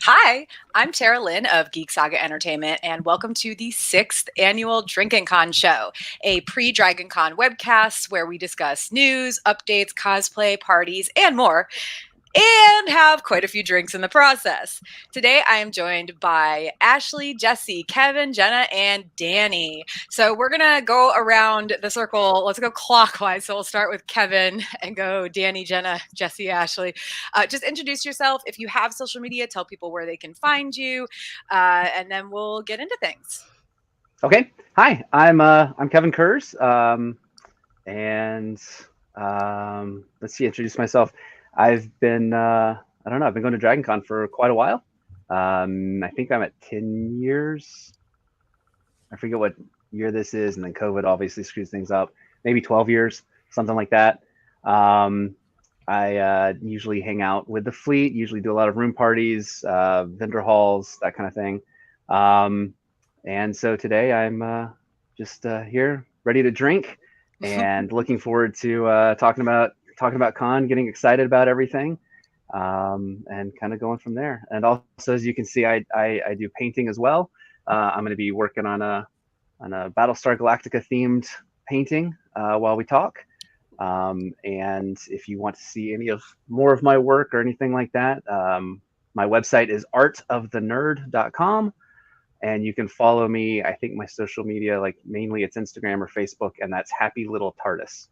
Hi, I'm Tara Lynn of Geek Saga Entertainment, and welcome to the 6th annual Drinkin show, a pre-Dragon Con webcast where we discuss news, updates, cosplay, parties, and more, and have quite a few drinks in the process. Today, I am joined by Ashley, Jesse, Kevin, Jenna, and Danny. So we're going to go around the circle. Let's go clockwise. So we'll start with Kevin and go Danny, Jenna, Jesse, Ashley. Just introduce yourself. If you have social media, tell people where they can find you, and then we'll get into things. Okay. Hi, I'm Kevin Kurz, let's see, introduce myself. I've been I've been going to Dragon Con for quite a while. I think I'm at 10 years. I forget what year this is, and then COVID obviously screws things up. Maybe 12 years, something like that. I usually hang out with the fleet, usually do a lot of room parties, vendor halls, that kind of thing. And so today I'm just here, ready to drink, and looking forward to talking about con, getting excited about everything, and kind of going from there. And also, as you can see, I do painting as well. I'm going to be working on a Battlestar Galactica themed painting while we talk. And if you want to see more of my work or anything like that, my website is artofthenerd.com. And you can follow me. I think my social media, like mainly it's Instagram or Facebook, and that's Happy Little TARDIS.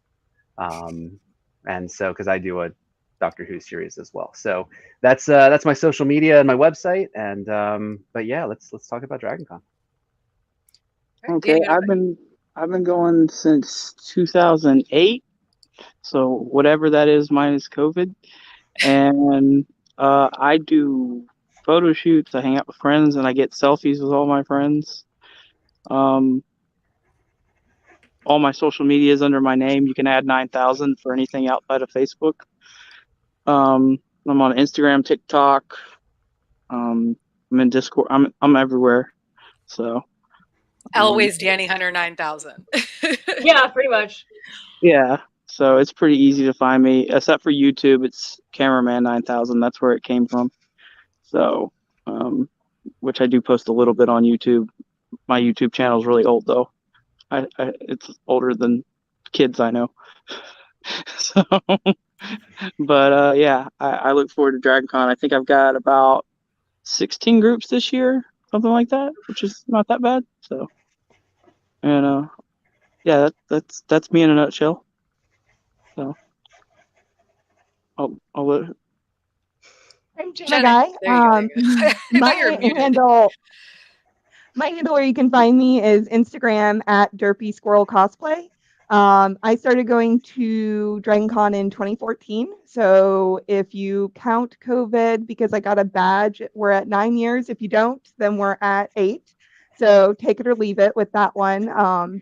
And so, because I do a Doctor Who series as well, so that's my social media and my website. And but yeah, let's talk about Dragon Con. Okay, I've been going since 2008, so whatever that is minus COVID, and I do photo shoots. I hang out with friends, and I get selfies with all my friends. All my social media is under my name. You can add 9,000 for anything outside of Facebook. I'm on Instagram, TikTok. I'm in Discord. I'm everywhere. So always Danny Hunter 9000. Yeah, pretty much. Yeah. So it's pretty easy to find me, except for YouTube. It's Cameraman 9000. That's where it came from. So, which I do post a little bit on YouTube. My YouTube channel is really old, though. It's older than kids I know. So, but yeah, I look forward to Dragon Con. I think I've got about 16 groups this year, something like that, which is not that bad. So, and yeah, that's me in a nutshell. So, I'll let. I'm Jenna Guy. My handle where you can find me is Instagram at Derpy Squirrel Cosplay. I started going to Dragon Con in 2014. So if you count COVID, because I got a badge, we're at 9 years. If you don't, then we're at 8. So take it or leave it with that one.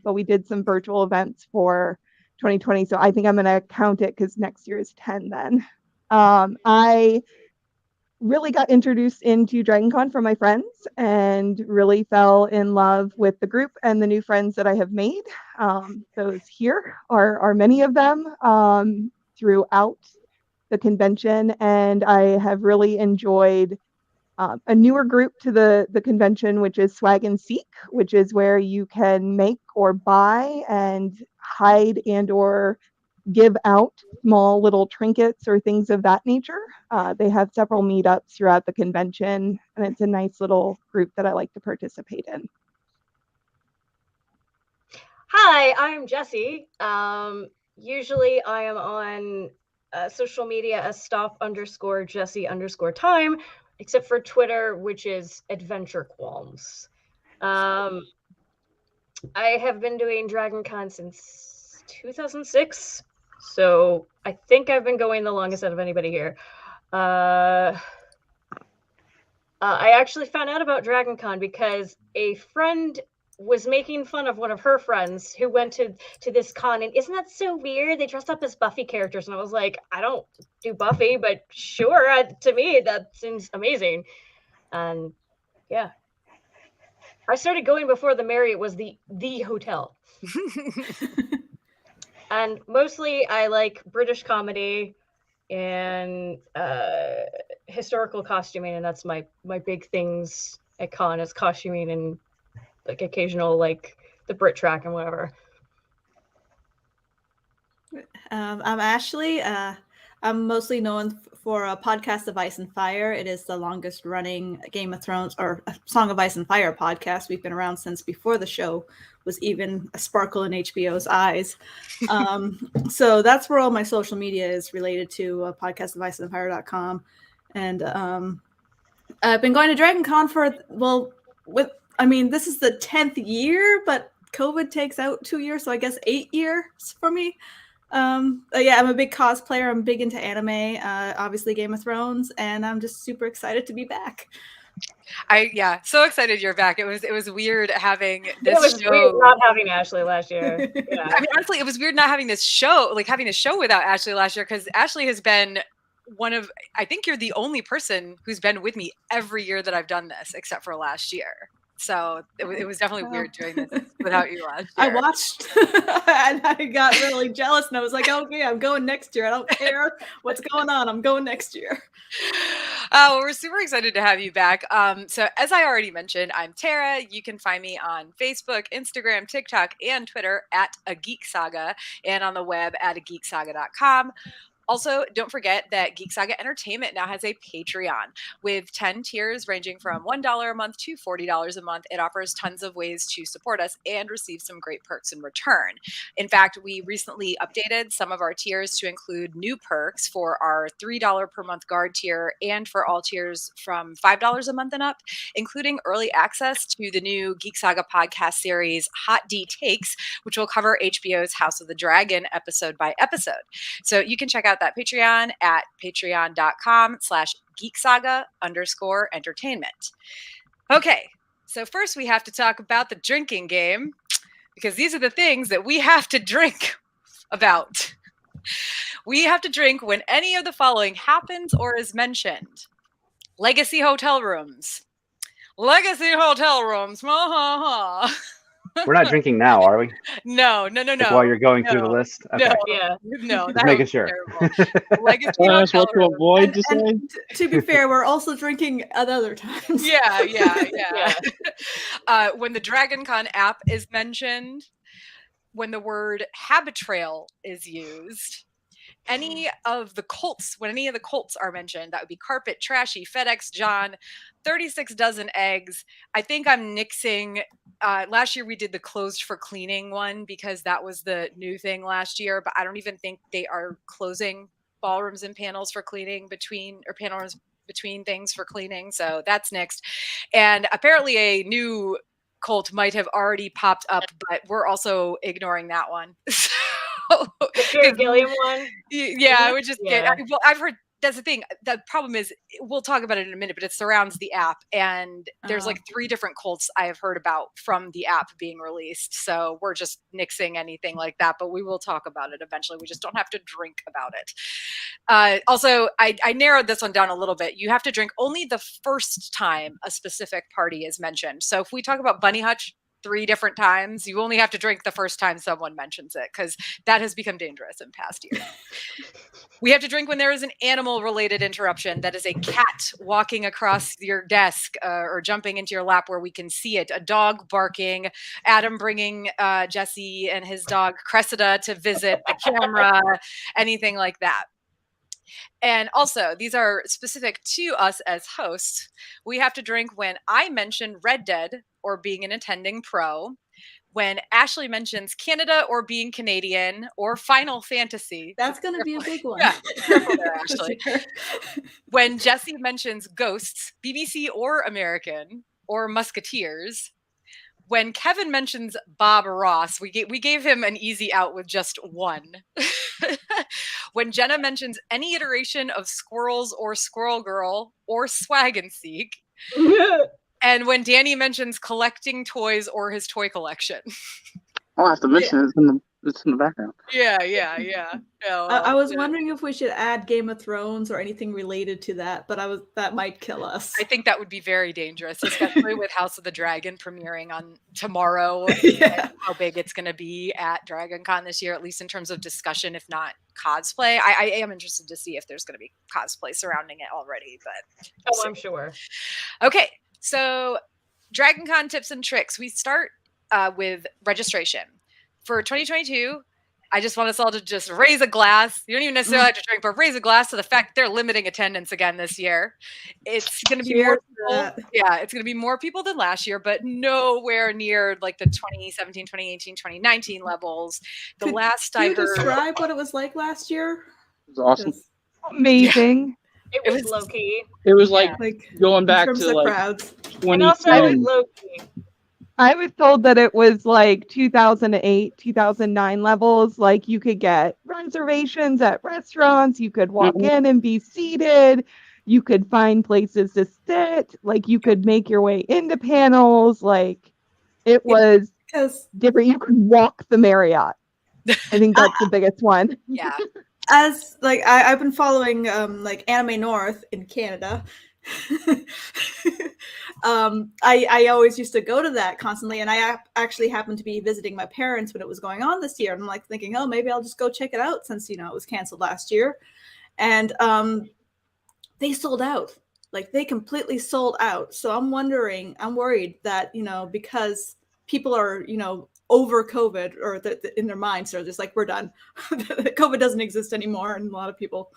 But we did some virtual events for 2020. So I think I'm going to count it because next year is 10 then. I really got introduced into Dragon Con from my friends and really fell in love with the group and the new friends that I have made. Those here are many of them throughout the convention, and I have really enjoyed a newer group to the convention, which is Swag and Seek, which is where you can make or buy and hide and or give out small little trinkets or things of that nature. They have several meetups throughout the convention, and it's a nice little group that I like to participate in. Hi, I'm Jessie. Usually I am on social media as stop_Jessie_time, except for Twitter, which is Adventure Qualms. I have been doing Dragon Con since 2006. So I think I've been going the longest out of anybody here. I actually found out about DragonCon because a friend was making fun of one of her friends who went to this con, and isn't that so weird? They dressed up as Buffy characters, and I was like, I don't do Buffy, but sure, to me that seems amazing. And yeah, I started going before the Marriott was the hotel. And mostly I like British comedy and historical costuming, and that's my big things at con is costuming and like occasional like the Brit track and whatever. I'm Ashley. I'm mostly known for a podcast of Ice and Fire. It is the longest running Game of Thrones or Song of Ice and Fire podcast. We've been around since before the show was even a sparkle in HBO's eyes. So that's where all my social media is related to, podcastofIceandFire.com. And I've been going to DragonCon for, this is the 10th year, but COVID takes out 2 years, so I guess 8 years for me. I'm a big cosplayer. I'm big into anime, obviously Game of Thrones, and I'm just super excited to be back. So excited you're back. It was weird having this show. It was weird not having Ashley last year. Yeah. I mean, honestly, it was weird not having this show, like having a show without Ashley last year, because Ashley has been I think you're the only person who's been with me every year that I've done this, except for last year. So it was definitely weird doing this without you last year. I watched and I got really jealous, and I was like, okay, I'm going next year. I don't care what's going on. I'm going next year. Well, we're super excited to have you back. So as I already mentioned, I'm Tara. You can find me on Facebook, Instagram, TikTok, and Twitter at A Geek Saga, and on the web at ageeksaga.com. Also, don't forget that Geek Saga Entertainment now has a Patreon with 10 tiers ranging from $1 a month to $40 a month. It offers tons of ways to support us and receive some great perks in return. In fact, we recently updated some of our tiers to include new perks for our $3 per month guard tier and for all tiers from $5 a month and up, including early access to the new Geek Saga podcast series Hot D Takes, which will cover HBO's House of the Dragon episode by episode. So you can check out that Patreon at patreon.com/geeksaga_entertainment. Okay, so first we have to talk about the drinking game, because these are the things that we have to drink about. We have to drink when any of the following happens or is mentioned. Legacy hotel rooms. Legacy hotel rooms. We're not drinking now, are we? No. Like while you're going through the list? Okay. No. Just making sure. Legacy what to avoid, and to be fair, we're also drinking at other times. Yeah. When the DragonCon app is mentioned, when the word Habitrail is used, when any of the cults are mentioned, that would be Carpet, Trashy, FedEx, John, 36 dozen eggs. I think I'm nixing. Last year we did the closed for cleaning one because that was the new thing last year, but I don't even think they are closing ballrooms and panels for cleaning between things for cleaning. So that's nixed. And apparently a new cult might have already popped up, but we're also ignoring that one. The Fear Gilliam one? Yeah, I would just well, I've heard that's the thing. The problem is, we'll talk about it in a minute, but it surrounds the app, and there's like 3 different cults I have heard about from the app being released. So we're just nixing anything like that, but we will talk about it eventually. We just don't have to drink about it. Also, I narrowed this one down a little bit. You have to drink only the first time a specific party is mentioned. So if we talk about Bunny Hutch 3 different times, you only have to drink the first time someone mentions it, because that has become dangerous in past years. We have to drink when there is an animal-related interruption. That is a cat walking across your desk or jumping into your lap where we can see it. A dog barking. Adam bringing Jesse and his dog Cressida to visit the camera. Anything like that. And also, these are specific to us as hosts. We have to drink when I mention Red Dead or being an attending pro, when Ashley mentions Canada or being Canadian, or Final Fantasy. That's going to be a big one. Yeah, careful there, Ashley. When Jesse mentions Ghosts, BBC or American, or Musketeers. When Kevin mentions Bob Ross, we gave him an easy out with just one. When Jenna mentions any iteration of Squirrels or Squirrel Girl or Swag and Seek. And when Danny mentions collecting toys or his toy collection. I'll have to mention it. It's in the background. Yeah. No, I was wondering if we should add Game of Thrones or anything related to that, but that might kill us. I think that would be very dangerous, especially with House of the Dragon premiering on tomorrow. Yeah. How big it's going to be at Dragon Con this year, at least in terms of discussion, if not cosplay. I am interested to see if there's going to be cosplay surrounding it already. But I'm sure. Okay, so Dragon Con tips and tricks. We start with registration. For 2022, I just want us all to just raise a glass. You don't even necessarily have to drink, but raise a glass to the fact they're limiting attendance again this year. It's going to be more people. Yeah, it's going to be more people than last year, but nowhere near like the 2017, 2018, 2019 levels. Could you describe what it was like last year? It was awesome. Amazing. Yeah. It was low key. It was like going back to like crowds. 2010. Low key. I was told that it was like 2008, 2009 levels. Like you could get reservations at restaurants. You could walk in and be seated. You could find places to sit. Like you could make your way into panels. Like it was different. You could walk the Marriott. I think that's the biggest one. Yeah. As like I've been following like Anime North in Canada. I always used to go to that constantly, and I actually happened to be visiting my parents when it was going on this year, and I'm like thinking, oh, maybe I'll just go check it out since it was canceled last year. And they sold out. Like they completely sold out. So I'm worried that because people are over COVID, or in their minds they're just like, we're done. COVID doesn't exist anymore, and a lot of people,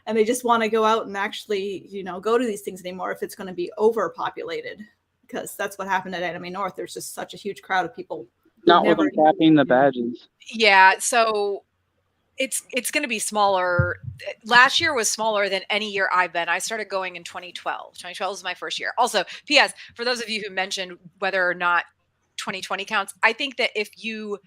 and they just want to go out and actually go to these things anymore if it's going to be overpopulated, because that's what happened at Anime North. There's just such a huge crowd of people. Not with them capping the badges. Yeah, so it's going to be smaller. Last year was smaller than any year I've been. I started going in 2012. 2012 was my first year. Also, P.S. for those of you who mentioned whether or not 2020 counts, I think that if you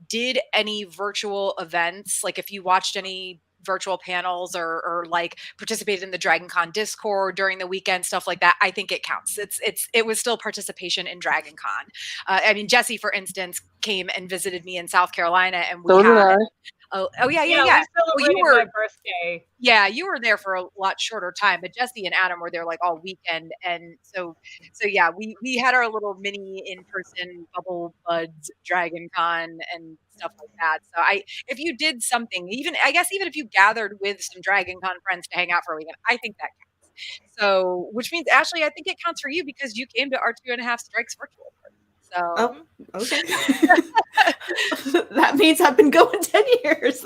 did any virtual events, like if you watched any virtual panels or like participated in the Dragon Con Discord during the weekend, stuff like that, I think it counts. It was still participation in Dragon Con. I mean, Jesse, for instance, came and visited me in South Carolina, and we had. Oh yeah. We celebrated my birthday. Yeah, you were there for a lot shorter time, but Jesse and Adam were there like all weekend, and so yeah, we had our little mini in-person Bubble Buds Dragon Con and stuff like that. So if you did something, even if you gathered with some Dragon Con friends to hang out for a weekend, I think that counts. So, which means Ashley, I think it counts for you because you came to our 2.5 Strikes virtual party. So okay. That means I've been going 10 years.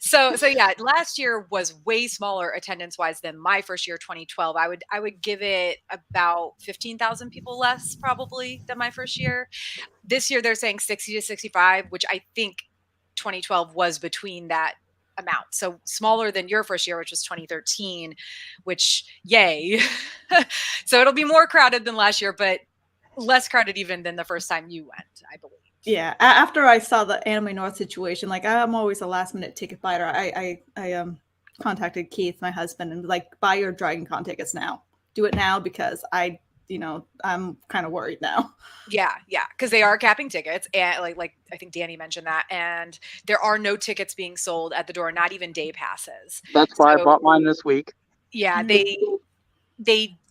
So yeah, last year was way smaller attendance wise than my first year, 2012. I would give it about 15,000 people less probably than my first year. This year they're saying 60 to 65, which I think 2012 was between that amount. So smaller than your first year, which was 2013, which yay. So it'll be more crowded than last year, but less crowded even than the first time you went, I believe. Yeah, after I saw the Anime North situation, like I'm always a last minute ticket buyer. I contacted Keith, my husband, and like, buy your Dragon Con tickets now. Do it now because I'm kind of worried now. Yeah, because they are capping tickets, and like I think Danny mentioned that, and there are no tickets being sold at the door, not even day passes. That's why I bought mine this week. Yeah, they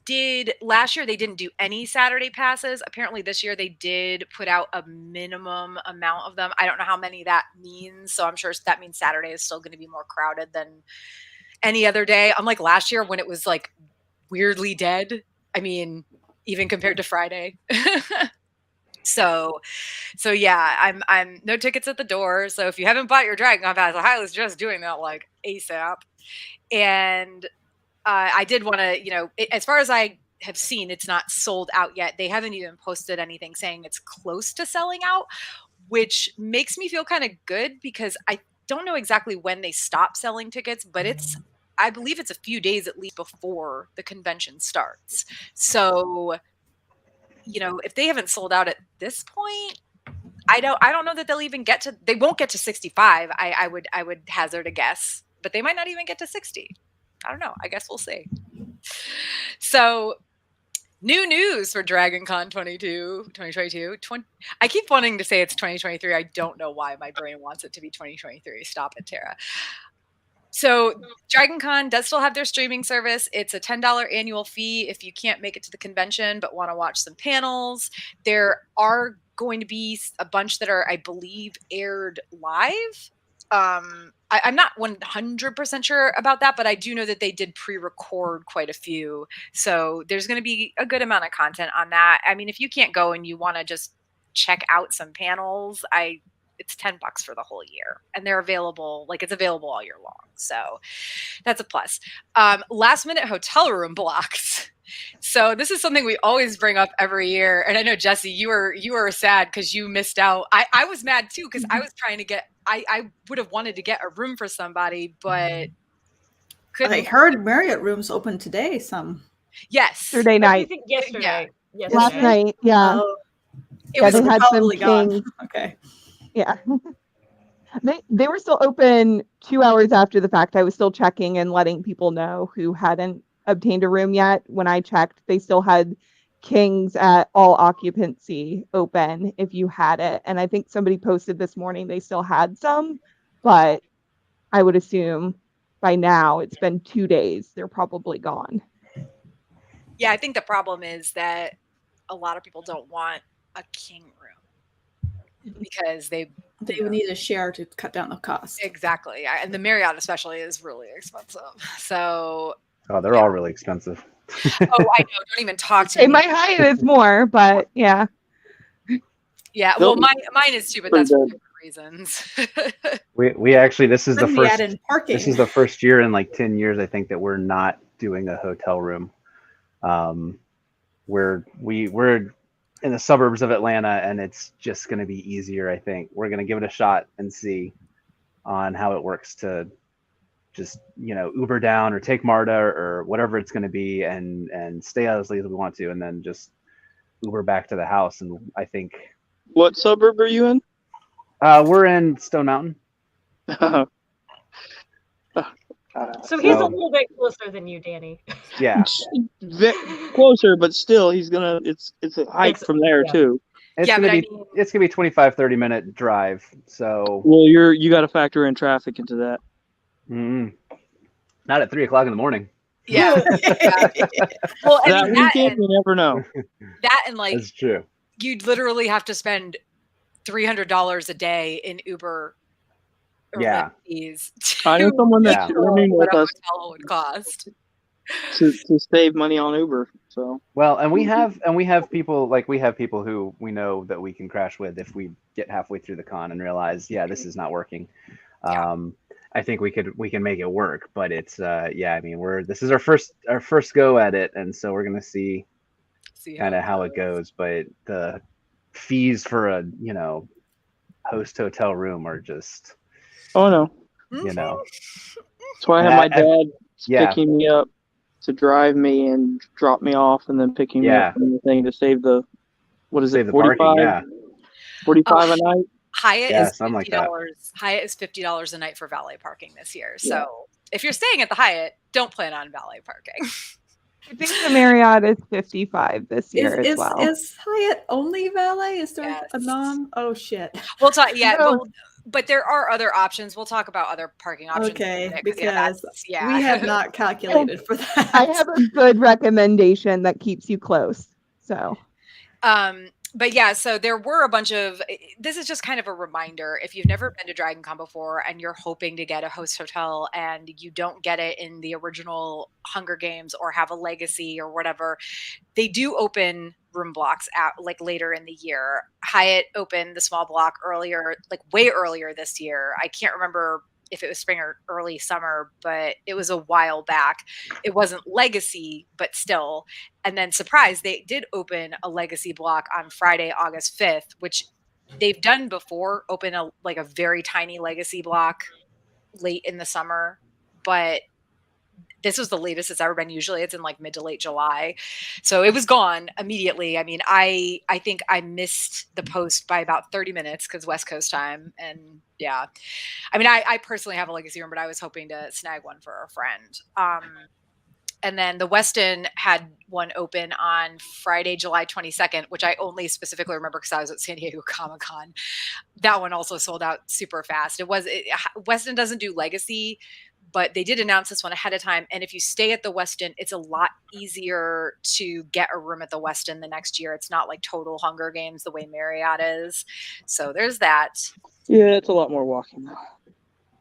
did last year. They didn't do any Saturday passes. Apparently this year they did put out a minimum amount of them. I don't know how many that means, so I'm sure that means Saturday is still going to be more crowded than any other day. Unlike last year when it was like weirdly dead. I mean, even compared to Friday. So yeah, I'm no tickets at the door. So if you haven't bought your Dragon Con pass, I highly suggest doing that like ASAP. And I did want to, as far as I have seen, it's not sold out yet. They haven't even posted anything saying it's close to selling out, which makes me feel kind of good because I don't know exactly when they stop selling tickets, but I believe it's a few days at least before the convention starts. So, if they haven't sold out at this point, I don't know that they won't get to 65. I would hazard a guess, but they might not even get to 60. I don't know. I guess we'll see. So New news for DragonCon 2022. I keep wanting to say it's 2023. I don't know why my brain wants it to be 2023. Stop it, Tara. So DragonCon does still have their streaming service. It's a $10 annual fee if you can't make it to the convention but want to watch some panels. There are going to be a bunch that are, I believe, aired live. I'm not 100% sure about that, but I do know that they did pre-record quite a few. So there's going to be a good amount of content on that. I mean, if you can't go and you want to just check out some panels, it's $10 for the whole year, and they're available. Like, it's available all year long. So that's a plus. Last minute hotel room blocks. So this is something we always bring up every year. And I know, Jesse, you were sad because you missed out. I was mad too, because I was trying to get, I would have wanted to get a room for somebody, but couldn't. I heard Marriott rooms open today. Yes. Yesterday night. Yesterday. Last night. Yeah. It was they had probably some gone. Okay. Yeah. They were still open 2 hours after the fact. I was still checking and letting people know who hadn't obtained a room yet. When I checked, they still had Kings at all occupancy open if you had it. And I think somebody posted this morning they still had some, but I would assume by now it's been 2 days. They're probably gone. Yeah, I think the problem is that a lot of people don't want a king room because they would need a share to cut down the cost. Exactly. And the Marriott especially is really expensive. So they're all really expensive. Oh, I know. Don't even talk to me. My Hyatt is more, but yeah. Yeah. Well, mine is too, but that's for different reasons. we actually, this is the first year in like 10 years, I think, that we're not doing a hotel room. We're in the suburbs of Atlanta, and it's just going to be easier. I think we're going to give it a shot and see on how it works to just, Uber down or take MARTA or whatever it's going to be, and stay out as late as we want to, and then just Uber back to the house. And I think. What suburb are you in? We're in Stone Mountain. So he's a little bit closer than you, Danny. Yeah. Closer, but still, it's a hike from there too. It's gonna be 25-30 minute drive. So. Well, you got to factor in traffic into that. Not at 3 o'clock in the morning. Yeah. Well, that weekend, you never know. That and like. That's true. You'd literally have to spend $300 a day in Uber. Yeah. I know someone that's rooming with us would cost to save money on Uber. So and we have people who we know that we can crash with if we get halfway through the con and realize, this is not working. I think we can make it work, but it's I mean, this is our first go at it, and so we're gonna see kind of how it goes. But the fees for a host hotel room are just. Oh no! That's why I have my dad picking me up to drive me and drop me off, and then picking me up from the thing to save the 45? Parking, 45 a night. Hyatt is $50. Hyatt is $50 a night for valet parking this year. So if you're staying at the Hyatt, don't plan on valet parking. I think the Marriott is $55 this year as well. Is Hyatt only valet? Is there a non? Oh shit! We'll talk. Yeah. No. But there are other options. We'll talk about other parking options. Okay, because we have not calculated for that. I have a good recommendation that keeps you close. So, but so there were a bunch of. This is just kind of a reminder. If you've never been to DragonCon before and you're hoping to get a host hotel and you don't get it in the original Hunger Games or have a legacy or whatever, they do open room blocks later in the year. Hyatt opened the small block earlier, way earlier this year. I can't remember if it was spring or early summer, but it was a while back. It wasn't legacy, but still. And then surprise, they did open a legacy block on Friday, August 5th, which they've done before, open a very tiny legacy block late in the summer, but this was the latest it's ever been. Usually it's in mid to late July. So it was gone immediately. I mean, I think I missed the post by about 30 minutes because West Coast time. And I mean, I personally have a legacy room, but I was hoping to snag one for a friend. And then the Westin had one open on Friday, July 22nd, which I only specifically remember because I was at San Diego Comic-Con. That one also sold out super fast. Westin doesn't do Legacy, but they did announce this one ahead of time. And if you stay at the Westin, it's a lot easier to get a room at the Westin the next year. It's not like total Hunger Games the way Marriott is. So there's that. Yeah, it's a lot more walking now.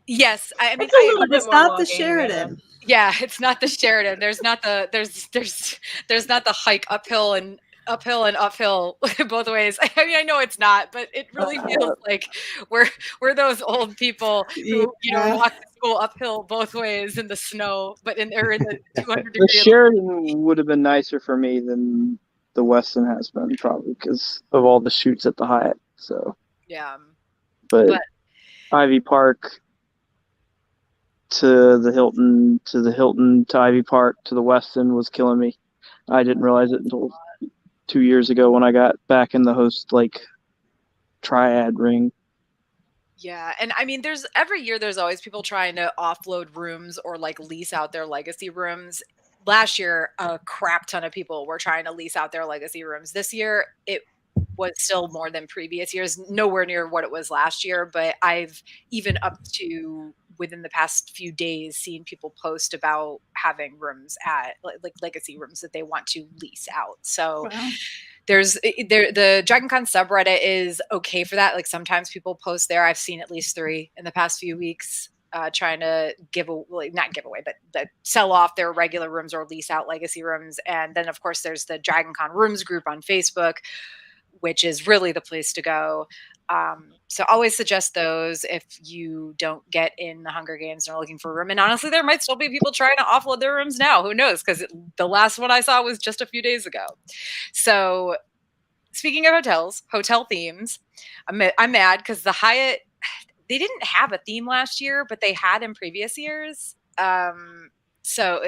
Yes, I mean, it's not the Sheridan. Yeah, it's not the Sheridan. There's not the hike uphill and uphill both ways. I mean, I know it's not, but it really feels like we're those old people who walk to school uphill both ways in the snow, but in the 200 The Sheridan would have been nicer for me than the Westin has been, probably because of all the shoots at the Hyatt. So yeah, but Ivy Park to the Hilton to Ivy Park to the Westin was killing me. I didn't realize it until 2 years ago when I got back in the host triad ring. Yeah, and I mean, every year there's always people trying to offload rooms or lease out their Legacy rooms. Last year, a crap ton of people were trying to lease out their Legacy rooms. This year, it was still more than previous years, nowhere near what it was last year, but I've even up to within the past few days seen people post about having rooms at Legacy rooms that they want to lease out. So wow. The DragonCon subreddit is okay for that. Sometimes people post there. I've seen at least 3 in the past few weeks trying to not give away, but sell off their regular rooms or lease out Legacy rooms. And then of course there's the DragonCon rooms group on Facebook, which is really the place to go. So always suggest those if you don't get in the Hunger Games and are looking for a room. And honestly, there might still be people trying to offload their rooms now. Who knows? Because the last one I saw was just a few days ago. So speaking of hotels, hotel themes, I'm mad because the Hyatt, they didn't have a theme last year, but they had in previous years. So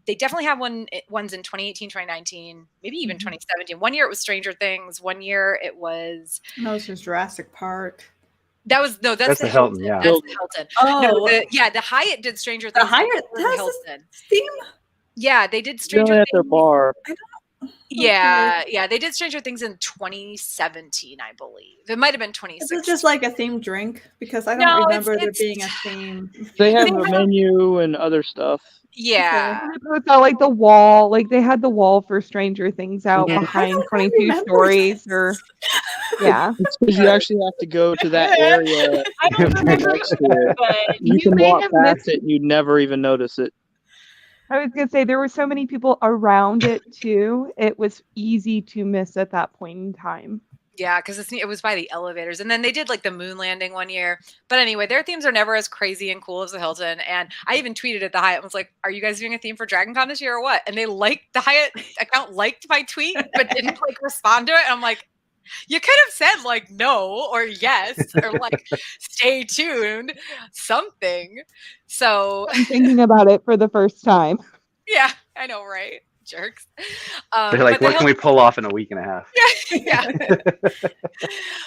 they definitely have ones in 2018, 2019, maybe even 2017. One year it was Stranger Things. One year it was... No, this was Jurassic Park. That's the Hilton. Yeah. That's the Hilton. Oh. The Hyatt did Stranger Things. The Hyatt has Hilton theme? Yeah, they did Stranger Things. Things. At their bar. Yeah, yeah, they did Stranger Things in 2017, I believe. It might have been 2016. Is it just like a themed drink? Because I don't remember there being a theme. They have a menu and other stuff. Yeah. It's not the wall. They had the wall for Stranger Things out behind 22 Stories. Yeah. It's because you actually have to go to that area. I don't remember next to it. but You can walk past it and you'd never even notice it. I was going to say, there were so many people around it, too. It was easy to miss at that point in time. Yeah, because it was by the elevators. And then they did the moon landing one year. But anyway, their themes are never as crazy and cool as the Hilton. And I even tweeted at the Hyatt and was like, are you guys doing a theme for DragonCon this year or what? And the Hyatt account liked my tweet, but didn't respond to it. And I'm like, you could have said no or yes or stay tuned, something. So I'm thinking about it for the first time. Yeah, I know, right? Jerks. They're what can we pull off in a week and a half? Yeah.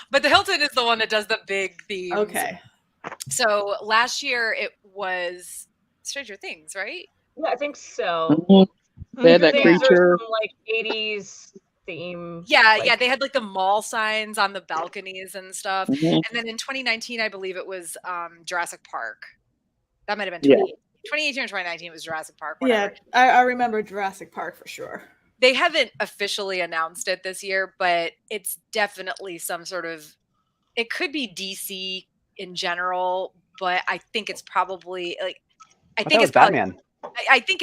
But the Hilton is the one that does the big themes. Okay. So last year it was Stranger Things, right? Yeah, I think so. Mm-hmm. They had that creature. Some 80s theme. Yeah, they had the mall signs on the balconies and stuff. Mm-hmm. And then in 2019, I believe it was Jurassic Park. That might have been 2018 or 2019. It was Jurassic Park. Whatever. Yeah, I remember Jurassic Park for sure. They haven't officially announced it this year, but it's definitely some sort of... It could be DC in general, but I think it's probably I think it's Batman. I think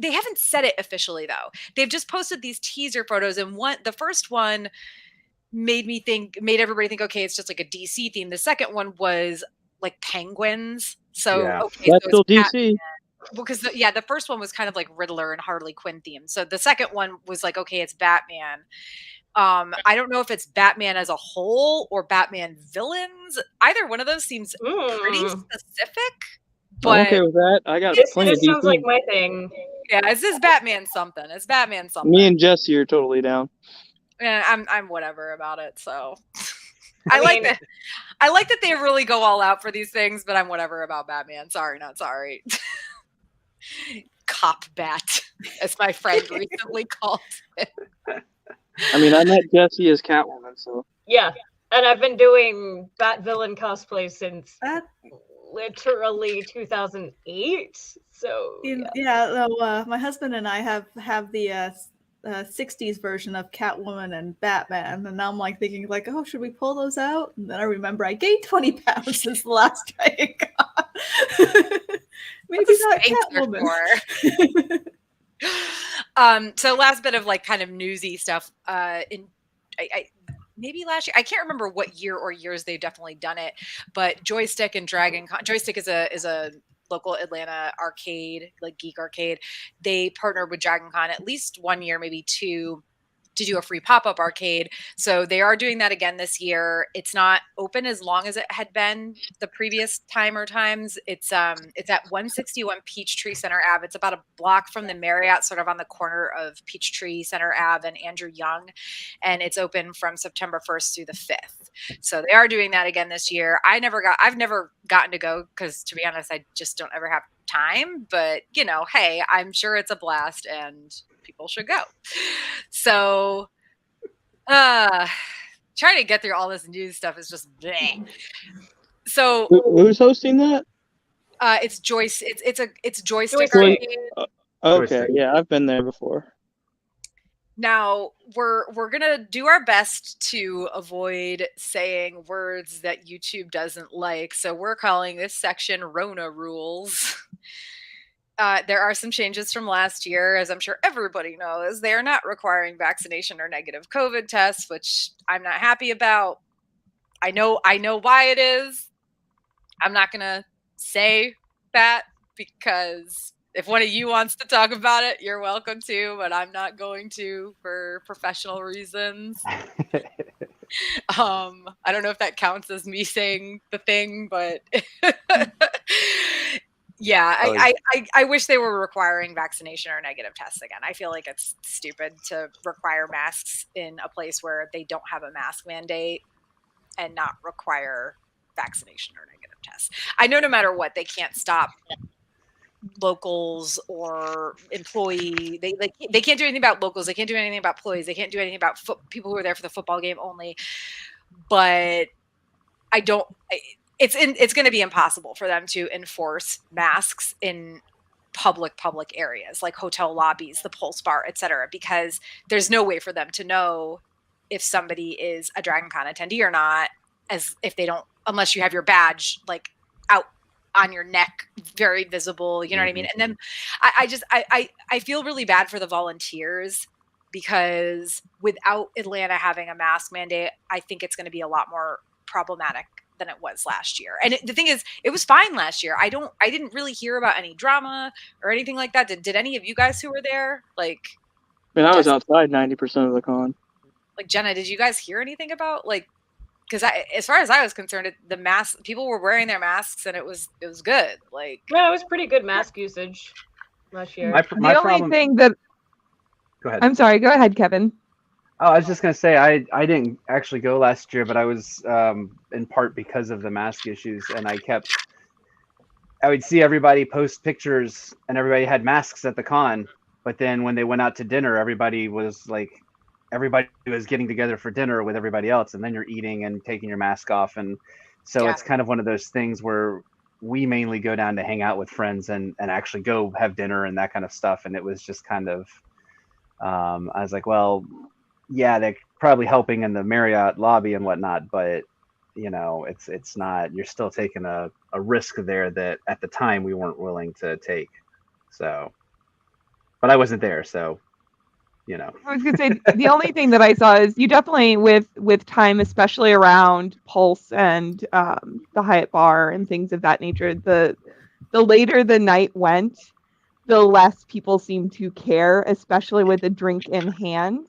they haven't said it officially though. They've just posted these teaser photos, and the first one made everybody think, okay, it's just a DC theme. The second one was penguins. So okay, that's so still DC. Because the first one was kind of Riddler and Harley Quinn themed. So the second one was okay, it's Batman. I don't know if it's Batman as a whole or Batman villains. Either one of those seems pretty specific. But I'm okay with that. I got plenty of DC. Sounds like my thing. Yeah, it's this Batman something. It's Batman something. Me and Jesse are totally down. And I'm whatever about it. So I like that they really go all out for these things, but I'm whatever about Batman. Sorry, not sorry. cop bat, as my friend recently called it. I mean, I met Jessie as Catwoman, so. Yeah, and I've been doing Bat villain cosplay since That, literally 2008. So my husband and I have the 60s version of Catwoman and Batman, and now I'm like thinking like, oh, should we pull those out? And then I remember I gained 20 pounds since the last Dragon Con. Maybe not Catwoman. So last bit of like kind of newsy stuff. Maybe last year, I can't remember what year or years they've definitely done it, but Joystick and Dragon Con. Joystick is a local Atlanta arcade, like geek arcade. They partnered with Dragon Con at least 1 year, maybe two, to do a free pop-up arcade. So they are doing that again this year. It's not open as long as it had been the previous times. It's at 161 Peachtree Center Ave. It's about a block from the Marriott, sort of on the corner of Peachtree Center Ave and Andrew Young. And it's open from September 1st through the 5th. So they are doing that again this year. I've never gotten to go because, to be honest, I just don't ever have time. But, hey, I'm sure it's a blast and people should go. So trying to get through all this news stuff is just bleh. So who's hosting that? It's Joystick. It's Joystick. Okay, yeah, I've been there before. Now we're gonna do our best to avoid saying words that YouTube doesn't like, so we're calling this section Rona Rules. There are some changes from last year, as I'm sure everybody knows. They are not requiring vaccination or negative COVID tests, which I'm not happy about. I know why it is. I'm not going to say that because if one of you wants to talk about it, you're welcome to, but I'm not going to for professional reasons. I don't know if that counts as me saying the thing, but yeah, I wish they were requiring vaccination or negative tests again. I feel like it's stupid to require masks in a place where they don't have a mask mandate and not require vaccination or negative tests. I know no matter what, they can't stop locals or employee. They can't do anything about locals. They can't do anything about employees. They can't do anything about people who are there for the football game only. But it's going to be impossible for them to enforce masks in public areas like hotel lobbies, the Pulse Bar, etc., because there's no way for them to know if somebody is a Dragon Con attendee or not, as if they don't, unless you have your badge like out on your neck, very visible, you know what I mean? And then I feel really bad for the volunteers because without Atlanta having a mask mandate, I think it's going to be a lot more problematic than it was last year. And the thing is, it was fine last year. I didn't really hear about any drama or anything like that. Did any of you guys who were there, like? I mean, I was outside 90% of the con. Like, Jenna, did you guys hear anything about, like, because as far as I was concerned, the mask, people were wearing their masks and it was good. Like, yeah, it was pretty good mask usage last year. The only thing that, go ahead. I'm sorry, go ahead, Kevin. Oh, I was just going to say, I didn't actually go last year, but I was in part because of the mask issues. And I would see everybody post pictures and everybody had masks at the con. But then when they went out to dinner, everybody was getting together for dinner with everybody else. And then you're eating and taking your mask off. And so It's kind of one of those things where we mainly go down to hang out with friends and actually go have dinner and that kind of stuff. And it was just kind of, I was like, well, yeah, they're probably helping in the Marriott lobby and whatnot, but it's not, you're still taking a risk there that at the time we weren't willing to take. So, but I wasn't there. So, I was going to say, the only thing that I saw is you definitely with time, especially around Pulse and the Hyatt Bar and things of that nature, the later the night went, the less people seemed to care, especially with a drink in hand.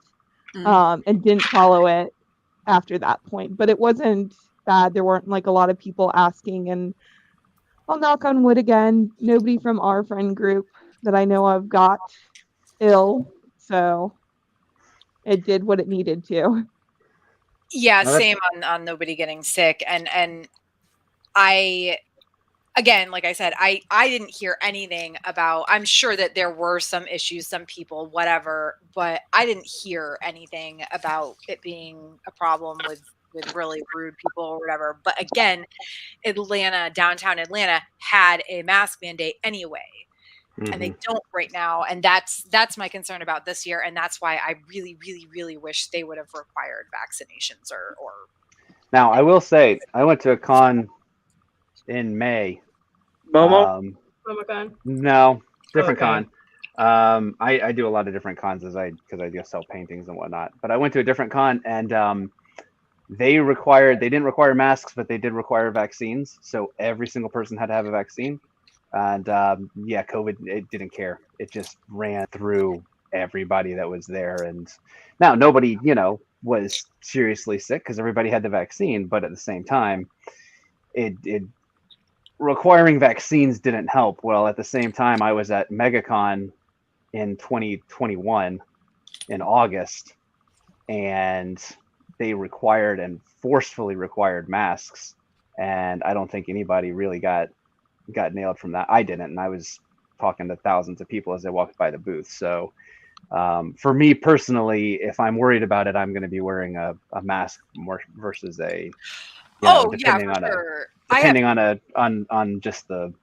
And didn't follow it after that point. But it wasn't bad. There weren't like a lot of people asking, and I'll knock on wood again. Nobody from our friend group that I know of got ill, so it did what it needed to. Yeah, same on nobody getting sick. And I again, like I said, I didn't hear anything about, I'm sure that there were some issues, some people, whatever, but I didn't hear anything about it being a problem with really rude people or whatever. But again, Atlanta, downtown Atlanta had a mask mandate anyway. And they don't right now. And that's my concern about this year. And that's why I really, really, really wish they would have required vaccinations or Now, I will say, I went to a con in May. Momo? MomoCon? No, different Okay. con. I do a lot of different cons because I just sell paintings and whatnot. But I went to a different con, and they didn't require masks, but they did require vaccines. So every single person had to have a vaccine. And yeah, COVID, it didn't care. It just ran through everybody that was there. And now nobody, was seriously sick because everybody had the vaccine. But at the same time, it requiring vaccines didn't help. Well, at the same time, I was at MegaCon in 2021 in August, and they required and forcefully required masks. And I don't think anybody really got nailed from that. I didn't, and I was talking to thousands of people as I walked by the booth. So for me personally, if I'm worried about it, I'm going to be wearing a mask more versus a depending on just the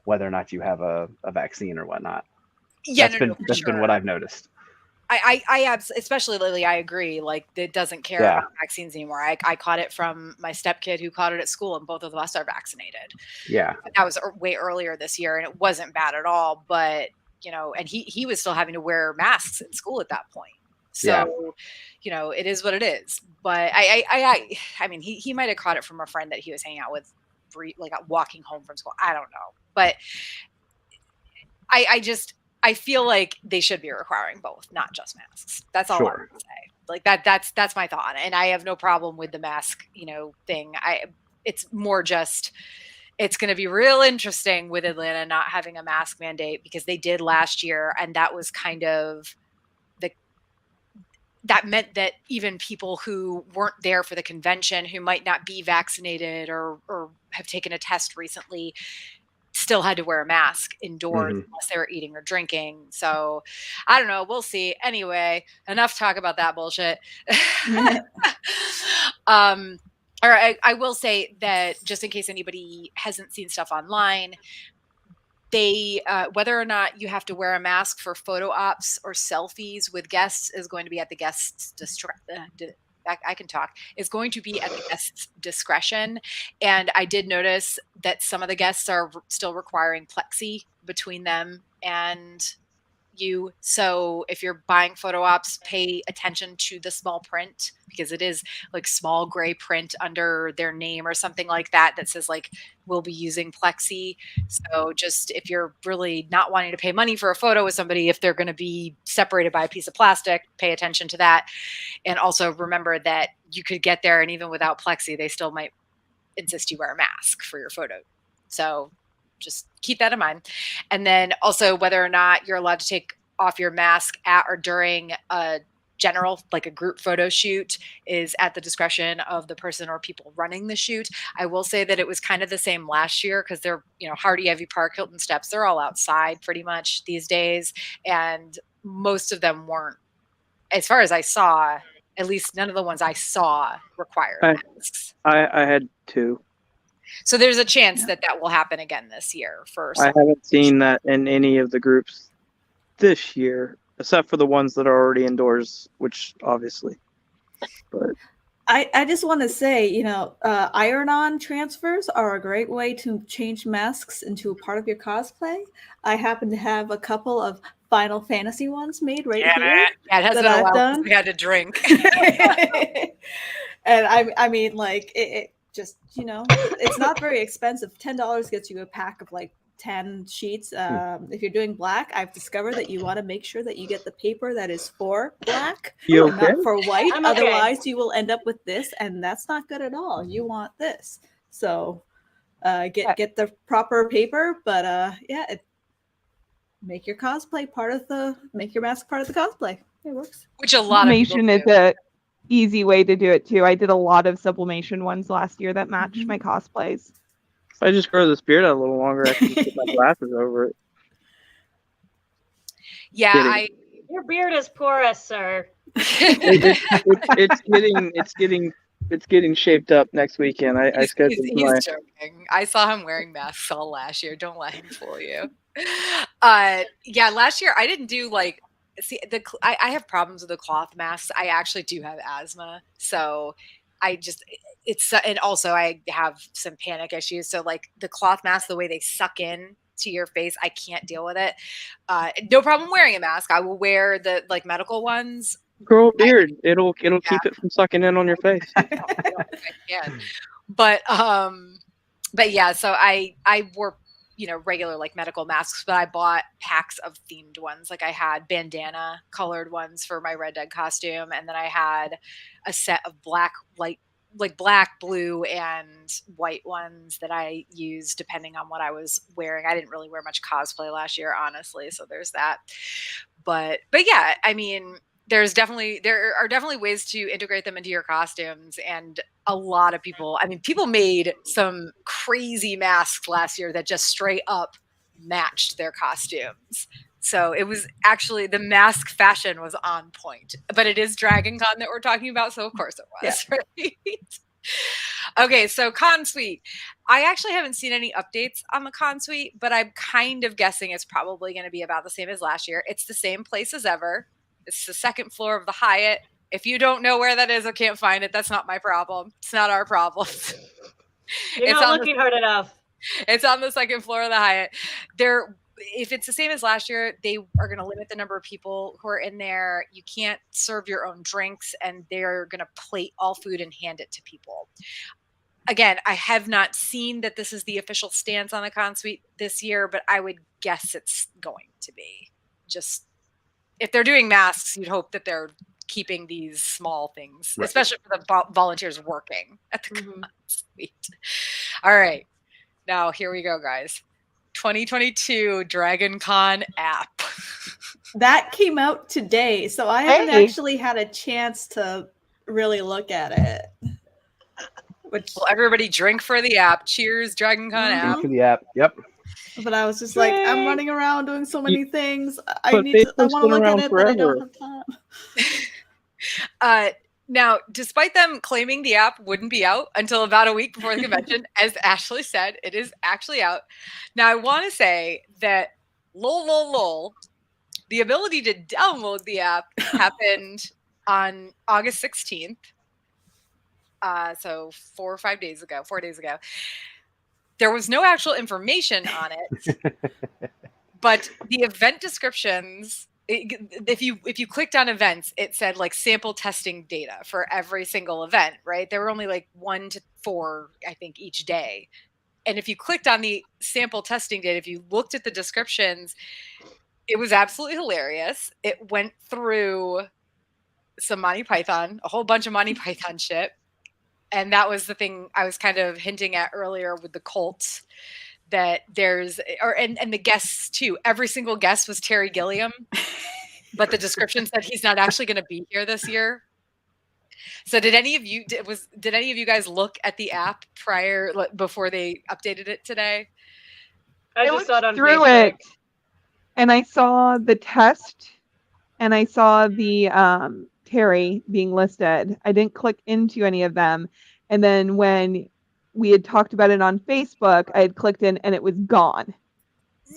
whether or not you have a vaccine or whatnot. Yeah, that's been what I've noticed. I especially lately, I agree. Like, it doesn't care about vaccines anymore. I caught it from my stepkid who caught it at school, and both of us are vaccinated. Yeah, that was way earlier this year, and it wasn't bad at all. But and he was still having to wear masks in school at that point. So, it is what it is. But I mean, he might have caught it from a friend that he was hanging out with, like walking home from school. I don't know, but I feel like they should be requiring both, not just masks. That's all I'm gonna say. Like that's my thought. And I have no problem with the mask, thing. It's more just, it's going to be real interesting with Atlanta not having a mask mandate, because they did last year. And that was kind of that meant that even people who weren't there for the convention, who might not be vaccinated or have taken a test recently, still had to wear a mask indoors unless they were eating or drinking. So I don't know. We'll see. Anyway, enough talk about that bullshit. Or I will say that, just in case anybody hasn't seen stuff online, they whether or not you have to wear a mask for photo ops or selfies with guests is going to be at the guest's I can talk, is going to be at the guest's discretion. And I did notice that some of the guests are still requiring plexi between them and you. So if you're buying photo ops, pay attention to the small print, because it is like small gray print under their name or something like that says like, we'll be using plexi. So just, if you're really not wanting to pay money for a photo with somebody, if they're going to be separated by a piece of plastic, pay attention to that. And also remember that you could get there and even without plexi, they still might insist you wear a mask for your photo. So just keep that in mind. And then also whether or not you're allowed to take off your mask at or during a general, like a group photo shoot, is at the discretion of the person or people running the shoot. I will say that it was kind of the same last year, because they're, Hardy, Evie Park, Hilton Steps, they're all outside pretty much these days. And most of them weren't, as far as I saw, at least none of the ones I saw required masks. I had two. So there's a chance that will happen again this year. I haven't seen that in any of the groups this year, except for the ones that are already indoors, which obviously. But I just want to say, iron-on transfers are a great way to change masks into a part of your cosplay. I happen to have a couple of Final Fantasy ones made here. Yeah, it has been a while since we had to drink. And I mean, like, it just, it's not very expensive. $10 gets you a pack of like 10 sheets. If you're doing black, I've discovered that you want to make sure that you get the paper that is for black, not for white. Otherwise, you will end up with this, and that's not good at all. You want this. So get the proper paper, but make your cosplay make your mask part of the cosplay. It works. Which a lot of people do. Is a easy way to do it too. I did a lot of sublimation ones last year that matched my cosplays. If I just grow this beard out a little longer, I can just put my glasses over it. Yeah, Your beard is porous, sir. It's getting shaped up next weekend. I scheduled he's joking. I saw him wearing masks all last year. Don't let him fool you. Yeah, last year I didn't do like. See, I have problems with the cloth masks. I actually do have asthma, so and also I have some panic issues. So like the cloth masks, the way they suck in to your face, I can't deal with it. No problem wearing a mask. I will wear the like medical ones. Grow a beard. It'll keep it from sucking in on your face. I can. But yeah, so I wore regular like medical masks, but I bought packs of themed ones. Like I had bandana colored ones for my Red Dead costume, and then I had a set of black, blue, and white ones that I used depending on what I was wearing. I didn't really wear much cosplay last year, honestly, so there's that. But yeah, I mean, there are definitely ways to integrate them into your costumes, and a lot of people made some crazy masks last year that just straight up matched their costumes. So it was actually, the mask fashion was on point. But it is Dragon Con that we're talking about, so of course it was, right? Okay, so Con Suite. I actually haven't seen any updates on the Con Suite, but I'm kind of guessing it's probably going to be about the same as last year. It's the same place as ever. It's the second floor of the Hyatt. If you don't know where that is or can't find it, that's not my problem. It's not our problem. You're not looking hard enough. It's on the second floor of the Hyatt. If it's the same as last year, they are going to limit the number of people who are in there. You can't serve your own drinks, and they're going to plate all food and hand it to people. Again, I have not seen that this is the official stance on the Con Suite this year, but I would guess it's going to be. Just if they're doing masks, you'd hope that they're keeping these small things, right, especially for the volunteers working at the Con Suite. All right. Now, here we go, guys. 2022 Dragon Con app. That came out today, so I haven't actually had a chance to really look at it. Well, everybody drink for the app. Cheers, Dragon Con app. Drink for the app. Yep. But I was just like, I'm running around doing so many things. I want to look at it, but I don't have time. Now, despite them claiming the app wouldn't be out until about a week before the convention, as Ashley said, it is actually out. Now, I want to say that the ability to download the app happened on August 16th. So 4 days ago. There was no actual information on it, but the event descriptions, if you clicked on events, it said like sample testing data for every single event, right? There were only like 1 to 4, I think, each day. And if you clicked on the sample testing data, if you looked at the descriptions, it was absolutely hilarious. It went through some Monty Python, a whole bunch of Monty Python shit. And that was the thing I was kind of hinting at earlier with the cults, that and the guests too. Every single guest was Terry Gilliam, but the description said he's not actually going to be here this year. So did any of you guys look at the app before they updated it today? I just saw it on through Facebook. it, and I saw the test, and I saw the Terry being listed. I didn't click into any of them. And then when we had talked about it on Facebook, I had clicked in and it was gone.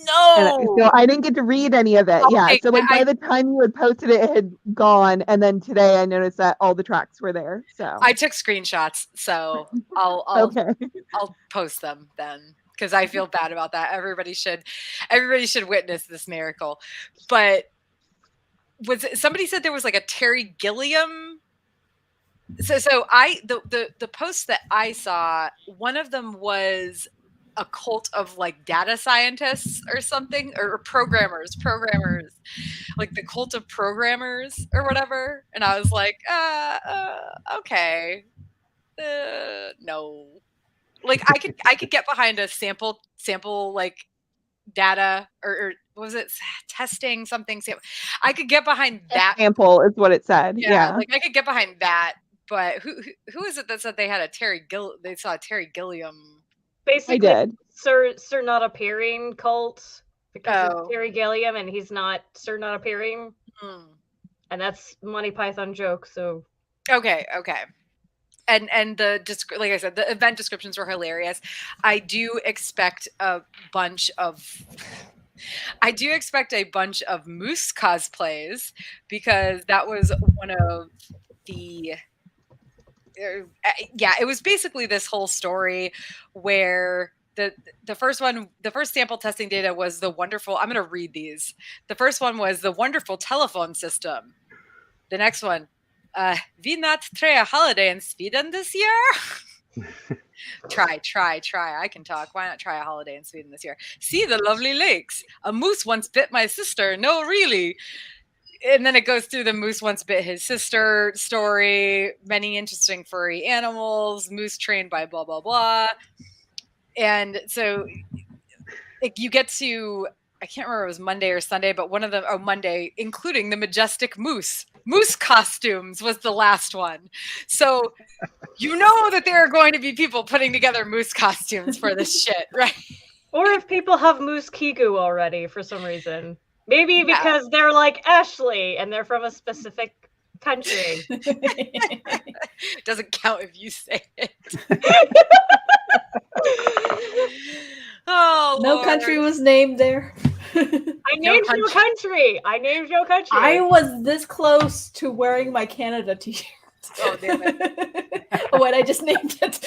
No. So I didn't get to read any of it. Okay, yeah. So by the time you had posted it had gone. And then today I noticed that all the tracks were there. So I took screenshots. So I'll post them then, because I feel bad about that. Everybody should witness this miracle. But somebody said there was like a Terry Gilliam. So the posts that I saw, one of them was a cult of like data scientists or something, or programmers, like the cult of programmers or whatever. And I was like, okay, no. Like I could get behind a sample like data or what was it, testing something. I could get behind that. Sample is what it said. Yeah. Like I could get behind that. But who is it that said they had they saw a Terry Gilliam basically I did. Sir not appearing cult because Oh. it's Terry Gilliam and he's not Sir not appearing. And that's Monty Python joke, so Okay. And like I said, the event descriptions were hilarious. I do expect a bunch of Moose cosplays because that was one of the it was basically this whole story where the first sample testing data was the wonderful, I'm going to read these. The first one was the wonderful telephone system. The next one, we not try a holiday in Sweden this year? Try. I can talk. Why not try a holiday in Sweden this year? See the lovely lakes. A moose once bit my sister. No, really. And then it goes through the moose once bit his sister story. Many interesting furry animals. Moose trained by blah, blah, blah. And so you get to, I can't remember if it was Monday or Sunday, but one of them, Monday, including the majestic moose. Moose costumes was the last one. So you know that there are going to be people putting together moose costumes for this shit, right? Or if people have moose kigu already for some reason. Maybe because they're like Ashley and they're from a specific country. Doesn't count if you say it. Oh, no Lord. country was named there. I named no country. I was this close to wearing my Canada t-shirt. Oh, damn it. What, I just named it.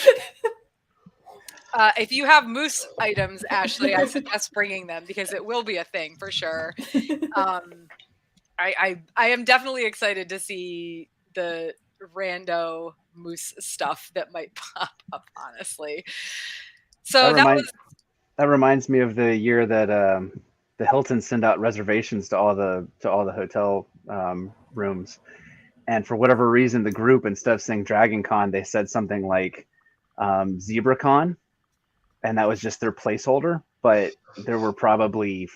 If you have moose items, Ashley, I suggest bringing them because it will be a thing for sure. I am definitely excited to see the rando moose stuff that might pop up, honestly. So that reminds me of the year that the Hilton sent out reservations to all the hotel rooms, and for whatever reason, the group, instead of saying Dragon Con, they said something like ZebraCon, and that was just their placeholder. But there were probably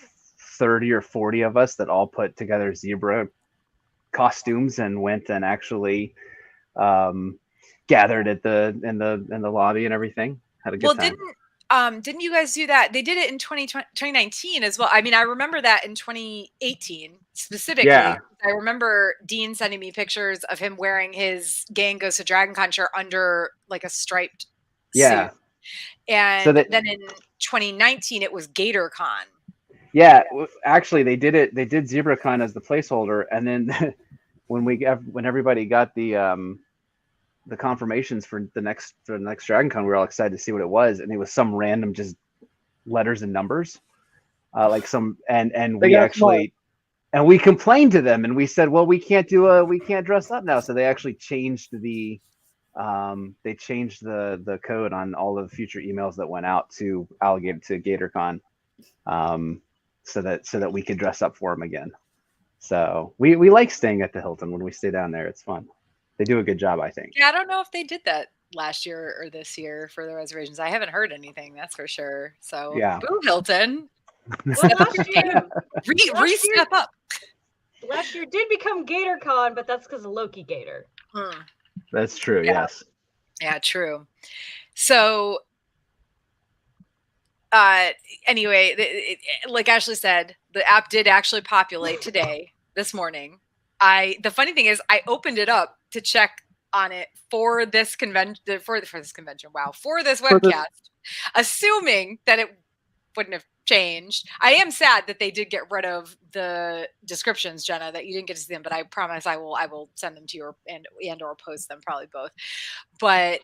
30 or 40 of us that all put together zebra costumes and went and actually gathered at in the lobby and everything. Had a good time. Didn't you guys do that? They did it in 2019 as well. I mean, I remember that in 2018 specifically. Yeah. I remember Dean sending me pictures of him wearing his Gang Goes to Dragon Con shirt under like a striped suit. And so then in 2019 it was GatorCon. Yeah, actually they did ZebraCon as the placeholder, and then when everybody got the confirmations for the next Dragon Con, we were all excited to see what it was, and it was some random just letters and numbers, and we actually we complained to them and we said, well, we can't dress up now, so they actually changed the code on all of the future emails that went out to GatorCon, so that we could dress up for them again. So we like staying at the Hilton when we stay down there. It's fun. They do a good job, I think. Yeah, I don't know if they did that last year or this year for the reservations. I haven't heard anything, that's for sure. So, yeah. Boo, Hilton. Well, Step up. Last year did become GatorCon, but that's because of Loki Gator. That's true, yes. Yeah, true. So, anyway, like Ashley said, the app did actually populate this morning. The funny thing is, I opened it up to check on it for this convention, for this webcast, assuming that it wouldn't have changed. I am sad that they did get rid of the descriptions, Jenna, that you didn't get to see them, but I promise I will send them to you and or post them, probably both. But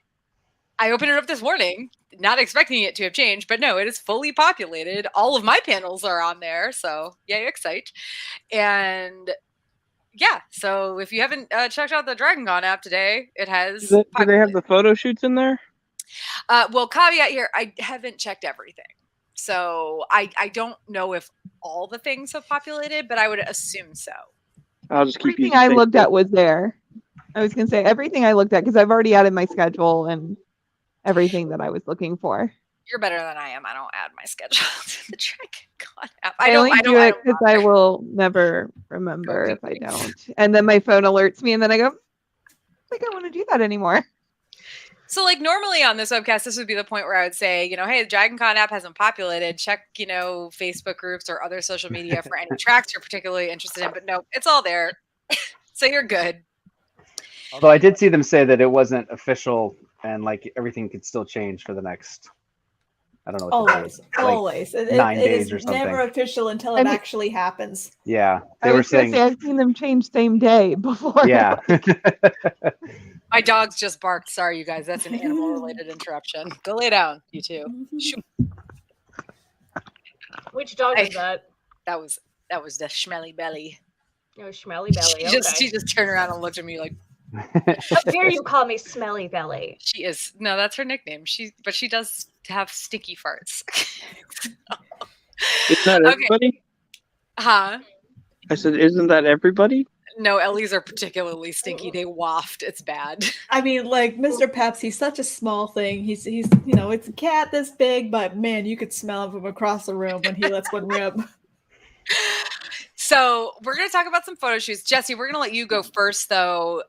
I opened it up this morning, not expecting it to have changed, but no, it is fully populated. All of my panels are on there, so yay, excite. And yeah, so if you haven't checked out the DragonCon app today, it has. Do they have the photo shoots in there? Well, caveat here, I haven't checked everything. So I don't know if all the things have populated, but I would assume so. I'll just keep everything I looked at was there. I was going to say everything I looked at, because I've already added my schedule and everything that I was looking for. You're better than I am. I don't add my schedule to the DragonCon app. I only do it because I will never remember if I don't. And then my phone alerts me, and then I go, I don't think I want to do that anymore. So like normally on this webcast, this would be the point where I would say, hey, the DragonCon app hasn't populated. Check, Facebook groups or other social media for any tracks you're particularly interested in. But no, it's all there. So you're good. Although I did see them say that it wasn't official and like everything could still change for the next, I don't know. Always. 9 days it or is something. never official until it actually happens. Yeah. I was saying I've seen them change same day before. Yeah. My dog's just barked. Sorry, you guys. That's an animal-related interruption. Go lay down, you two. Shoot. Which dog is that? That was the Schmelly Belly. Oh, Schmelly Belly. She just turned around and looked at me like, how dare you call me Smelly Belly? She is. No, that's her nickname. But she does have sticky farts. Isn't that everybody? Huh? I said, isn't that everybody? No, Ellie's are particularly stinky. They waft. It's bad. I mean, like Mr. Peps, he's such a small thing. He's it's a cat this big, but man, you could smell him from across the room when he lets one rip. So we're going to talk about some photo shoots. Jesse, we're going to let you go first, though,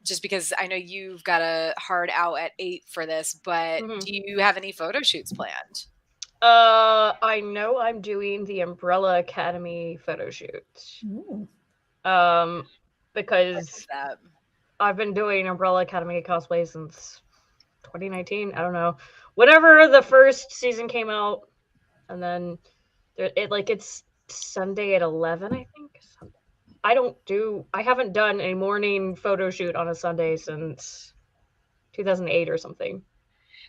just because I know you've got a hard out at 8 for this. But do you have any photo shoots planned? I know I'm doing the Umbrella Academy photo shoot. Ooh. Because I've been doing Umbrella Academy cosplay since 2019. I don't know. Whenever the first season came out, and then it's Sunday at 11, I think. I haven't done a morning photo shoot on a Sunday since 2008 or something.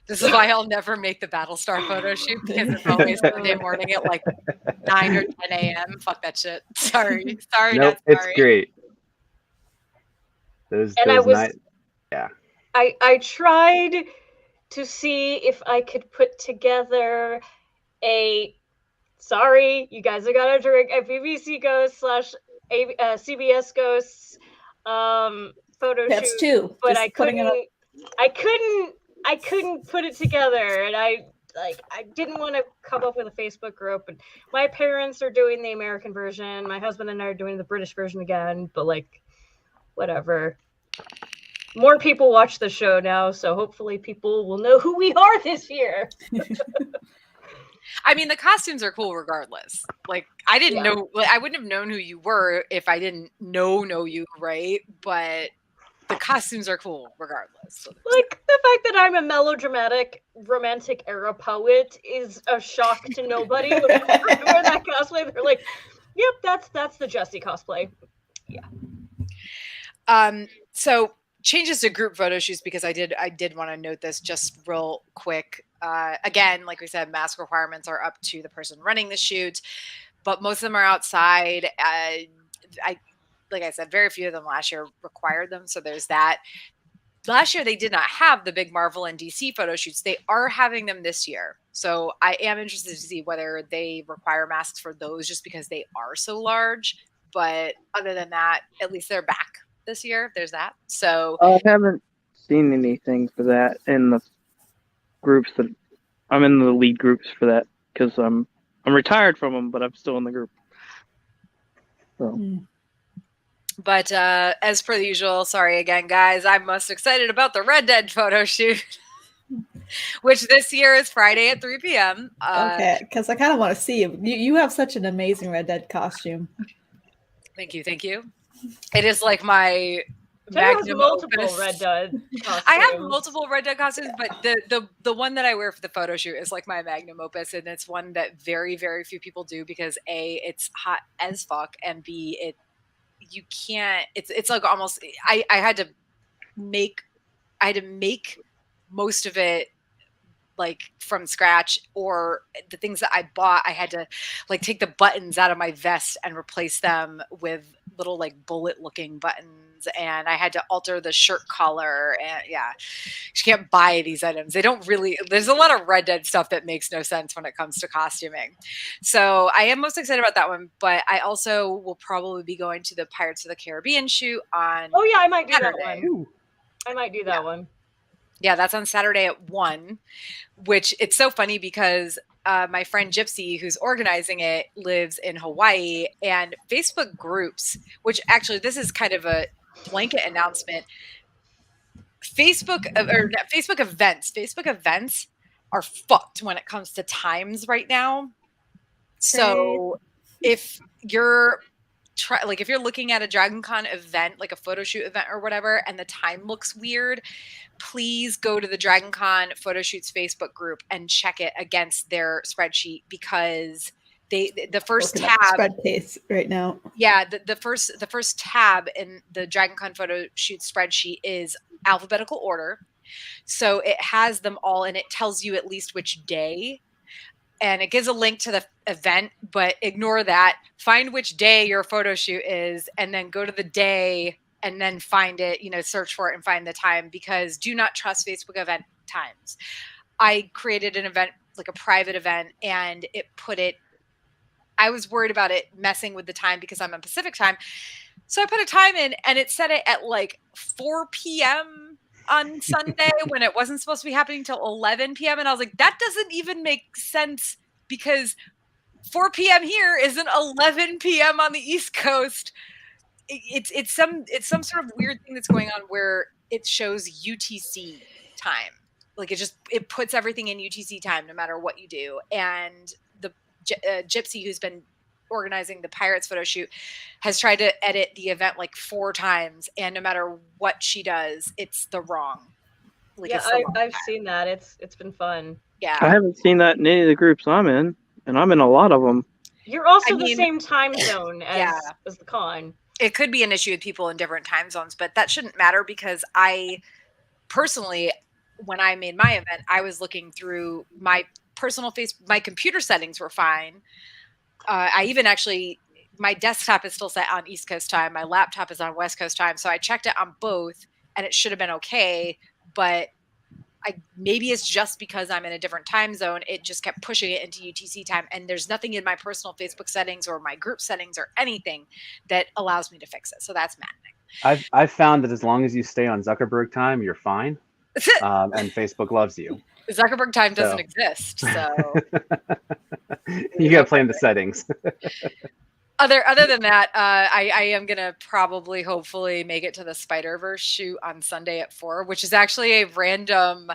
This is why I'll never make the Battlestar photo shoot, because it's always Sunday morning at like 9 or 10 a.m. Fuck that shit. Sorry. Nope, it's great. I tried to see if I could put together sorry, you guys are gonna drink a BBC Ghost / CBS Ghosts photo That's shoot. two. But I couldn't put it together, and I didn't want to come up with a Facebook group. And my parents are doing the American version. My husband and I are doing the British version again, but whatever. More people watch the show now, so hopefully people will know who we are this year. I mean, the costumes are cool regardless. Like, I didn't know, I wouldn't have known who you were if I didn't know you, right? But the costumes are cool regardless. Like, the fact that I'm a melodramatic romantic era poet is a shock to nobody. When I wear that cosplay, they're like, yep, that's the Jessie cosplay. Yeah. So changes to group photo shoots, because I did want to note this just real quick. Again, like we said, mask requirements are up to the person running the shoot, but most of them are outside. Like I said, very few of them last year required them. So there's that. Last year, they did not have the big Marvel and DC photo shoots. They are having them this year. So I am interested to see whether they require masks for those, just because they are so large. But other than that, at least they're back this year. There's that. So I haven't seen anything for that in the groups that I'm in, the lead groups for that, because I'm retired from them, but I'm still in the group. So. But as per the usual, sorry again, guys, I'm most excited about the Red Dead photo shoot, which this year is Friday at 3 p.m. Okay, because I kind of want to see you. You have such an amazing Red Dead costume. Thank you. It is like my magnum multiple opus. Red Dead costumes. I have multiple Red Dead costumes, but the one that I wear for the photo shoot is like my magnum opus, and it's one that very, very few people do, because A, it's hot as fuck, and B, you can't, it's like almost, I had to make most of it like from scratch, or the things that I bought, I had to like take the buttons out of my vest and replace them with little like bullet looking buttons, and I had to alter the shirt collar, and you can't buy these items. They don't really, there's a lot of Red Dead stuff that makes no sense when it comes to costuming. So I am most excited about that one, but I also will probably be going to the Pirates of the Caribbean shoot on I might do Saturday. that one. I might do that one. Yeah, that's on Saturday at 1, which it's so funny because my friend Gypsy, who's organizing it, lives in Hawaii, and Facebook groups, which actually this is kind of a blanket announcement. Facebook or Facebook events. Facebook events are fucked when it comes to times right now. So if you're if you're looking at a DragonCon event, like a photo shoot event or whatever, and the time looks weird, please go to the DragonCon photo shoots Facebook group and check it against their spreadsheet, because the first tab spread pace right now. Yeah, the first tab in the DragonCon photo shoot spreadsheet is alphabetical order. So it has them all, and it tells you at least which day. And it gives a link to the event, but ignore that. Find which day your photo shoot is, and then go to the day and then find it, search for it and find the time, because do not trust Facebook event times. I created an event, like a private event, and I was worried about it messing with the time because I'm on Pacific time. So I put a time in, and it set it at like 4 p.m. on Sunday when it wasn't supposed to be happening till 11 p.m. And I was like, that doesn't even make sense, because 4 p.m. here isn't 11 p.m. on the East Coast. It's some sort of weird thing that's going on where it shows UTC time. Like it puts everything in UTC time no matter what you do. And the Gypsy, who's been organizing the Pirates photo shoot, has tried to edit the event like 4 times, and no matter what she does, it's the wrong. I've seen that. It's been fun. Yeah, I haven't seen that in any of the groups I'm in, and I'm in a lot of them. You're also the same time zone as the con. It could be an issue with people in different time zones, but that shouldn't matter, because I personally, when I made my event, I was looking through my personal my computer settings were fine. I even my desktop is still set on East Coast time. My laptop is on West Coast time. So I checked it on both, and it should have been okay. But maybe it's just because I'm in a different time zone. It just kept pushing it into UTC time. And there's nothing in my personal Facebook settings or my group settings or anything that allows me to fix it. So that's maddening. I've found that as long as you stay on Zuckerberg time, you're fine. And Facebook loves you. Zuckerberg time doesn't exist, so you got to play in the settings. Other than that, I am gonna probably, hopefully, make it to the Spider-Verse shoot on Sunday at 4, which is actually a random.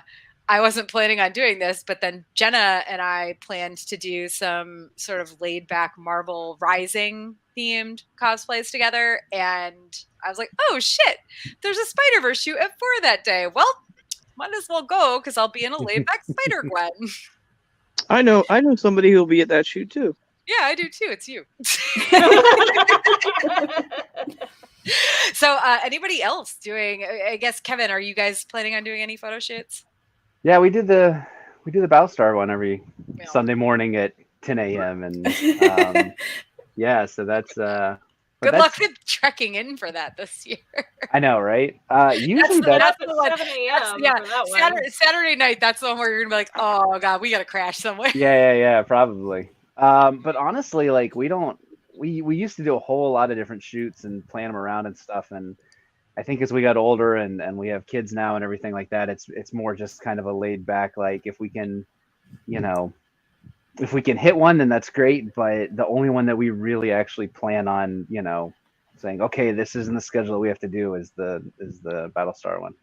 I wasn't planning on doing this, but then Jenna and I planned to do some sort of laid-back Marvel Rising themed cosplays together, and I was like, "Oh shit, there's a Spider-Verse shoot at 4 that day." Well, might as well go, because I'll be in a laid-back Spider-Gwen. I know somebody who'll be at that shoot too. Yeah, I do too. It's you. So, anybody else doing? I guess, Kevin, are you guys planning on doing any photo shoots? Yeah, we do the Battlestar one every Sunday morning at 10 a.m. and yeah, so that's good luck with trekking in for that this year. I know, right? Usually that's 7 a.m. Saturday night. That's the one where you're gonna be like, oh god, we gotta crash somewhere. Yeah, probably. But honestly, like we used to do a whole lot of different shoots and plan them around and stuff. And I think as we got older and we have kids now and everything like that, it's more just kind of a laid back, like if we can, if we can hit one, then that's great. But the only one that we really actually plan on, saying, okay, this is in the schedule that we have to do is the Battlestar one.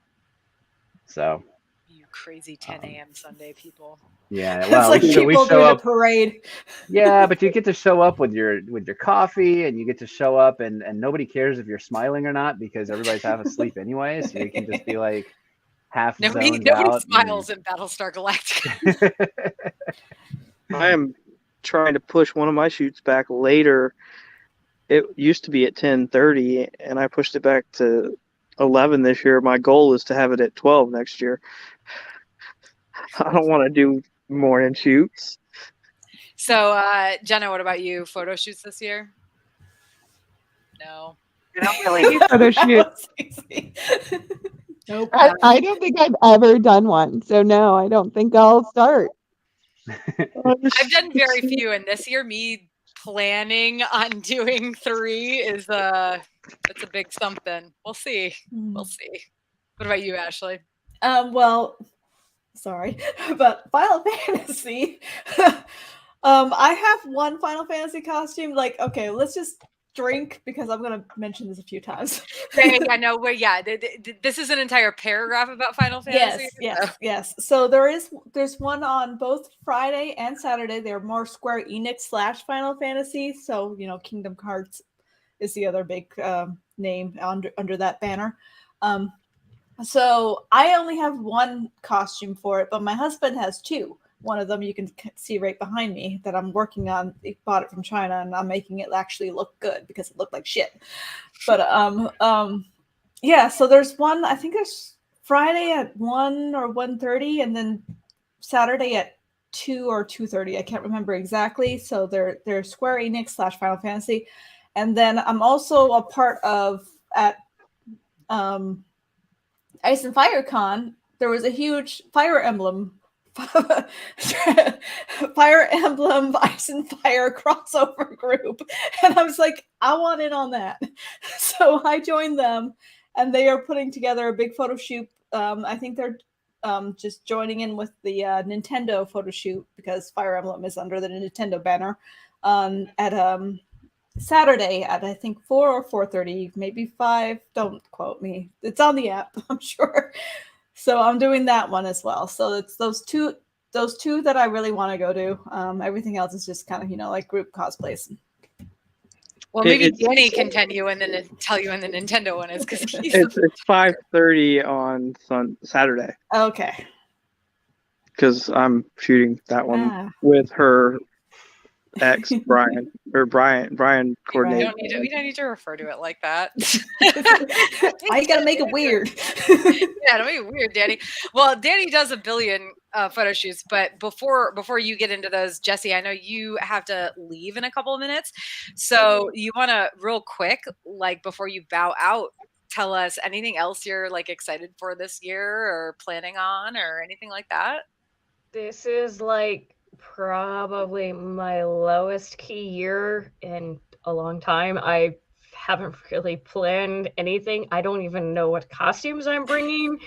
So. You crazy 10 a.m. Sunday people. Yeah, well, it's like we show up. A parade. Yeah, but you get to show up with your coffee, and you get to show up, and nobody cares if you're smiling or not, because everybody's half asleep anyway. So you can just be like half zoned out. Nobody smiles in Battlestar Galactica. I am trying to push one of my shoots back later. It used to be at 10:30, and I pushed it back to 11 this year. My goal is to have it at 12 next year. I don't want to do morning shoots. So, Jenna, what about you? Photo shoots this year? No. I don't really do photo shoots. Nope. I don't think I've ever done one. So, no, I don't think I'll start. I've done very few. And this year, me planning on doing 3 is it's a big something. We'll see. We'll see. What about you, Ashley? Well, sorry, but Final Fantasy. I have one Final Fantasy costume. Like, okay, let's just drink because I'm going to mention this a few times. This is an entire paragraph about Final Fantasy. Yes. So there's one on both Friday and Saturday. They're more Square Enix / Final Fantasy. So, Kingdom Hearts is the other big name under that banner. So I only have one costume for it, but my husband has two. One of them you can see right behind me that I'm working on. He bought it from China, and I'm making it actually look good because it looked like shit. But so there's one. I think there's Friday at 1 or 1:30, and then Saturday at 2 or 2:30. I can't remember exactly. So they're Square Enix / Final Fantasy, and then I'm also a part of at Ice and Fire Con. There was a huge Fire Emblem Ice and Fire crossover group, and I was like, I want in on that. So I joined them, and they are putting together a big photo shoot. I think they're just joining in with the Nintendo photo shoot because Fire Emblem is under the Nintendo banner at Saturday at I think 4 or 4:30, maybe 5. Don't quote me. It's on the app, I'm sure. So I'm doing that one as well. So it's those two that I really want to go to. Everything else is just kind of like group cosplays. Well, maybe Danny can tell you when the Nintendo one is because it's 5:30 on Saturday. Okay. Because I'm shooting that one with her ex Brian coordinated. We don't need to refer to it like that. Why you gotta make it weird? Yeah, don't make it weird, Danny. Well, Danny does a billion photo shoots, but before you get into those, Jesse, I know you have to leave in a couple of minutes. So you want to real quick, like before you bow out, tell us anything else you're like excited for this year or planning on or anything like that? This is like probably my lowest key year in a long time. I haven't really planned anything. I don't even know what costumes I'm bringing.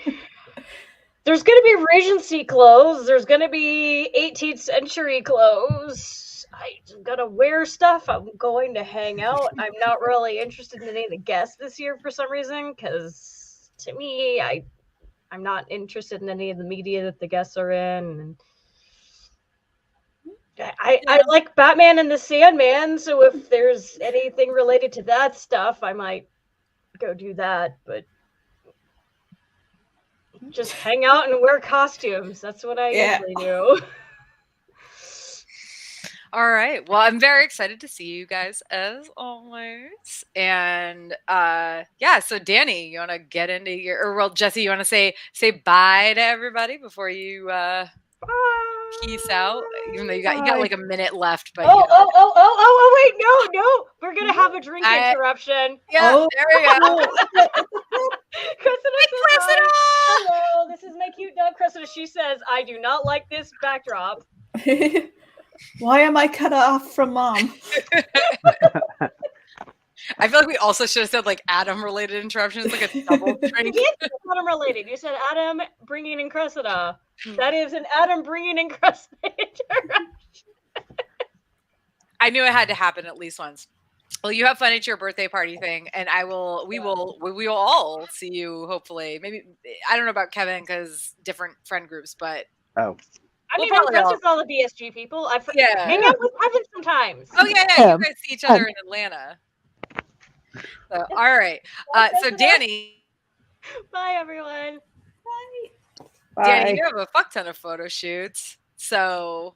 There's going to be Regency clothes. There's going to be 18th century clothes. I'm going to wear stuff. I'm going to hang out. I'm not really interested in any of the guests this year for some reason because to me, I'm not interested in any of the media that the guests are in. And I like Batman and the Sandman, so if there's anything related to that stuff, I might go do that, but just hang out and wear costumes. That's what I usually do. All right. Well, I'm very excited to see you guys as always. And so Danny, you want to get into Jesse, you want to say bye to everybody before you peace out, even though you got like a minute left. But wait, no, we're gonna have a drink interruption. Yeah, there we go. Cressida, hello, this is my cute dog Cressida. She says, I do not like this backdrop. Why am I cut off from mom? I feel like we also should have said like Adam related interruptions, like a double drink. You said Adam related. You said Adam bringing in Cressida. That is an Adam bringing in Cressida interruption. I knew it had to happen at least once. Well, you have fun at your birthday party thing, and we will all see you hopefully. Maybe I don't know about Kevin because different friend groups, but I mean, I'm friends with all the BSG people. Hang out with Kevin sometimes. Oh yeah. You guys see each other in Atlanta. So, all right. So Danny. Bye everyone. Bye. Danny, you have a fuck ton of photo shoots. So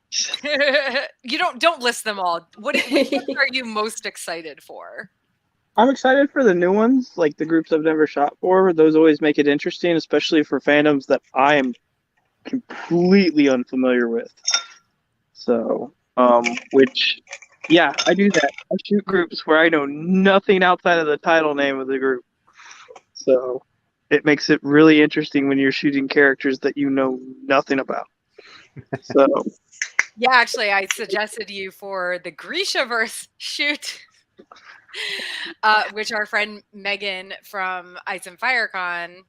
you don't list them all. What are you most excited for? I'm excited for the new ones, like the groups I've never shot for. Those always make it interesting, especially for fandoms that I am completely unfamiliar with. So, I do that. I shoot groups where I know nothing outside of the title name of the group. So it makes it really interesting when you're shooting characters that you know nothing about. So yeah, actually, I suggested you for the Grishaverse shoot, which our friend Megan from Ice and Fire Con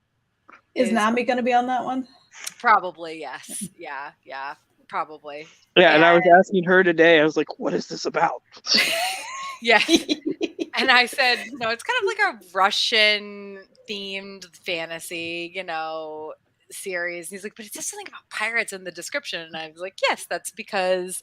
is Nami going to be on that one? Probably, yes. Yeah, probably. Yeah, and I was asking her today, I was like, what is this about? Yeah. And I said, it's kind of like a Russian themed fantasy, series. And he's like, but it says something about pirates in the description. And I was like, yes, that's because.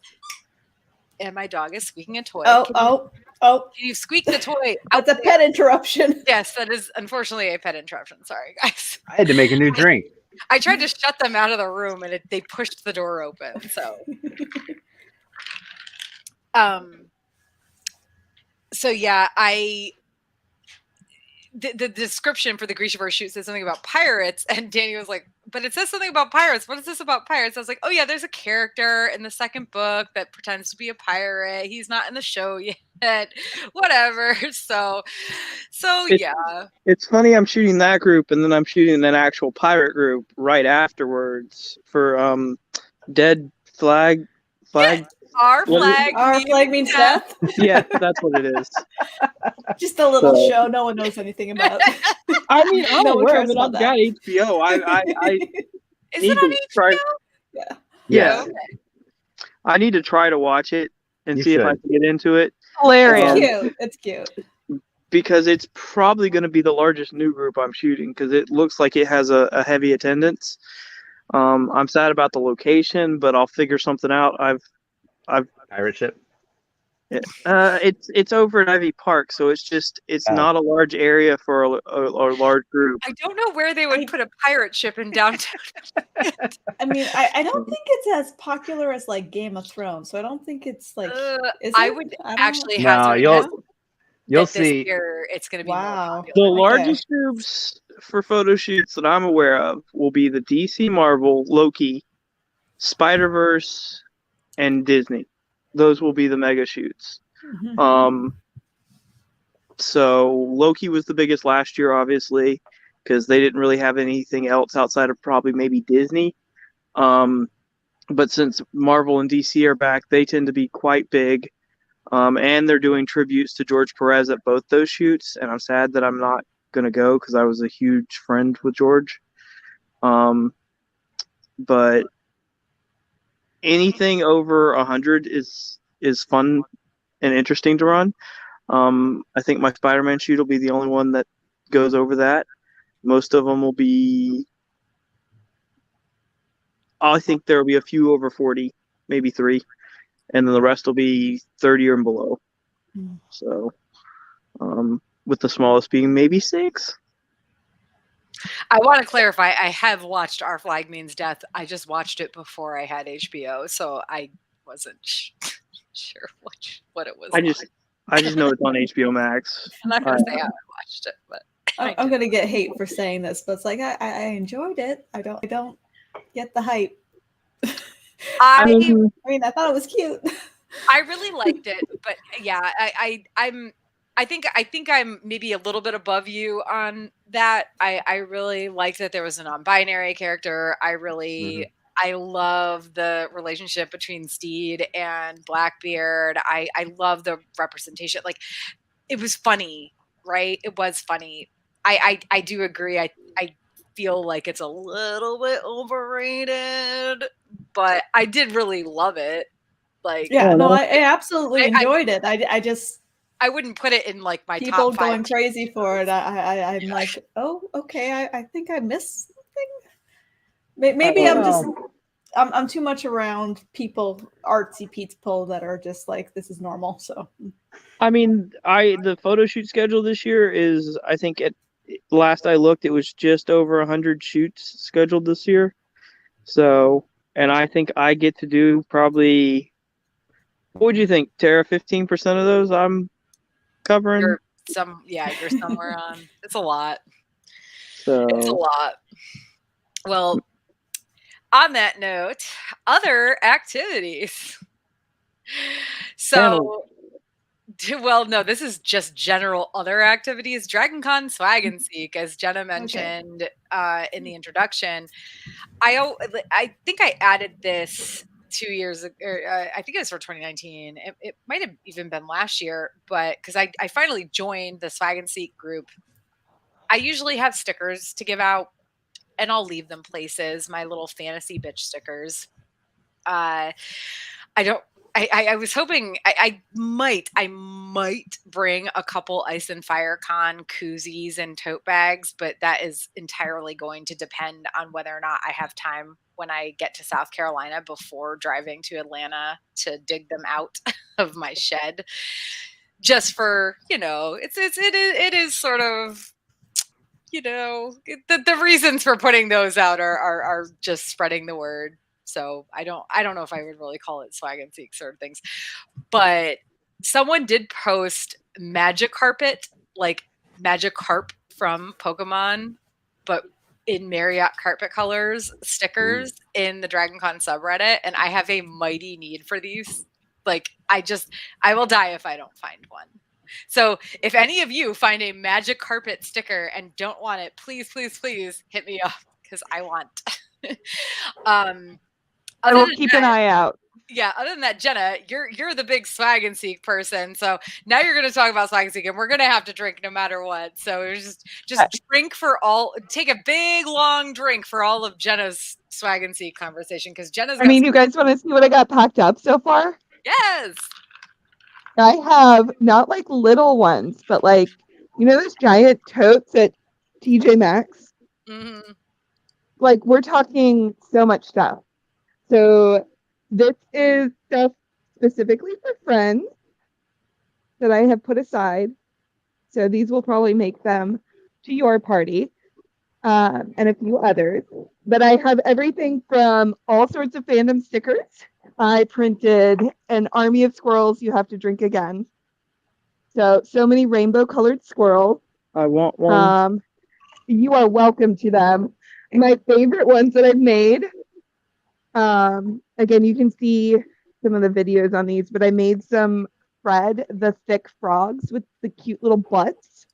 And my dog is squeaking a toy. Oh. Can you squeak the toy? That's a pet interruption. Yes, that is unfortunately a pet interruption. Sorry, guys. I had to make a new drink. I tried to shut them out of the room and they pushed the door open. So, yeah, the description for the Grishaverse shoot says something about pirates, and Danny was like, but it says something about pirates. What is this about pirates? I was like, oh yeah, there's a character in the second book that pretends to be a pirate. He's not in the show yet. Whatever. So yeah. It's funny I'm shooting that group and then I'm shooting an actual pirate group right afterwards for Dead Flag. Yeah. Our flag means death. Yeah, that's what it is. Just a little show no one knows anything about. I mean, I'm No one aware cares of it. I've about got that. HBO. I Is need it on to HBO? try. Yeah. Okay. I need to try to watch it and You see if I should. can get into it Hilarious. It's cute. because it's probably going to be the largest new group I'm shooting because it looks like it has a heavy attendance. I'm sad about the location, but I'll figure something out. Pirate ship. It's over at Ivy Park, so it's not a large area for a large group. I don't know where they would put a pirate ship in downtown. I mean, I don't think it's as popular as like Game of Thrones, so I don't think it's like. I would actually No, hazard you'll that see. this year it's going to be more Wow. The popular. largest groups for photo shoots that I'm aware of will be the DC, Marvel, Loki, Spider-Verse, and Disney. Those will be the mega shoots. Mhm. So Loki was the biggest last year, obviously, because they didn't really have anything else outside of probably maybe Disney. But since Marvel and DC are back, they tend to be quite big. And they're doing tributes to George Perez at both those shoots. And I'm sad that I'm not going to go because I was a huge friend with George. But anything over 100 is fun and interesting to run. I think my Spider-Man shoot will be the only one that goes over that. Most of them will be. I think there will be a few over 40, maybe 3, and then the rest will be 30 or below. So, with the smallest being maybe 6. I want to clarify. I have watched Our Flag Means Death. I just watched it before I had HBO, so I wasn't sure what it was. I just know it's on HBO Max. I'm not going to say I haven't watched it, but I'm gonna get hate for saying this, but it's like I enjoyed it. I don't get the hype. I I thought it was cute. I really liked it, but yeah, I think I'm maybe a little bit above you on that. I really liked that there was a non-binary character. I love the relationship between Steed and Blackbeard. I love the representation. Like, it was funny, right? It was funny. I do agree. I feel like it's a little bit overrated, but I did really love it. Like, yeah, no, I absolutely enjoyed it. I wouldn't put it in like my people top 5 going crazy for it. I'm like, oh, okay. I think I missed something. Maybe I'm too much around artsy people that are just like, this is normal. So, I mean, the photo shoot schedule this year is, I think at last I looked, it was just over 100 shoots scheduled this year. So, and I think I get to do probably, what would you think, Tara? 15% of those I'm covering? You're somewhere on. It's a lot. So it's a lot. Well, on that note, other activities. So, well, no, this is just general other activities. DragonCon Swag and Seek, as Jenna mentioned in the introduction. I think I added this 2 years ago. I think it was for 2019. It might have even been last year, but because I finally joined the Swag and Seek group. I usually have stickers to give out, and I'll leave them places. My little fantasy bitch stickers. I I was hoping I might bring a couple Ice and Fire Con koozies and tote bags, but that is entirely going to depend on whether or not I have time when I get to South Carolina before driving to Atlanta to dig them out of my shed. Just for, it is sort of, the reasons for putting those out are just spreading the word. So I don't know if I would really call it swag and seek sort of things, but someone did post Magikarp, like Magikarp from Pokemon, but in Marriott carpet colors stickers in the DragonCon subreddit, and I have a mighty need for these. Like I will die if I don't find one. So if any of you find a Magikarp sticker and don't want it, please, please, please hit me up because I want. I will keep an eye out. Yeah, other than that, Jenna, you're the big swag and seek person. So now you're going to talk about swag and seek, and we're going to have to drink no matter what. So just drink take a big long drink for all of Jenna's swag and seek conversation, because Jenna's. You guys want to see what I got packed up so far? Yes. I have not like little ones, but like those giant totes at TJ Maxx. Mm-hmm. Like we're talking so much stuff. So this is stuff specifically for friends that I have put aside. So these will probably make them to your party, and a few others. But I have everything from all sorts of fandom stickers. I printed an army of squirrels you have to drink again. So many rainbow colored squirrels. I want one. You are welcome to them. My favorite ones that I've made. Again, you can see some of the videos on these, but I made some Fred the thick frogs with the cute little butts.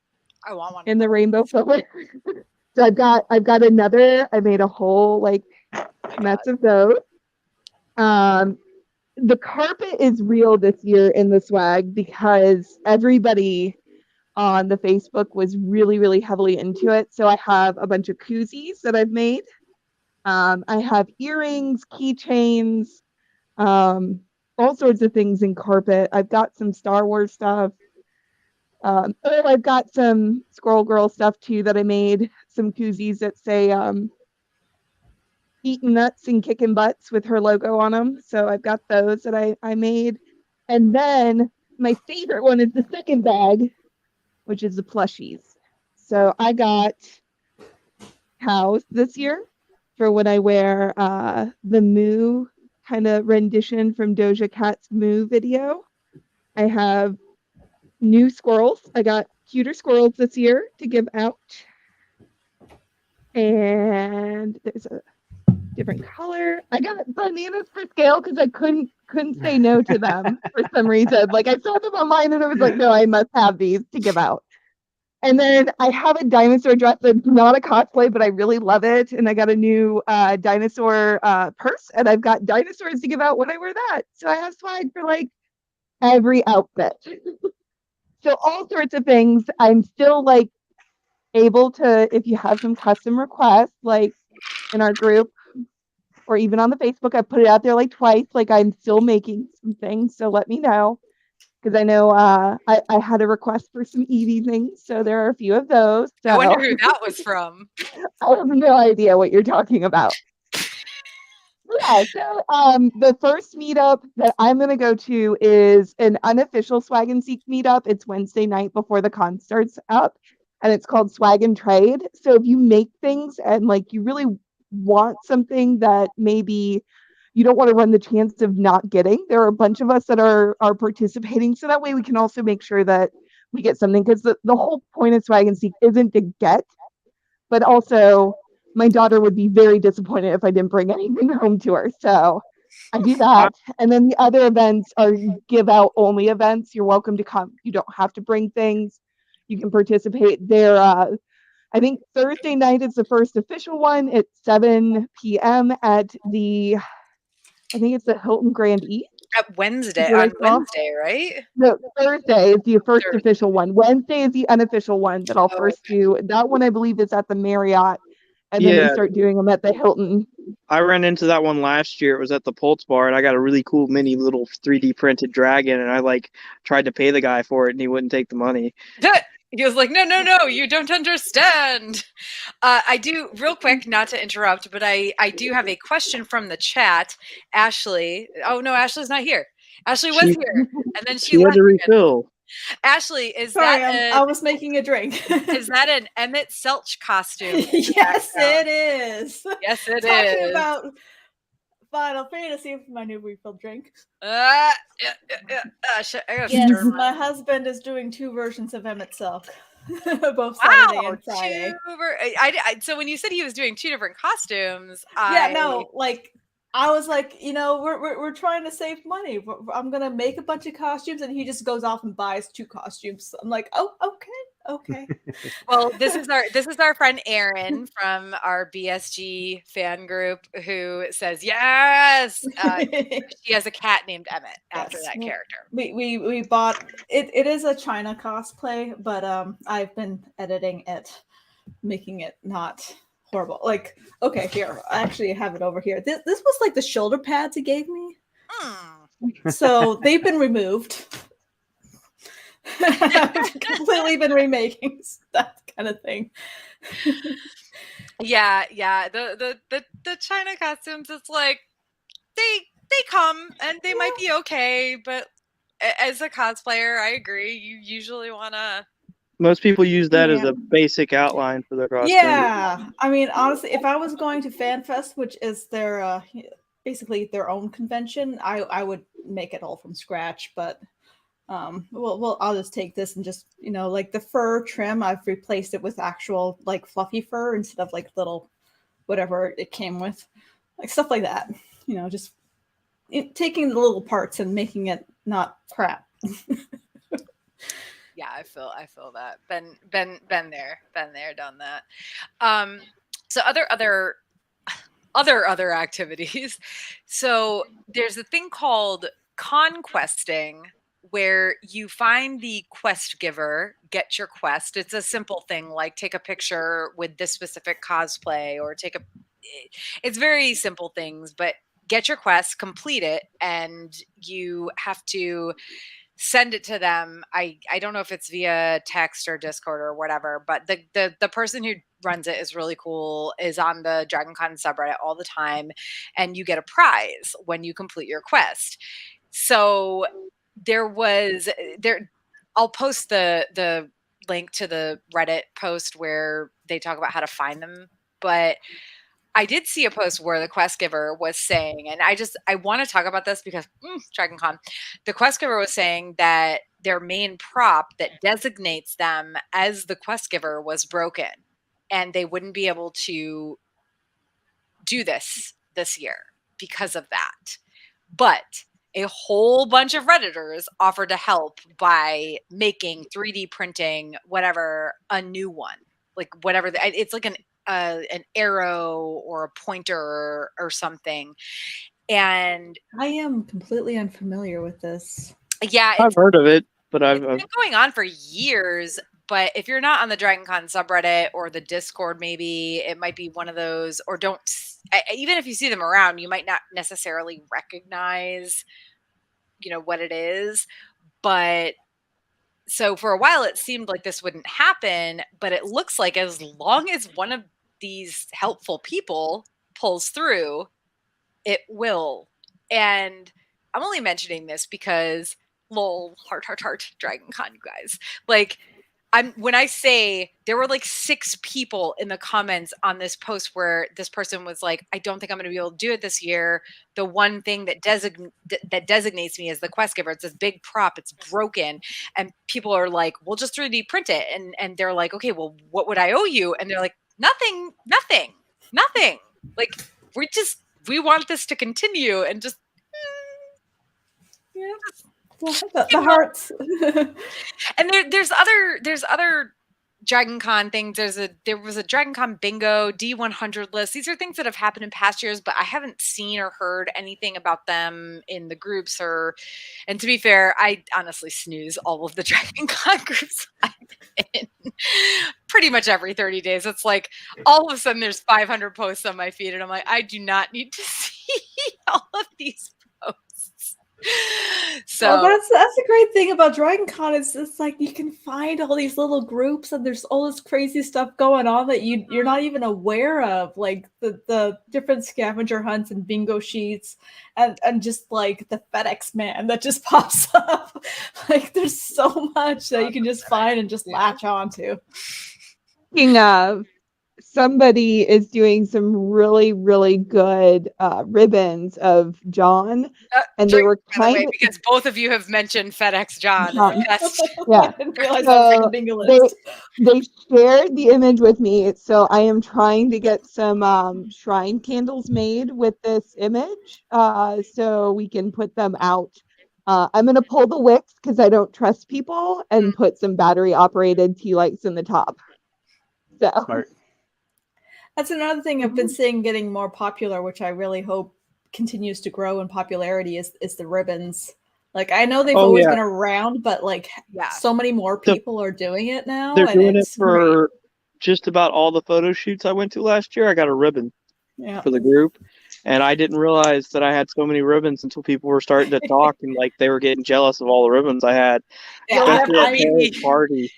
I want one in the rainbow color. So I've got another. I made a whole mess of those. The carpet is real this year in the swag because everybody on the Facebook was really, really heavily into it. So I have a bunch of koozies that I've made. I have earrings, keychains, all sorts of things in carpet. I've got some Star Wars stuff. I've got some Squirrel Girl stuff too that I made. Some koozies that say eating nuts and kicking butts with her logo on them. So I've got those that I made. And then my favorite one is the second bag, which is the plushies. So I got cows this year for when I wear the Moo kind of rendition from Doja Cat's Moo video. I have new squirrels. I got cuter squirrels this year to give out. And there's a different color. I got bananas for scale because I couldn't say no to them for some reason. Like I saw them online and I was like, no, I must have these to give out. And then I have a dinosaur dress that's not a cosplay, but I really love it. And I got a new dinosaur purse, and I've got dinosaurs to give out when I wear that. So I have swag for every outfit. So all sorts of things. I'm still able to, if you have some custom requests, in our group or even on the Facebook, I put it out there twice. I'm still making some things, so let me know. Because I know I had a request for some Eevee things, so there are a few of those. So. I wonder who that was from. I have no idea what you're talking about. Yeah, so the first meetup that I'm going to go to is an unofficial Swag and Seek meetup. It's Wednesday night before the con starts up, and it's called Swag and Trade. So if you make things and you really want something that maybe you don't want to run the chance of not getting, there are a bunch of us that are participating, so that way we can also make sure that we get something, because the whole point of Swag and Seek isn't to get, but also my daughter would be very disappointed if I didn't bring anything home to her. So I do that. And then the other events are give out only events. You're welcome to come. You don't have to bring things. You can participate there. I think Thursday night is the first official one at 7 p.m. at the Hilton Grand East. At Wednesday, right? No, Thursday is the first official one. Wednesday is the unofficial one that I'll first do. That one I believe is at the Marriott. And then we start doing them at the Hilton I ran into that one last year. It was at the Pulse Bar, and I got a really cool mini little 3D printed dragon, and I tried to pay the guy for it, and he wouldn't take the money. He was like, no, you don't understand. I do, real quick, not to interrupt, but I do have a question from the chat. Ashley. Oh, no, Ashley's not here. Ashley was here, and then she had to refill. Ashley, is Sorry, that I was making a drink. Is that an Emmett Selch costume? Yes, it is. Yes, it Talking is. about Final Fantasy for my new refill drink. Yes, my husband is doing 2 versions of Emmett Selch. Both Saturday and Friday. So when you said he was doing 2 different costumes, I was like, we're trying to save money. I'm gonna make a bunch of costumes, and he just goes off and buys 2 costumes. I'm like, oh, okay. Well, this is our friend Erin from our BSG fan group who says yes. She has a cat named Emmett after that character. We bought it. It is a China cosplay, but I've been editing it, making it not horrible. Okay, here, I actually have it over here. This was like the shoulder pads he gave me. So they've been removed. I've completely been remaking that kind of thing. Yeah. The China costumes, it's like they come and they might be okay, but as a cosplayer, I agree. You usually wanna. Most people use that as a basic outline for their costume. Yeah, I mean, honestly, if I was going to FanFest, which is their basically their own convention, I would make it all from scratch. But well, I'll just take this and just like the fur trim, I've replaced it with actual fluffy fur instead of little whatever it came with, stuff like that. Just taking the little parts and making it not crap. Yeah, I feel that. Been there, done that. So other activities. So there's a thing called conquesting, where you find the quest giver, get your quest. It's a simple thing like take a picture with this specific cosplay, or it's very simple things, but get your quest, complete it, and you have to send it to them. I don't know if it's via text or Discord or whatever, but the person who runs it is really cool, is on the DragonCon subreddit all the time, and you get a prize when you complete your quest. So I'll post the link to the Reddit post where they talk about how to find them, but I did see a post where the quest giver was saying, and I want to talk about this because DragonCon, the quest giver was saying that their main prop that designates them as the quest giver was broken, and they wouldn't be able to do this year because of that. But a whole bunch of Redditors offered to help by making 3D printing whatever a new one, whatever it's like an arrow or a pointer or something. And I am completely unfamiliar with this. Yeah, I've heard of it, but it's been going on for years. But if you're not on the DragonCon subreddit or the Discord, maybe it might be one of those, or even if you see them around, you might not necessarily recognize, what it is. But so for a while, it seemed like this wouldn't happen, but it looks like as long as one of these helpful people pulls through, it will. And I'm only mentioning this because, lol, heart, DragonCon, you guys. When I say there were 6 people in the comments on this post where this person was like, I don't think I'm going to be able to do it this year. The one thing that designates me as the quest giver, it's this big prop, it's broken. And people are like, we'll just 3D print it. And they're like, okay, well, what would I owe you? And they're like, nothing. We want this to continue, and just, the hearts. And there's other DragonCon things. There was a DragonCon bingo, D100 list. These are things that have happened in past years, but I haven't seen or heard anything about them in the groups. And to be fair, I honestly snooze all of the DragonCon groups. happen pretty much every 30 days. It's like all of a sudden there's 500 posts on my feed, and I'm like, I do not need to see all of these posts. So that's a great thing about Dragon Con. It's just like you can find all these little groups, and there's all this crazy stuff going on that you're not even aware of, like the different scavenger hunts and bingo sheets, and just like the FedEx man that just pops up. Like there's so much that you can just find and just latch onto. Speaking of, somebody is doing some really, really good ribbons of John, and they were kind of, because both of you have mentioned FedEx John. Yeah, I didn't realize that was on the bingo list. They shared the image with me, so I am trying to get some shrine candles made with this image, so we can put them out. I'm gonna pull the wicks because I don't trust people, and put some battery operated tea lights in the top. So. Smart. That's another thing I've been seeing getting more popular, which I really hope continues to grow in popularity, is the ribbons. Like, I know they've always been around, but like so many more people are doing it now. They're doing it great. for just about all the photo shoots I went to last year. I got a ribbon for the group, and I didn't realize that I had so many ribbons until people were starting to talk and like they were getting jealous of all the ribbons I had. Party.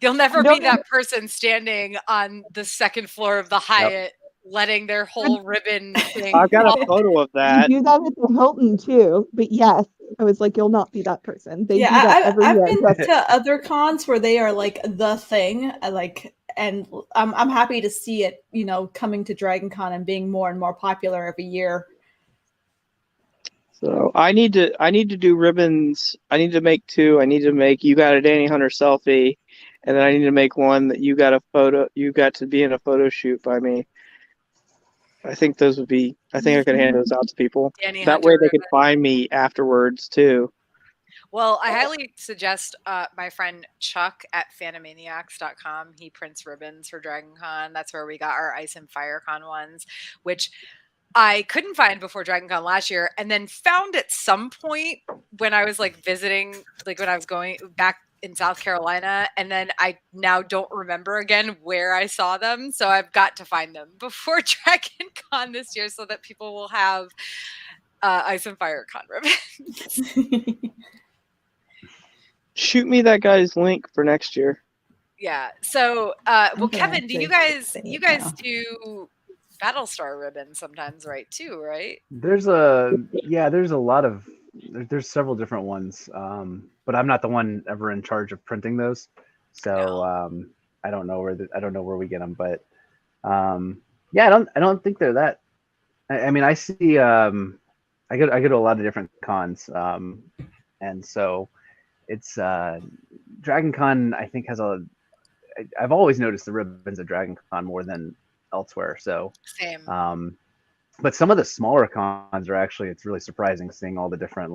You'll never be that person standing on the second floor of the Hyatt, letting their whole ribbon thing. I've got a photo of that. You do that at the Hilton too, but yes, I was like, you'll not be that person. They do that every year. I've been to other cons where they are like the thing, and I'm happy to see it, coming to Dragon Con and being more and more popular every year. So I need to do ribbons. I need to make 2. I need to make You Got a Danny Hunter selfie. And then I need to make one that you got to be in a photo shoot by me. I think those would be, I think I could hand those out to people. That way they could find me afterwards too. Well, I highly suggest my friend Chuck at phantomaniacs.com. He prints ribbons for Dragon Con. That's where we got our Ice and Fire Con ones, which I couldn't find before Dragon Con last year, and then found at some point when I was like visiting, like when I was going back in South Carolina, and then I now don't remember again where I saw them. So I've got to find them before Dragon Con this year so that people will have Ice and Fire Con ribbons. Shoot me that guy's link for next year. Yeah. So, well, Kevin, do you guys do Battlestar ribbons sometimes, right? Too, right? There's a lot of, there's several different ones. But I'm not the one ever in charge of printing those, so I don't know where we get them. But I don't think they're that. I mean, I see. I go to a lot of different cons, and so it's Dragon Con. I think has a. I've always noticed the ribbons at Dragon Con more than elsewhere. So same. But some of the smaller cons are actually, it's really surprising seeing all the different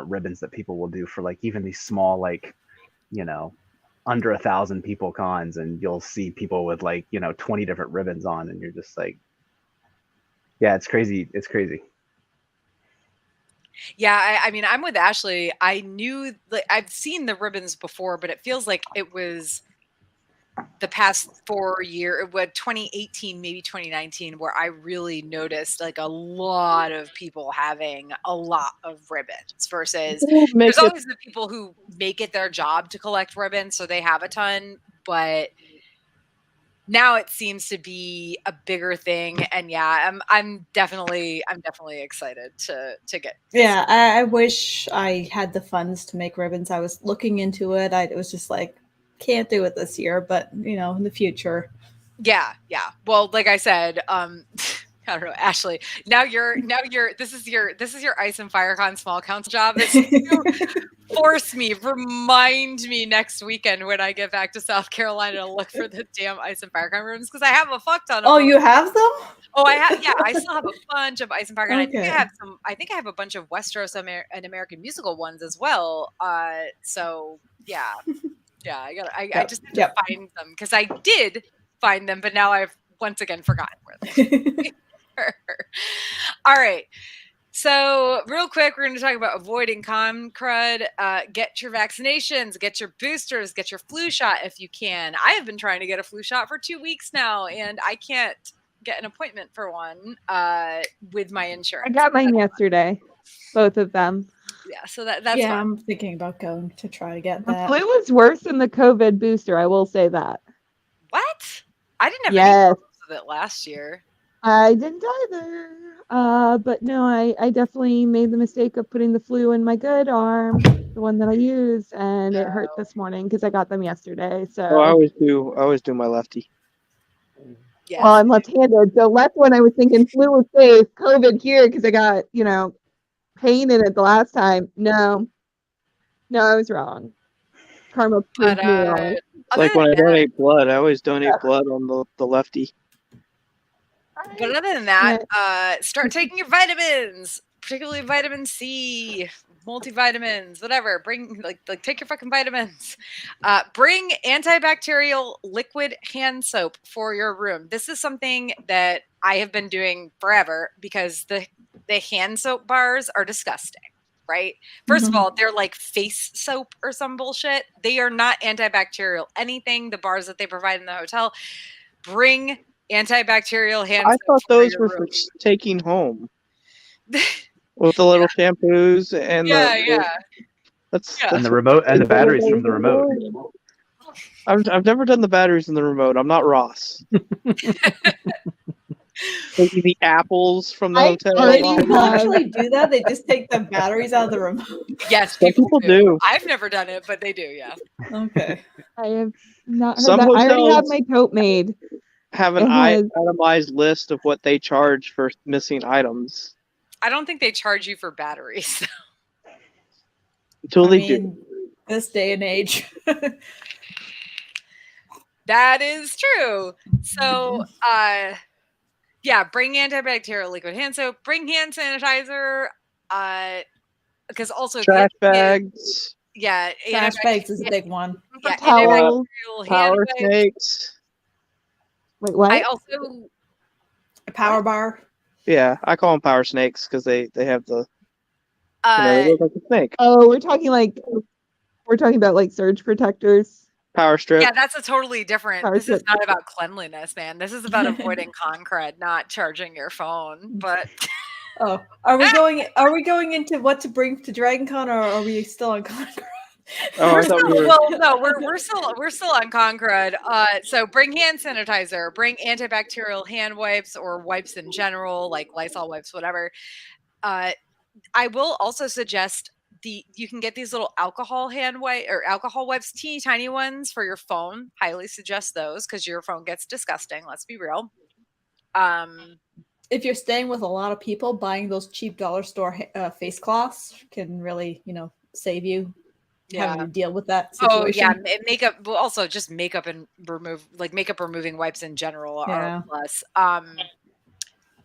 ribbons that people will do for like even these small, like, under 1,000 people cons, and you'll see people with 20 different ribbons on, and you're just like, yeah, it's crazy. It's crazy. Yeah, I mean, I'm with Ashley. I knew, I've seen the ribbons before, but it feels like it was the past 4 years, 2018, maybe 2019, where I really noticed like a lot of people having a lot of ribbons versus there's always the people who make it their job to collect ribbons, so they have a ton, but now it seems to be a bigger thing. And yeah, I'm definitely excited to get. Yeah, I wish I had the funds to make ribbons. I was looking into it. It was just like, can't do it this year, but in the future. Yeah. Well, like I said, I don't know, Ashley. Now this is your Ice and Fire Con small council job. Remind me next weekend when I get back to South Carolina to look for the damn Ice and Fire Con rooms, because I have a fuck ton of them. Oh, you have them? Oh, I have. Yeah, I still have a bunch of Ice and Fire Con. Okay. I think I have a bunch of Westeros and American Musical ones as well. So yeah. Yeah, I just have to find them, because I did find them, but now I've once again forgotten where they are. All right. So real quick, we're going to talk about avoiding con crud. Get your vaccinations, get your boosters, get your flu shot if you can. I have been trying to get a flu shot for 2 weeks now, and I can't get an appointment for one with my insurance. I got mine yesterday, both of them. Yeah, so that's yeah, fine. I'm thinking about going to try to get The that. flu was worse than the COVID booster. I will say that. What? I didn't have any Yes, problems with it last year. I didn't either. But no, I definitely made the mistake of putting the flu in my good arm, the one that I use, and it hurt this morning because I got them yesterday. So Oh, I always do my lefty. Yes. well, I'm left-handed, so left one I was thinking flu was safe, COVID here because I got pain in it the last time. No, I was wrong. Karma proved me wrong. Like when I donate blood, I always donate blood on the lefty. But other than that, start taking your vitamins, particularly vitamin C, multivitamins, whatever. Bring like take your fucking vitamins. Bring antibacterial liquid hand soap for your room. This is something that I have been doing forever because the hand soap bars are disgusting. Right? First of all, they're like face soap or some bullshit. They are not antibacterial anything. The bars that they provide in the hotel. Bring antibacterial hand soap. I thought those were for taking home. With the little shampoos and that's and the remote and the batteries from the remote. I've never done the batteries in the remote. I'm not Ross. Taking the apples from the hotel. People actually do that. They just take the batteries out of the remote. Yes, people do. I've never done it, but they do. Yeah. Okay. I have not heard Some that. I already have hotels my tote made. Have an itemized list of what they charge for missing items. I don't think they charge you for batteries. Until they do. This day and age. That is true. So, bring antibacterial liquid hand soap. Bring hand sanitizer. Because also trash bags. Trash bags is a big one. Yeah, power snakes. Wait, what? I also a power bar. Yeah, I call them power snakes because they have the they look like a snake. Oh, we're talking about like surge protectors. Power strip. Yeah, that's a totally different. This is not about cleanliness, man. This is about avoiding con crud, not charging your phone. But are we going into what to bring to DragonCon, or are we still on con crud? Oh, we're still on con crud. So bring hand sanitizer, bring antibacterial hand wipes or wipes in general, like Lysol wipes, whatever. I will also suggest you can get these little alcohol wipes, teeny tiny ones for your phone. Highly suggest those because your phone gets disgusting. Let's be real. If you're staying with a lot of people, buying those cheap dollar store face cloths can really, save you having to deal with that situation. Oh yeah, makeup. Well, also just makeup and makeup removing wipes in general are a plus.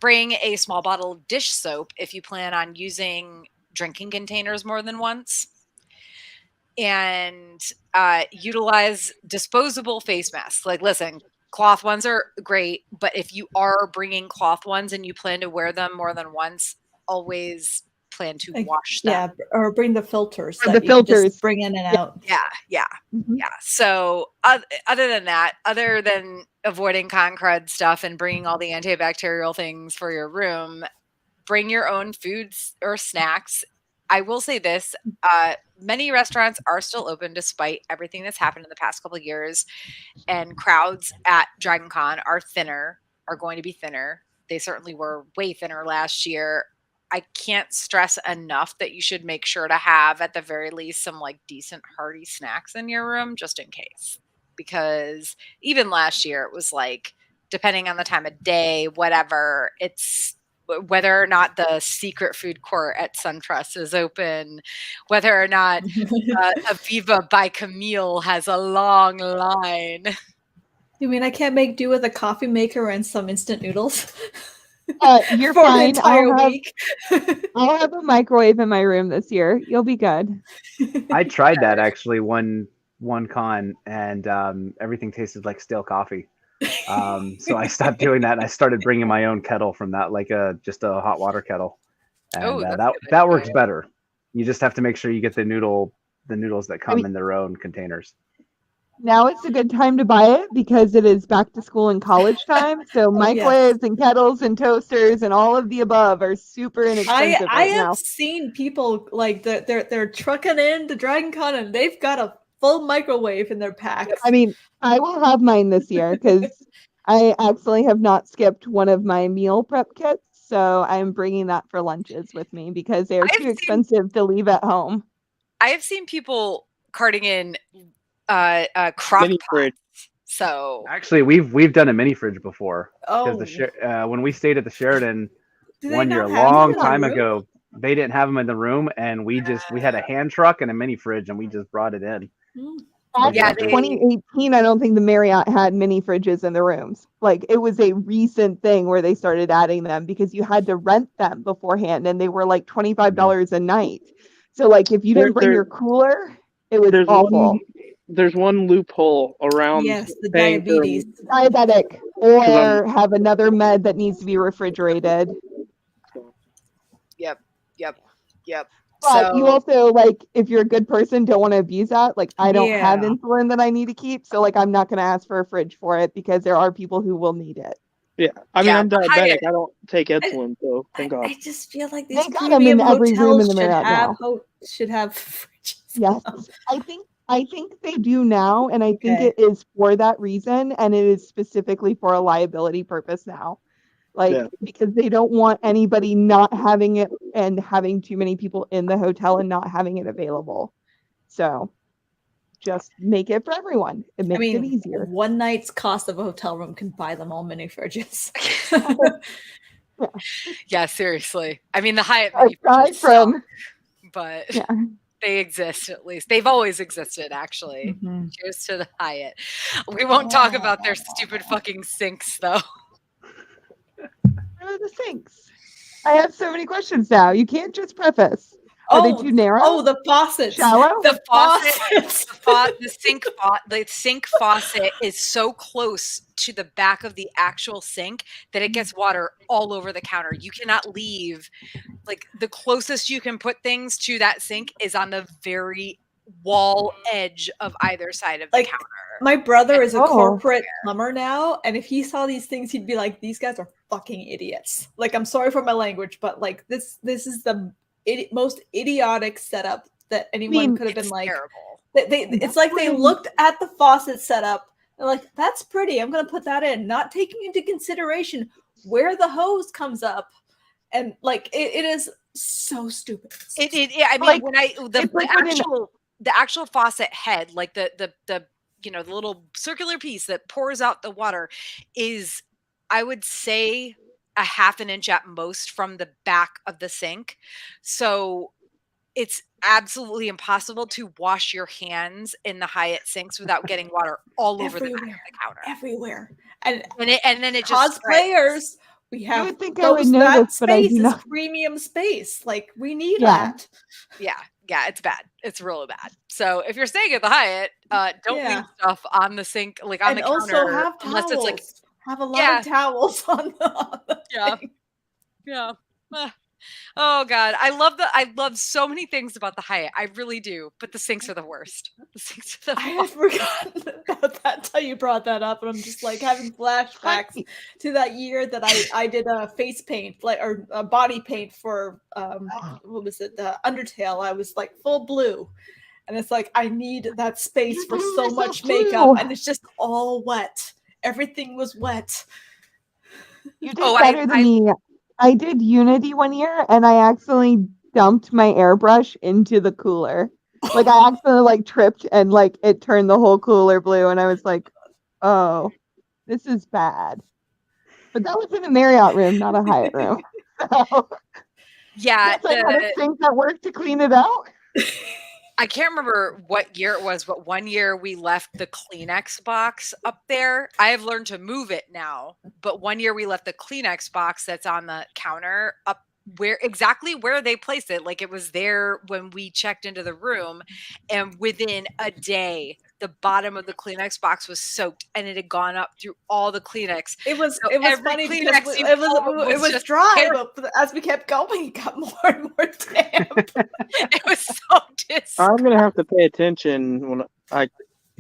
Bring a small bottle of dish soap if you plan on using drinking containers more than once, and utilize disposable face masks. Like, listen, cloth ones are great, but if you are bringing cloth ones and you plan to wear them more than once, always plan to wash them. Yeah, or bring the filters. The filters. Just bring in and out. Yeah. So other than avoiding con crud stuff and bringing all the antibacterial things for your room, bring your own foods or snacks. I will say this, many restaurants are still open despite everything that's happened in the past couple of years, and crowds at DragonCon are going to be thinner. They certainly were way thinner last year. I can't stress enough that you should make sure to have at the very least some decent hearty snacks in your room just in case. Because even last year it was depending on the time of day, whatever, it's whether or not the secret food court at SunTrust is open, whether or not Aviva by Camille has a long line. You mean I can't make do with a coffee maker and some instant noodles? You're for fine. An entire week. I'll have a microwave in my room this year. You'll be good. I tried that actually one con, and everything tasted like stale coffee. So I stopped doing that, and I started bringing my own kettle from that, just a hot water kettle. and that's that works better. You just have to make sure you get the noodles that come in their own containers. Now it's a good time to buy it because it is back to school and college time. So microwaves and kettles and toasters and all of the above are super inexpensive I right now. have seen people like they're trucking in to Dragon Con and they've got a full microwave in their packs. I mean, I will have mine this year because I actually have not skipped one of my meal prep kits. So I'm bringing that for lunches with me because they are too expensive to leave at home. I have seen people carting in crock pots. So actually, we've done a mini fridge before because when we stayed at the Sheraton one year, a long time ago, they didn't have them in the room, and we had a hand truck and a mini fridge, and we just brought it in. Yeah, 2018, I don't think the Marriott had mini fridges in the rooms. Like, it was a recent thing where they started adding them because you had to rent them beforehand, and they were like $25 a night. So, like, if you didn't bring your cooler, it was awful. There's one loophole around the diabetes. Diabetic, or have another med that needs to be refrigerated. Yep. But you also, like, if you're a good person, don't want to abuse that. Like, I don't have insulin that I need to keep, so, like, I'm not going to ask for a fridge for it because there are people who will need it. Yeah, I mean, I'm diabetic. I don't take insulin, so thank God. I just feel like these premium hotels should have fridges. Yes, I think they do now, and I think it is for that reason, and it is specifically for a liability purpose now. Because they don't want anybody not having it and having too many people in the hotel and not having it available. So just make it for everyone. It makes it easier. One night's cost of a hotel room can buy them all mini fridges. Yeah, seriously. I mean, the Hyatt but they exist at least. They've always existed, actually. Cheers to the Hyatt. We won't talk about their stupid fucking sinks, though. Where are the sinks? I have so many questions now. You can't just preface. Are they too narrow? Oh, the faucets. Shallow? The sink faucet is so close to the back of the actual sink that it gets water all over the counter. You cannot leave. Like, the closest you can put things to that sink is on the very wall edge of either side of the counter. My brother is a corporate plumber now, and if he saw these things, he'd be like, "These guys are fucking idiots." Like, I'm sorry for my language, but like this is the most idiotic setup that anyone could have been like. Terrible. It's like they looked at the faucet setup and like, "That's pretty. I'm going to put that in," not taking into consideration where the hose comes up, and like it is so stupid. I mean, like, the actual faucet head, like the the little circular piece that pours out the water, is, I would say, a half an inch at most from the back of the sink. So it's absolutely impossible to wash your hands in the Hyatt sinks without getting water all over the back of the counter. Everywhere. And then it just cosplayers, we have you would think I would know this, but I do not. Premium space. Like, we need that. Yeah, it's bad. It's really bad. So if you're staying at the Hyatt, don't leave stuff on the sink, like on the counter, also have unless towels. it's like, have a lot of towels on the thing. Yeah. Oh God, I love so many things about the Hyatt. I really do, but the sinks are the worst. The sinks are the I had forgotten about that until you brought that up, and I'm just like having flashbacks to that year that I did a face paint, or a body paint for what was it, the Undertale. I was like full blue, and it's like I need that space for so much makeup, and it's just all wet. Everything was wet. You did better than me. I did Unity one year, and I accidentally dumped my airbrush into the cooler. Like, I accidentally tripped, and it turned the whole cooler blue, and I was like, "Oh, this is bad." But that was in a Marriott room, not a Hyatt room. So, yeah, I had a sink that worked to clean it out. I can't remember what year it was, but one year we left the Kleenex box up there. I have learned to move it now, but one year we left the Kleenex box that's on the counter up exactly where they placed it. Like, it was there when we checked into the room, and within a day the bottom of the Kleenex box was soaked, and it had gone up through all the Kleenex. It was So funny every because Kleenex you pulled it was just dry, hair. but as we kept going, it got more and more damp. It was so disgusting. I'm gonna have to pay attention when I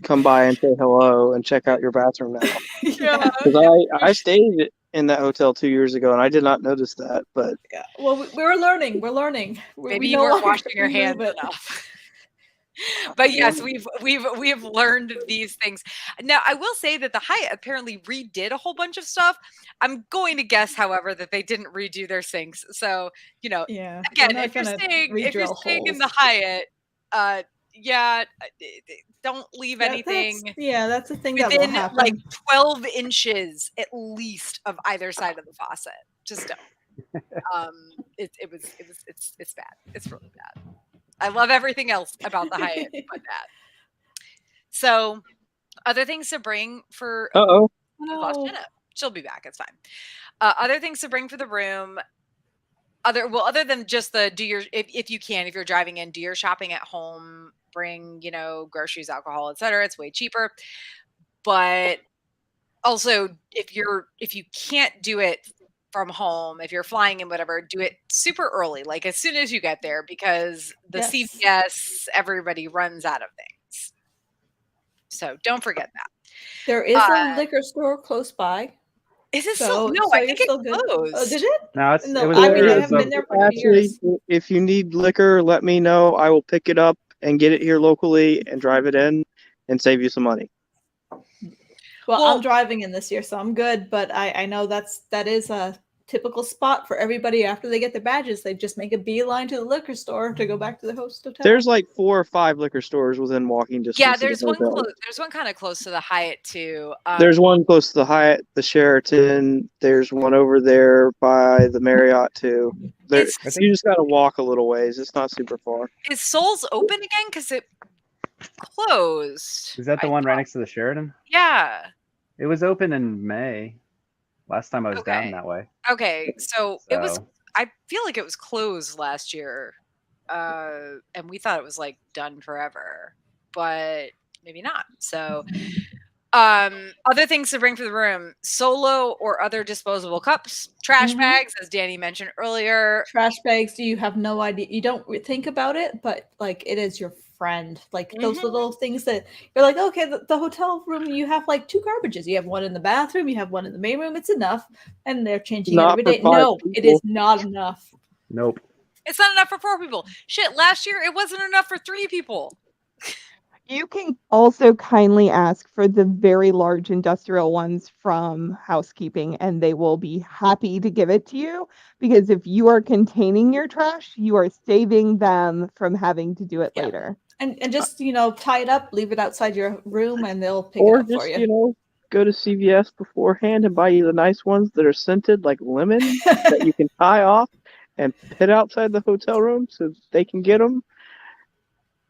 come by and say hello and check out your bathroom now. Yeah. Because I stayed in that hotel 2 years ago and I did not notice that. But Yeah. Well, we're learning. We're learning. Maybe we you no weren't longer washing your remove hands it. enough. But yes, we've learned these things. Now, I will say that the Hyatt apparently redid a whole bunch of stuff. I'm going to guess, however, that they didn't redo their sinks. So, Yeah. again, if you're staying in the Hyatt, don't leave anything. That's the thing that will within happen. like 12 inches at least of either side of the faucet. Just don't. It's bad. It's really bad. I love everything else about the Hyatt but that. So, other things to bring for. No. She'll be back. It's fine. Other things to bring for the room. Other than just if you're driving in, do your shopping at home. Bring groceries, alcohol, etc. It's way cheaper. But also, if you can't do it from home, if you're flying in, whatever, do it super early, like as soon as you get there, because the CVS, everybody runs out of things. So don't forget that. There is a liquor store close by. Is it still? No, I think it closed. Oh, did it? No, I haven't been there for years. If you need liquor, let me know. I will pick it up and get it here locally and drive it in and save you some money. Well, I'm driving in this year, so I'm good. But I know that is a typical spot for everybody after they get their badges. They just make a beeline to the liquor store to go back to the host hotel. There's like 4 or 5 liquor stores within walking distance. Yeah, there's one kind of close to the Hyatt too. There's one close to the Hyatt, the Sheraton. There's one over there by the Marriott too. You just got to walk a little ways. It's not super far. Is Souls open again? Because it closed. Is that the one right next to the Sheraton? Yeah. It was open in May. Last time I was down that way. Okay, so it was. I feel like it was closed last year, and we thought it was like done forever, but maybe not. So, other things to bring for the room: solo or other disposable cups, trash bags, as Danny mentioned earlier. Trash bags. You have no idea. You don't think about it, but like it is your friend. Like those little things that you're like, okay, the hotel room, you have like 2 garbages. You have one in the bathroom, you have one in the main room. It's enough, and they're changing it every day. No, it is not enough. Nope. It's not enough for 4 people. Shit, last year it wasn't enough for 3 people. You can also kindly ask for the very large industrial ones from housekeeping, and they will be happy to give it to you, because if you are containing your trash, you are saving them from having to do it later. And just, tie it up, leave it outside your room, and they'll pick it up for you. Or just, go to CVS beforehand and buy you the nice ones that are scented like lemon that you can tie off and put outside the hotel room so they can get them.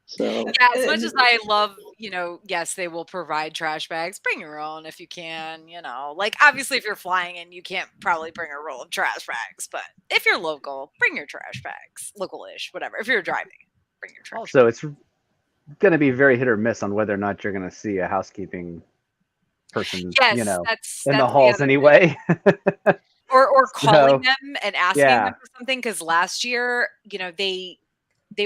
So yeah, as much as I love, yes, they will provide trash bags. Bring your own if you can, like obviously if you're flying in, you can't probably bring a roll of trash bags, but if you're local, bring your trash bags, local-ish, whatever. If you're driving, bring your trash. Also, it's going to be very hit or miss on whether or not you're going to see a housekeeping person, in the halls anyway. or calling them and asking them for something, because last year, they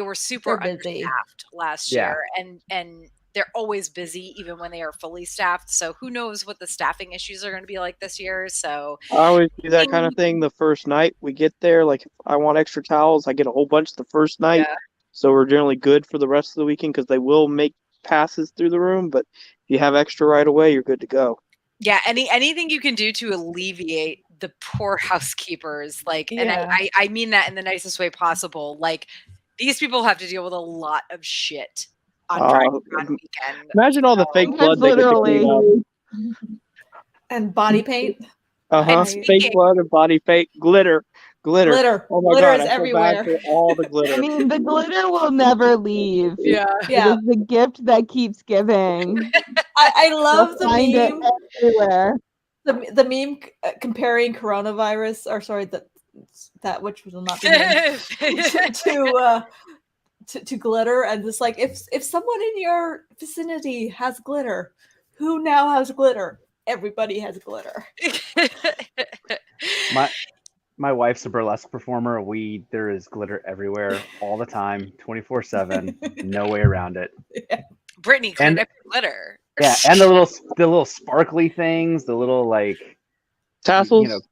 were super understaffed last year, and they're always busy even when they are fully staffed. So who knows what the staffing issues are going to be like this year. So I always do that kind of thing the first night we get there. Like if I want extra towels, I get a whole bunch the first night. Yeah. So we're generally good for the rest of the weekend, because they will make passes through the room. But if you have extra right away, you're good to go. Yeah, anything you can do to alleviate the poor housekeepers, and I mean that in the nicest way possible. Like, these people have to deal with a lot of shit on DriveCon weekend. Imagine all the fake blood they get to clean up. And body paint. Fake blood and body paint. Glitter. Oh my glitter God, is everywhere. All the glitter. I mean, the glitter will never leave. Yeah. It is the gift that keeps giving. I love the meme. Everywhere. The meme comparing coronavirus, or sorry, that which will not be named, to glitter, and it's like if someone in your vicinity has glitter, who now has glitter? Everybody has glitter. My wife's a burlesque performer. There is glitter everywhere all the time, 24/7. No way around it. Yeah. Brittany, clean up your glitter. Yeah, and the little sparkly things, the little like Tassels.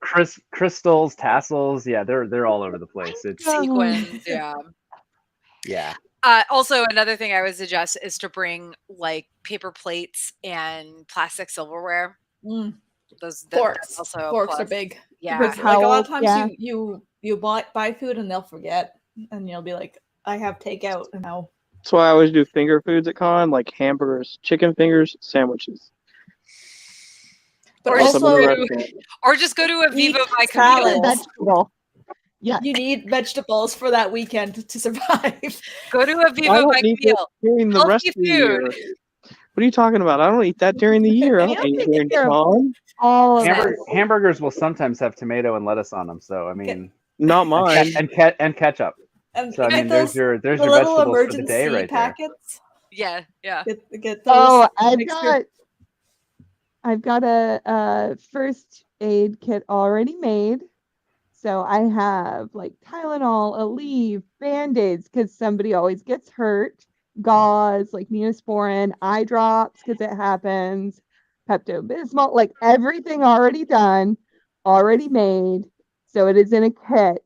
Crystals, tassels. Yeah, they're all over the place. It's Sequins. Yeah. Yeah. Also, another thing I would suggest is to bring like paper plates and plastic silverware. Those Forks. Also Forks are big. Yeah. Because, like, a lot of times you buy food and they'll forget, and you'll be like, I have takeout and now. That's why I always do finger foods at con, like hamburgers, chicken fingers, sandwiches. But or just go to a Viva by Camille. Yeah. You need vegetables for that weekend to survive. Go to a Viva by Camille. During the rest of the year. What are you talking about? I don't eat that during the year. I don't eat it during con. Hamburgers will sometimes have tomato and lettuce on them. So I mean, not mine. And ketchup. So I mean, there's your little vegetables emergency for the day right packets. There. Yeah. Get those. I've got a first aid kit already made. So I have like Tylenol, Aleve, Band-Aids because somebody always gets hurt, gauze, like Neosporin, eye drops because it happens, Pepto-Bismol, like everything already done, already made. So it is in a kit.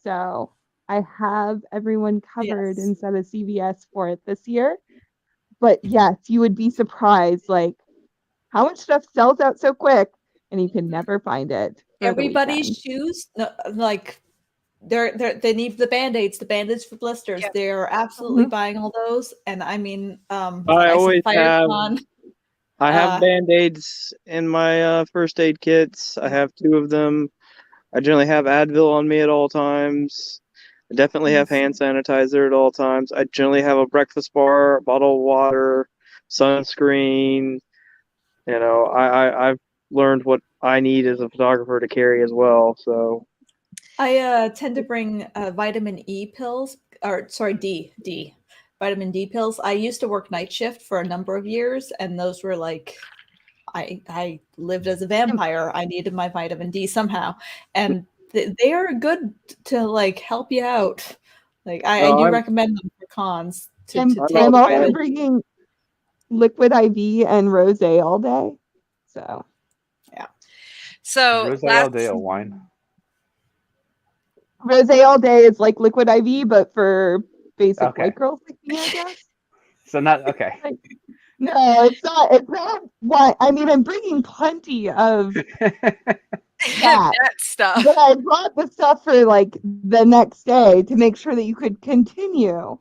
So I have everyone covered instead of CVS for it this year. But yes, you would be surprised like how much stuff sells out so quick and you can never find it. Everybody's shoes, like they need the Band-Aids for blisters. Yeah. They're absolutely buying all those. And I mean, I always have. I have Band-Aids in my first aid kits. I have 2 of them. I generally have Advil on me at all times. I definitely have hand sanitizer at all times. I generally have a breakfast bar, a bottle of water, sunscreen. You know, I've learned what I need as a photographer to carry as well. So I tend to bring vitamin E pills, or sorry, D vitamin D pills. I used to work night shift for a number of years, and those were like, I lived as a vampire. I needed my vitamin D somehow, and they are good to like help you out. Like I do recommend them for cons. I'm also bringing liquid IV and rosé all day. So yeah. So rosé all day a wine. Rosé all day is like liquid IV, but for basic white girls like me, I guess. So not okay. No, it's not. It's not what I mean. I'm bringing plenty of that stuff, but I brought the stuff for like the next day to make sure that you could continue.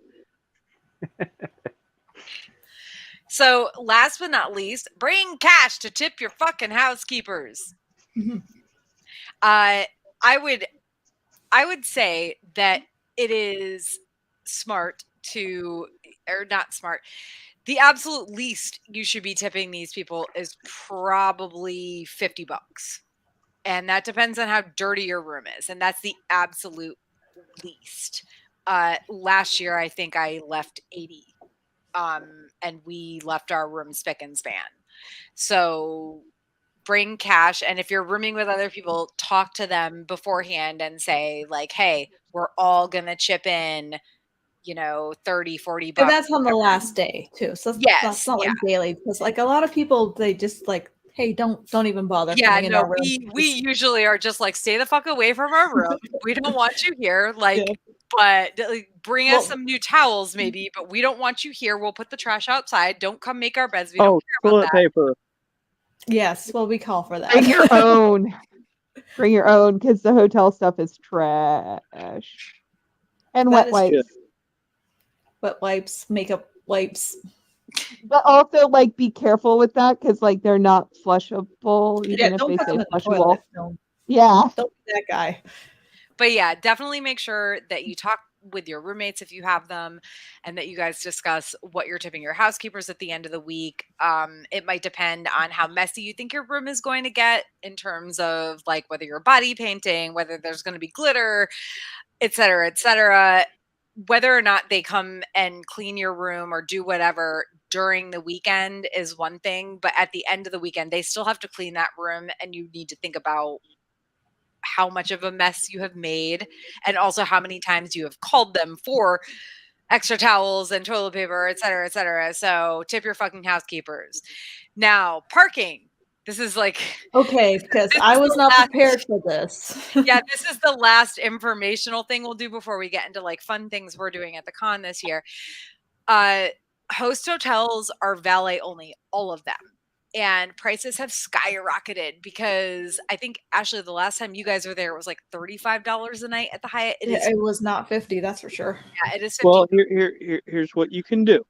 So, last but not least, bring cash to tip your fucking housekeepers. Mm-hmm. I would say that it is smart to, or not smart. The absolute least you should be tipping these people is probably $50. And that depends on how dirty your room is. And that's the absolute least. Last year, I think I left 80. And we left our room spick and span. So bring cash. And if you're rooming with other people, talk to them beforehand and say like, hey, we're all going to chip in, $30, $40. And that's on the last day too. So that's not like daily, because like a lot of people, they just like, hey, don't even bother. Yeah, no, we usually are just like, stay the fuck away from our room. We don't want you here. Like, but bring us some new towels maybe, but we don't want you here. We'll put the trash outside. Don't come make our beds. We don't care about toilet paper. Yes, well, we call for that. Bring your own. Bring your own, because the hotel stuff is trash. And wet wipes. Wet wipes, makeup wipes. But also, like, be careful with that, because, like, they're not flushable, even if they say flushable. Yeah. Don't be that guy. But yeah, definitely make sure that you talk with your roommates if you have them, and that you guys discuss what you're tipping your housekeepers at the end of the week. It might depend on how messy you think your room is going to get in terms of like whether you're body painting, whether there's going to be glitter, et cetera, et cetera. whether or not they come and clean your room or do whatever during the weekend is one thing, but at the end of the weekend, they still have to clean that room, and you need to think about how much of a mess you have made, and also how many times you have called them for extra towels and toilet paper, et cetera, et cetera. So tip your fucking housekeepers. Now, parking. This is like okay, because I was not prepared for this. Yeah, this is the last informational thing we'll do before we get into like fun things we're doing at the con this year. Host hotels are valet only, all of them. And prices have skyrocketed because I think, Ashley, the last time you guys were there, it was like $35 a night at the Hyatt. It was not 50, that's for sure. Yeah, it is 50. Well, here's what you can do.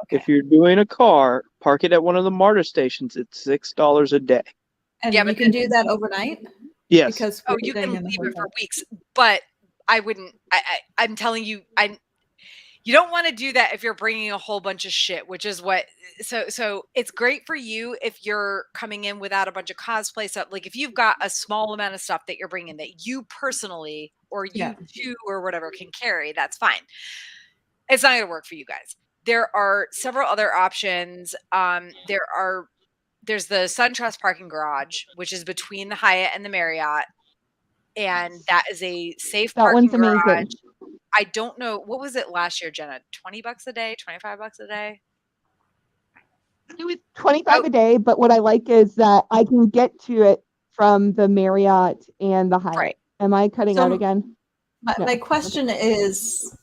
Okay. If you're doing a car, park it at one of the MARTA stations. It's $6 a day. And you can do that overnight? Yes. Because you can leave it for weeks, but I wouldn't. I'm telling you, you don't want to do that if you're bringing a whole bunch of shit, which is what. So it's great for you if you're coming in without a bunch of cosplay stuff. Like if you've got a small amount of stuff that you're bringing that you personally or you two or whatever can carry, that's fine. It's not going to work for you guys. There are several other options. There's the SunTrust parking garage, which is between the Hyatt and the Marriott, and that is a safe parking garage. Amazing. I don't know, what was it last year, Jenna? $20 a day, $25 a day? It was $25 a day, but what I like is that I can get to it from the Marriott and the Hyatt. Right. Am I cutting out again? My question is,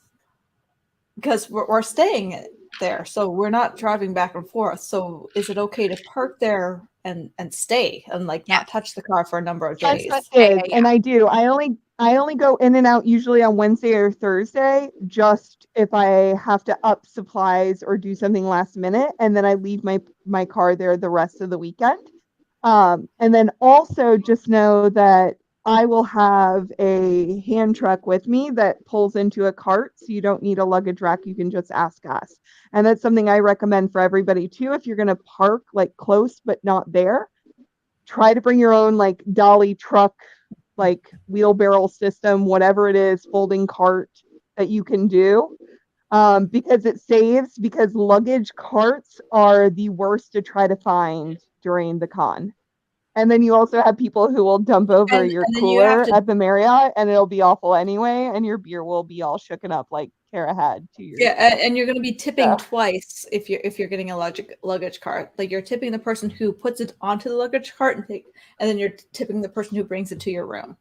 because we're staying there, so we're not driving back and forth. So is it okay to park there and stay and not touch the car for a number of days? Yes, it is, and I do. I only go in and out usually on Wednesday or Thursday, just if I have to up supplies or do something last minute, and then I leave my car there the rest of the weekend. And then also just know that I will have a hand truck with me that pulls into a cart, so you don't need a luggage rack. You can just ask us. And that's something I recommend for everybody too. If you're going to park close but not there, try to bring your own dolly truck, wheelbarrow system, whatever it is, folding cart that you can do, because it saves, because luggage carts are the worst to try to find during the con. And then you also have people who will dump over your cooler at the Marriott, and it'll be awful anyway, and your beer will be all shooken up like Kara had 2 years ago. And you're going to be tipping twice if you're getting a luggage cart. You're tipping the person who puts it onto the luggage cart, and then you're tipping the person who brings it to your room.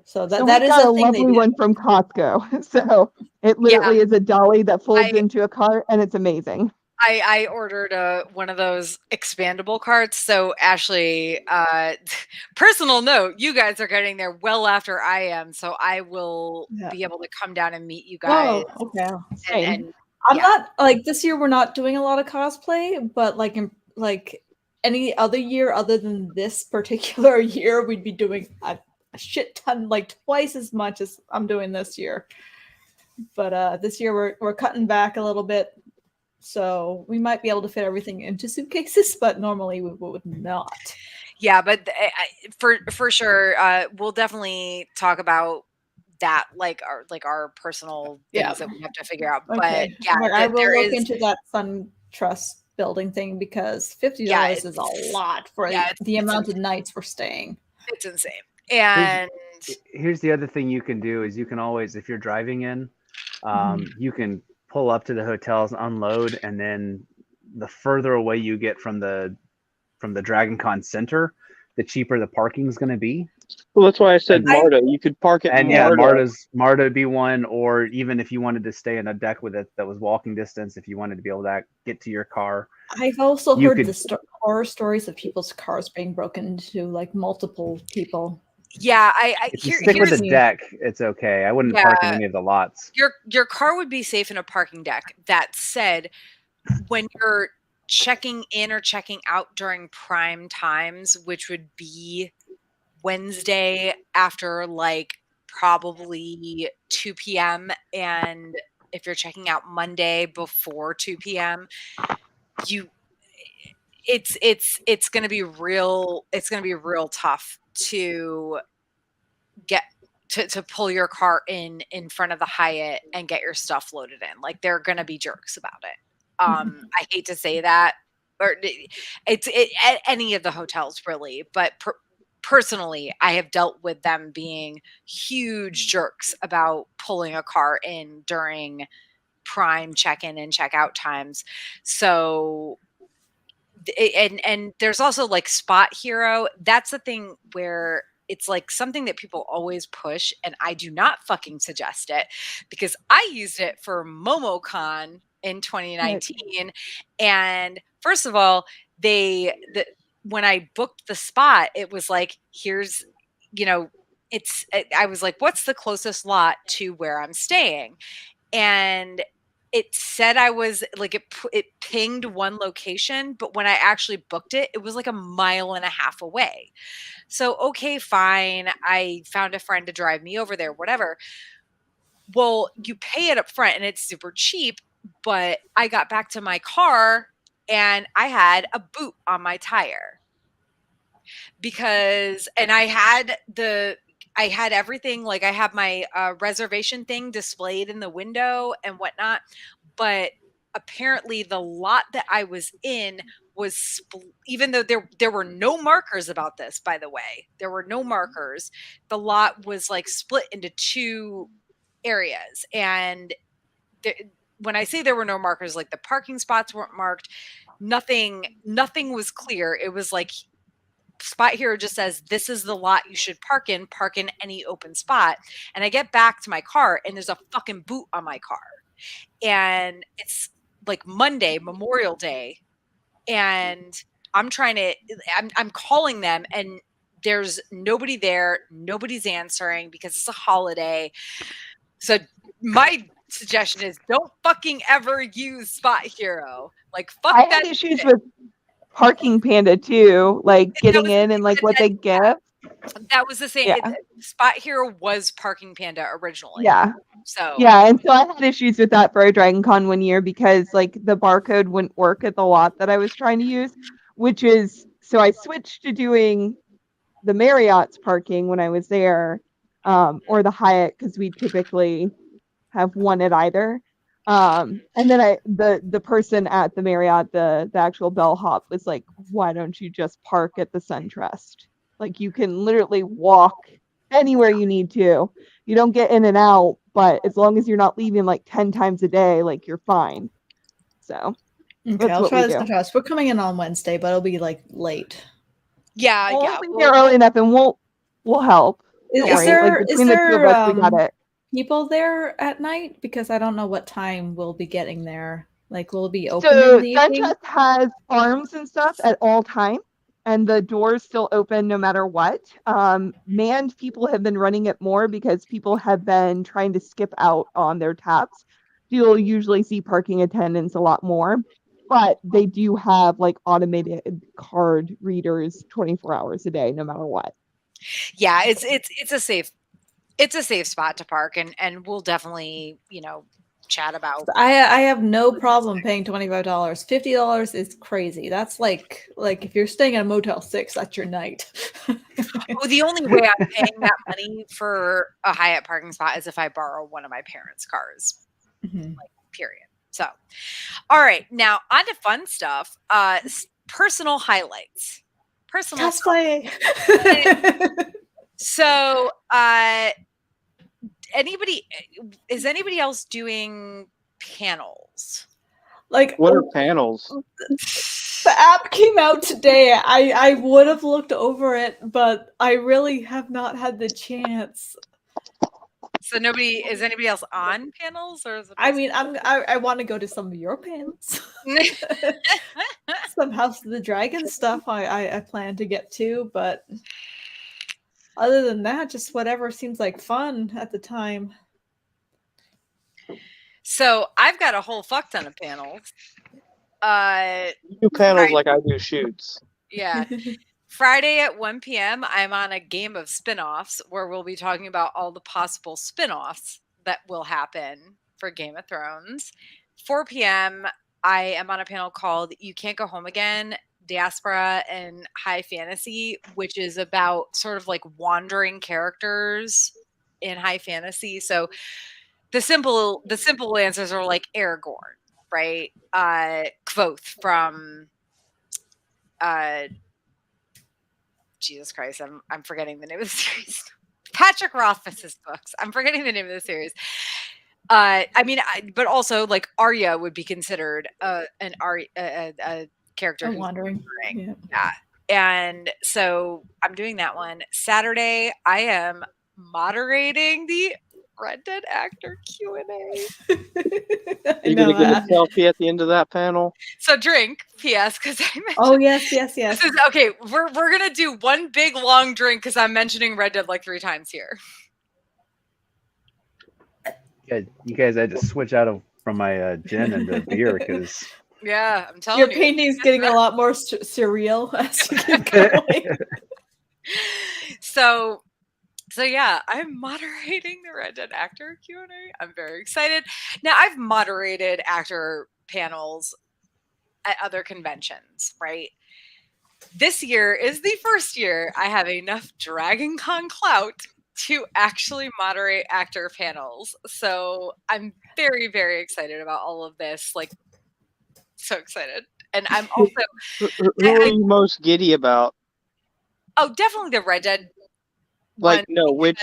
So that is a lovely one from Costco. So it literally is a dolly that folds into a cart, and it's amazing. I ordered one of those expandable carts. So Ashley, personal note, you guys are getting there well after I am. So I will be able to come down and meet you guys. Oh, okay. And I'm not this year we're not doing a lot of cosplay, but any other year other than this particular year, we'd be doing a shit ton, twice as much as I'm doing this year. But this year we're cutting back a little bit. So we might be able to fit everything into suitcases, but normally we would not. Yeah, but for sure, we'll definitely talk about that, our personal things that we have to figure out. Okay. But yeah, I will look into that SunTrust building thing, because $50 is a lot for the amount of nights we're staying. It's insane. And here's the other thing you can do is you can always, if you're driving in, you can pull up to the hotels, unload, and then the further away you get from the Dragon Con center, the cheaper the parking is going to be. Well, that's why I said MARTA. You could park it. And MARTA would be one, or even if you wanted to stay in a deck with it that was walking distance, if you wanted to be able to get to your car. I've also heard the horror stories of people's cars being broken into, multiple people. Yeah, if you stick with the deck, it's okay. I wouldn't park in any of the lots. Your car would be safe in a parking deck. That said, when you're checking in or checking out during prime times, which would be Wednesday after probably 2 p.m. and if you're checking out Monday before 2 p.m., it's going to be real. It's going to be real tough to to pull your car in front of the Hyatt and get your stuff loaded in. Like, they're going to be jerks about it. I hate to say that, or it's at any of the hotels really, but personally, I have dealt with them being huge jerks about pulling a car in during prime check-in and check-out times. So, and there's also like Spot Hero. That's the thing where it's like something that people always push, and I do not fucking suggest it, because I used it for MomoCon in 2019. And first of all, when I booked the spot, it was like, here's, I was like, what's the closest lot to where I'm staying? And it said I was like, it pinged one location, but when I actually booked it, it was like 1.5 miles away. So, okay, fine. I found a friend to drive me over there, whatever. Well, you pay it up front and it's super cheap, but I got back to my car and I had a boot on my tire and I had everything, like I have my reservation thing displayed in the window and whatnot, but apparently the lot that I was in was even though there were no markers about this, by the way, there were no markers. The lot was like split into 2 areas, and when I say there were no markers, like the parking spots weren't marked, nothing was clear. It was like, Spot Hero just says, this is the lot you should park in any open spot. And I get back to my car and there's a fucking boot on my car. And it's like Monday, Memorial Day. And I'm calling them and there's nobody there. Nobody's answering because it's a holiday. So my suggestion is, don't fucking ever use Spot Hero. Like, fuck I that had issues shit. with Parking Panda too, like getting in and like what they give. That was the same. Yeah. Spot Hero was Parking Panda originally. Yeah. So yeah, and so I had issues with that for a Dragon Con one year because like the barcode wouldn't work at the lot that I was trying to use, so I switched to doing the Marriott's parking when I was there, or the Hyatt, because we typically have one at either. And then the person at the Marriott, the actual bellhop, was like, why don't you just park at the SunTrust? Like, you can literally walk anywhere you need to. You don't get in and out, but as long as you're not leaving like 10 times a day, like, you're fine. So okay, I'll try the SunTrust. We're coming in on Wednesday, but it'll be like late. Yeah, we'll be there early enough, and we'll help. Is there we got it. People there at night? Because I don't know what time we'll be getting there. Like, will it be open in the evening? SunTrust has arms and stuff at all times, and the doors still open no matter what. Manned people have been running it more because people have been trying to skip out on their taps. You'll usually see parking attendants a lot more, but they do have like automated card readers 24 hours a day, no matter what. Yeah, it's a safe spot to park, and we'll definitely, chat about. I have no problem paying $25. $50 is crazy. That's like if you're staying at a Motel 6, that's your night. Well, the only way I'm paying that money for a Hyatt parking spot is if I borrow one of my parents' cars. Mm-hmm. Like, period. So, all right, now on to fun stuff. Personal highlights. Personal cosplay. So, is anybody else doing panels? Like, what are panels? The app came out today. I would have looked over it, but I really have not had the chance. So is anybody else on panels, or is it? I mean, I want to go to some of your panels. Some House of the Dragon stuff I plan to get to, but other than that, just whatever seems like fun at the time. So I've got a whole fuck ton of panels. You do panels like I do shoots. Yeah. Friday at 1 p.m., I'm on a game of spin-offs where we'll be talking about all the possible spin-offs that will happen for Game of Thrones. 4 p.m., I am on a panel called You Can't Go Home Again, Diaspora and High Fantasy, which is about sort of like wandering characters in high fantasy. So the simple answers are like Aragorn, right? Kvothe from Jesus Christ, I'm forgetting the name of the series. Patrick Rothfuss's books. I'm forgetting the name of the series. But also like Arya would be considered a character who's wandering. Yeah. And so I'm doing that one. Saturday, I am moderating the Red Dead actor Q&A. You're going to get a selfie at the end of that panel? So drink, P.S. because I mentioned. Oh, yes. Okay, we're going to do one big long drink because I'm mentioning Red Dead like 3 times here. You guys had to switch out from my gin into beer because. Yeah, I'm telling you. Your painting's getting a lot more surreal as you get going. So yeah, I'm moderating the Red Dead actor Q&A. I'm very excited. Now, I've moderated actor panels at other conventions, right? This year is the first year I have enough Dragon Con clout to actually moderate actor panels. So I'm very, very excited about all of this. Like, so excited. And I'm also... Who are you most giddy about? Oh, definitely the Red Dead Like, no, which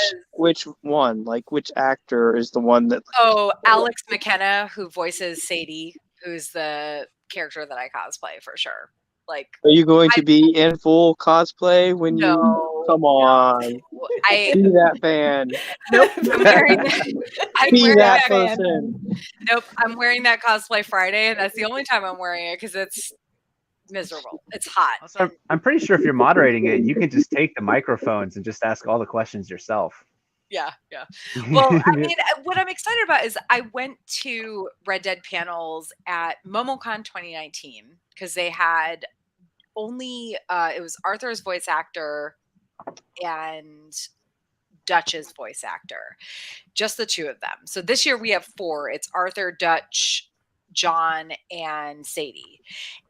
one? Like, which actor is the one that... Oh, Alex McKenna, who voices Sadie, who's the character that I cosplay for sure. Like, are you going to be in full cosplay when you... Come on. Be that fan. Nope. I'm wearing that person. Nope. I'm wearing that cosplay Friday, and that's the only time I'm wearing it because it's miserable. It's hot. Also, I'm pretty sure if you're moderating it, you can just take the microphones and just ask all the questions yourself. Yeah. Well, I mean, what I'm excited about is I went to Red Dead panels at MomoCon 2019 because they had only it was Arthur's voice actor and Dutch's voice actor, just the 2 of them. So this year we have 4. It's Arthur, Dutch, John, and Sadie.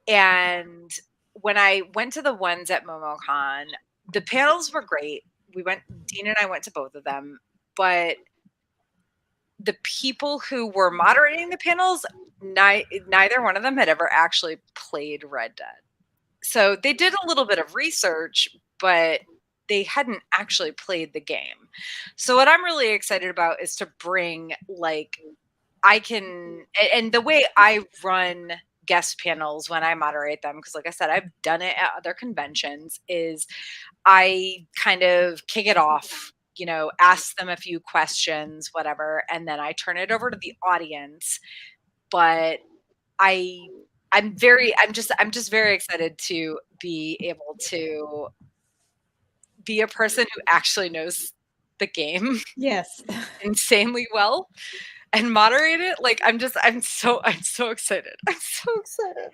And when I went to the ones at MomoCon, the panels were great. Dean and I went to both of them, but the people who were moderating the panels, neither one of them had ever actually played Red Dead. So they did a little bit of research, but they hadn't actually played the game. So what I'm really excited about is to bring and the way I run guest panels when I moderate them, because like I said, I've done it at other conventions, is I kind of kick it off, ask them a few questions, whatever, and then I turn it over to the audience. But I'm just very excited to be able to be a person who actually knows the game. Yes. Insanely well and moderate it. Like I'm so excited. I'm so excited.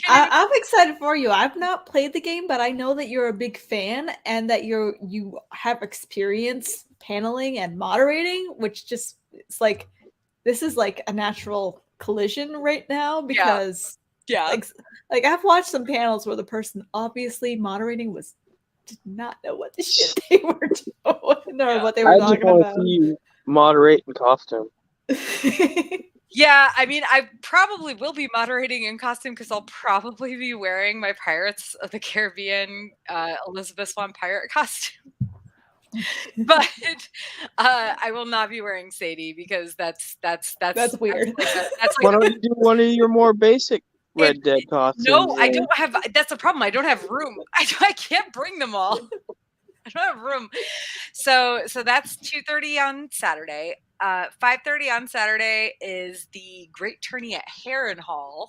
I'm excited for you. I've not played the game, but I know that you're a big fan and that you have experience paneling and moderating, which just it's like this is like a natural collision right now because like I've watched some panels where the person obviously moderating did not know what the shit they were doing or what they were talking about. I just want to see you moderate in costume. Yeah, I mean, I probably will be moderating in costume because I'll probably be wearing my Pirates of the Caribbean Elizabeth Swann pirate costume. But I will not be wearing Sadie because that's weird. Why don't you do one of your more basic Red Dead costumes? No, I don't have. That's the problem. I don't have room. I can't bring them all. I don't have room. So that's 2:30 on Saturday. 5:30 on Saturday is the Great Tourney at Harrenhal.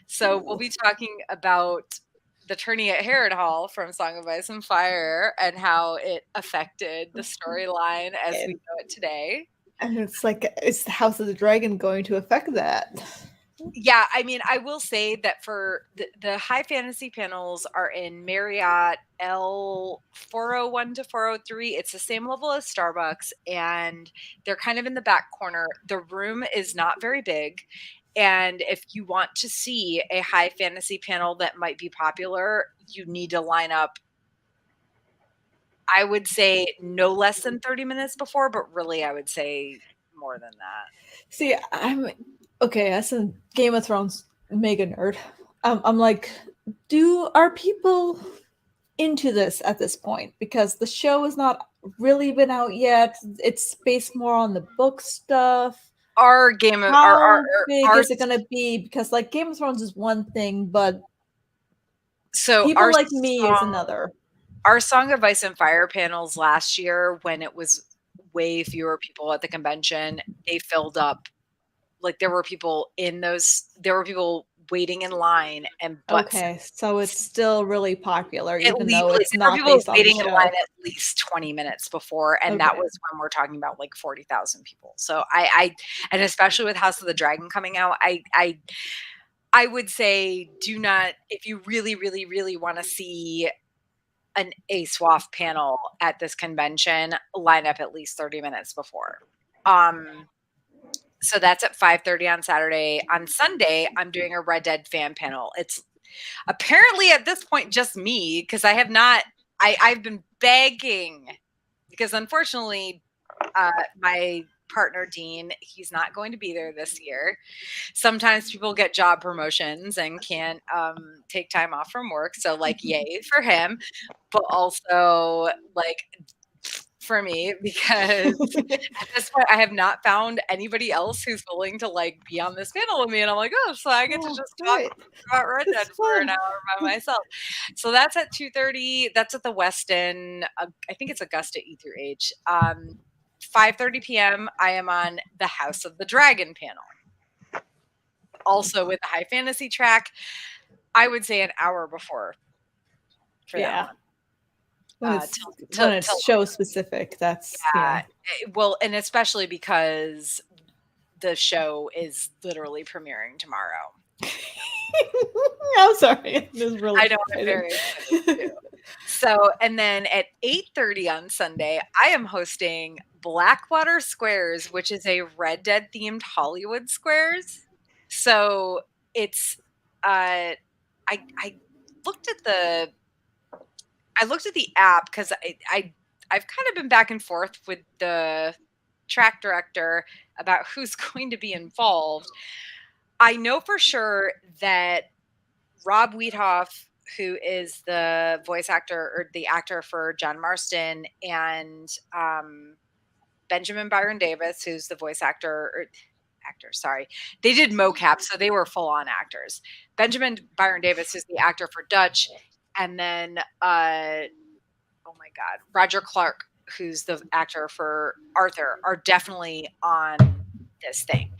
So we'll be talking about the tourney at Harrenhal from Song of Ice and Fire and how it affected the storyline as we know it today. And it's like, is the House of the Dragon going to affect that? Yeah, I mean, I will say that for the high fantasy panels are in Marriott L 401 to 403. It's the same level as Starbucks, and they're kind of in the back corner. The room is not very big. And if you want to see a high fantasy panel that might be popular, you need to line up, I would say no less than 30 minutes before, but really I would say more than that. See, I'm okay as a Game of Thrones mega nerd. I'm like, are people into this at this point? Because the show has not really been out yet. It's based more on the book stuff. Our game of how big is it going to be? Because like Game of Thrones is one thing, but so people like me is another. Our Song of Ice and Fire panels last year, when it was way fewer people at the convention, they filled up. Like there were people waiting in line, and okay, so it's still really popular, even though it's there not were people based on the waiting in show. line at least 20 minutes before, and that was when we're talking about like 40,000 people. So I and especially with House of the Dragon coming out, I would say do not, if you really, really, really want to see an ASWAF panel at this convention, line up at least 30 minutes before. So that's at 5:30 on Saturday. On Sunday, I'm doing a Red Dead fan panel. It's apparently at this point just me, because I've been begging, because unfortunately my partner Dean, he's not going to be there this year. Sometimes people get job promotions and can't take time off from work, so like yay for him, but also like for me, because at this point I have not found anybody else who's willing to like be on this panel with me, and I'm like, oh, so I get to just talk about Red Dead for an hour by myself. So that's at 2:30. That's at the Westin. I think it's Augusta E through H. 5:30 p.m. I am on the House of the Dragon panel, also with the high fantasy track. I would say an hour before for that one. When it's show specific, that's well, and especially because the show is literally premiering tomorrow. I'm sorry, I know, I'm very excited too. So, and then at 8:30 on Sunday, I am hosting Blackwater Squares, which is a Red Dead themed Hollywood Squares. So it's I looked at the app, because I've kind of been back and forth with the track director about who's going to be involved. I know for sure that Rob Weedhoff, who is the voice actor or the actor for John Marston, and Benjamin Byron Davis, who's the voice actor, sorry. They did mocap, so they were full-on actors. Benjamin Byron Davis is the actor for Dutch, and then oh my God, Roger Clark, who's the actor for Arthur, are definitely on this thing.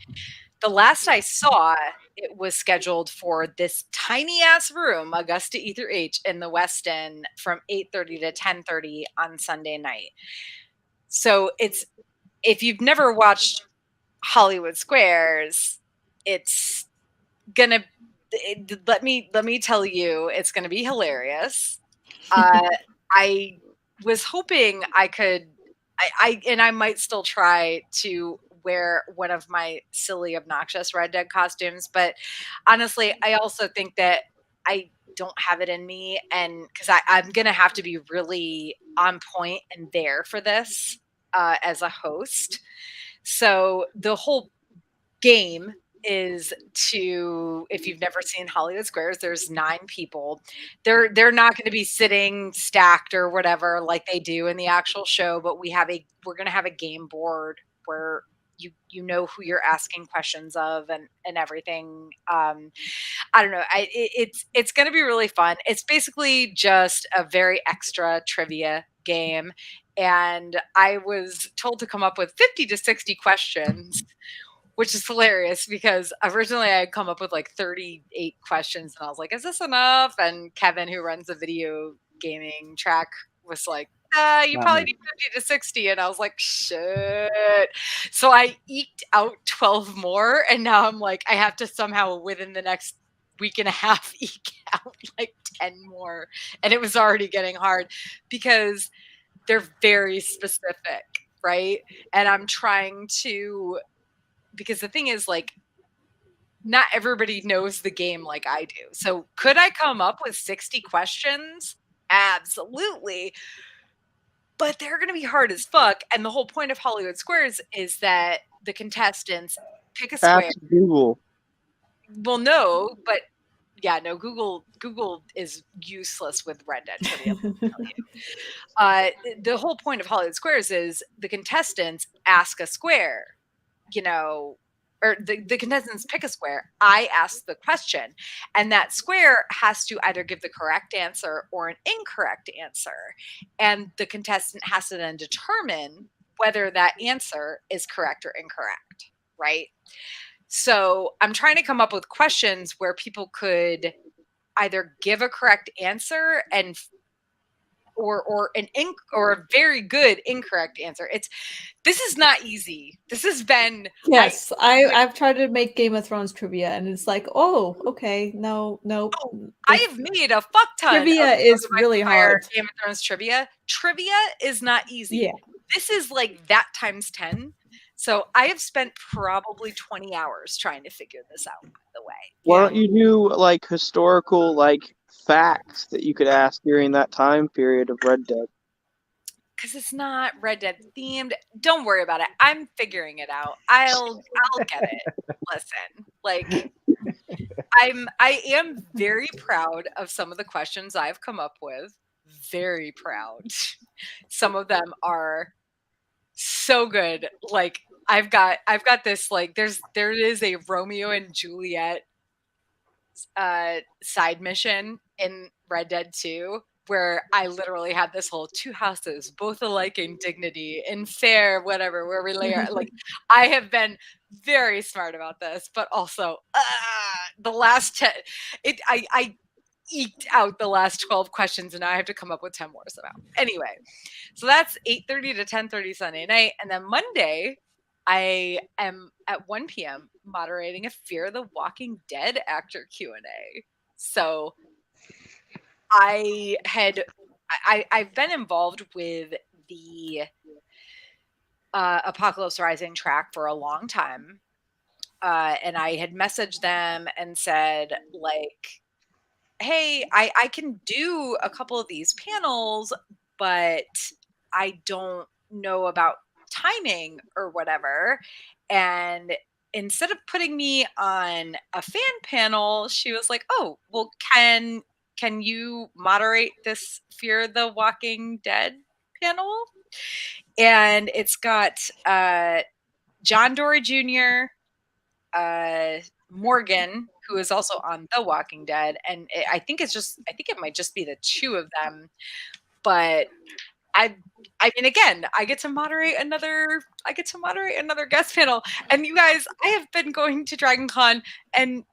The last I saw, it was scheduled for this tiny ass room, Augusta E through H, in the Westin, from 8:30 to 10:30 on Sunday night. So it's, if you've never watched Hollywood Squares, it's gonna, let me tell you, it's gonna be hilarious. I was hoping I could, and I might still try to wear one of my silly, obnoxious Red Dead costumes. But honestly, I also think that I don't have it in me, and because I'm going to have to be really on point and there for this as a host. So the whole game is to, if you've never seen Hollywood Squares, there's 9 people. They're not going to be sitting stacked or whatever like they do in the actual show, but we're going to have a game board where you know who you're asking questions of and everything. I don't know. It's going to be really fun. It's basically just a very extra trivia game, and I was told to come up with 50 to 60 questions, which is hilarious because originally I had come up with like 38 questions, and I was like, is this enough? And Kevin, who runs the video gaming track, was like, you probably need 50 to 60. And I was like, shit. So I eked out 12 more, and now I'm like, I have to somehow within the next week and a half eke out like 10 more. And it was already getting hard because they're very specific, right? And I'm trying to, because the thing is, like, not everybody knows the game like I do. So could I come up with 60 questions? Absolutely. but they're going to be hard as fuck. And the whole point of Hollywood Squares is that the contestants pick a square. Ask Google. Well, no, but yeah, no, Google is useless with Red Dead trivia. The whole point of Hollywood Squares is the contestants ask a square, you know, or the contestants pick a square. I ask the question, and that square has to either give the correct answer or an incorrect answer. And the contestant has to then determine whether that answer is correct or incorrect, right? So I'm trying to come up with questions where people could either give a correct answer and or a very good incorrect answer. This is not easy. This has been yes. I've tried to make Game of Thrones trivia, and it's like, oh, okay, no. I have made a fuck ton. Trivia is really hard. Game of Thrones trivia is not easy. Yeah, this is like that times 10. So I have spent probably 20 hours trying to figure this out, by the way. Why don't you do like historical facts that you could ask during that time period of Red Dead? Because it's not Red Dead themed. Don't worry about it. I'm figuring it out. I'll get it. Listen, I am very proud of some of the questions I've come up with. Very proud. Some of them are so good. Like I've got this, there is a Romeo and Juliet side mission in Red Dead 2 where I literally had this whole two houses, both alike in dignity, in fair, whatever, where we lay our, I have been very smart about this, but also the last 10, I eked out the last 12 questions and now I have to come up with 10 more somehow. Anyway, so that's 8:30 to 10:30 Sunday night. And then Monday, I am at 1 p.m. moderating a Fear the Walking Dead actor Q&A. So I've been involved with the Apocalypse Rising track for a long time. And I had messaged them and said, hey, I can do a couple of these panels, but I don't know about timing or whatever. And instead of putting me on a fan panel, she was like, oh, well, can you moderate this Fear the Walking Dead panel? And it's got John Dory Jr., Morgan, who is also on The Walking Dead, and I think it might just be the two of them. But I mean, again, I get to moderate another guest panel. And you guys, I have been going to DragonCon and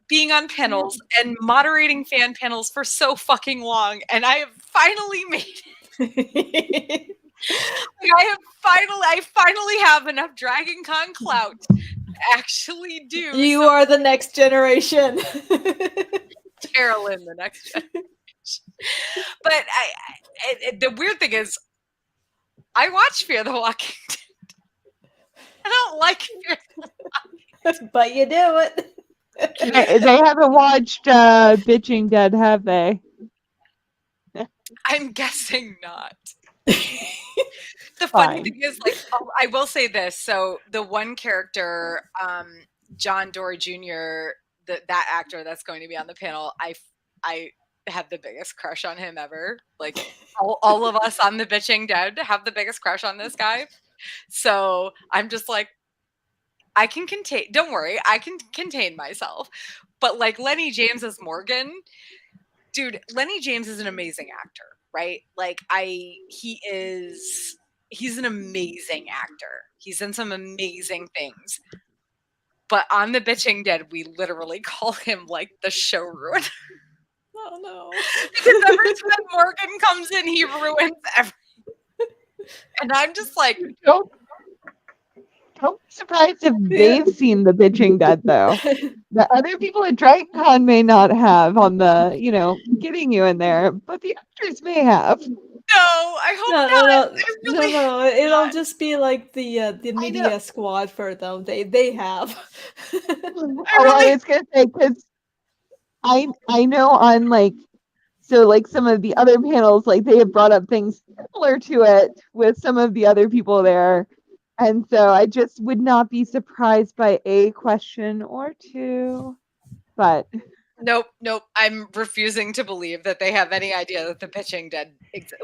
being on panels and moderating fan panels for so fucking long, and I have finally made it. I finally have enough DragonCon clout to actually do. You are the next generation. Carolyn, the next generation. But the weird thing is, I watch Fear the Walking Dead. I don't like Fear the Walking Dead. But you do it. They haven't watched Bitching Dead, have they? I'm guessing not. The funny thing is, I will say this. So the one character, John Dory Jr., that actor that's going to be on the panel, I have the biggest crush on him ever. All of us on the Bitching Dead have the biggest crush on this guy. So I'm just like, don't worry, I can contain myself. But Lenny James as Morgan, dude, Lenny James is an amazing actor, right? He's an amazing actor. He's in some amazing things. But on the Bitching Dead, we literally call him the show ruiner. Oh no. Because every time Morgan comes in, he ruins everything. And I'm just like, don't be surprised if they've seen the Bitching Dead, though. The other people at DragonCon may not have on the, getting you in there, but the actors may have. No, I hope not. No. It'll just be the media squad for them. They have. I was gonna say, because I know on So like some of the other panels, like they have brought up things similar to it with some of the other people there. And so I just would not be surprised by a question or two. But nope. I'm refusing to believe that they have any idea that the pitching did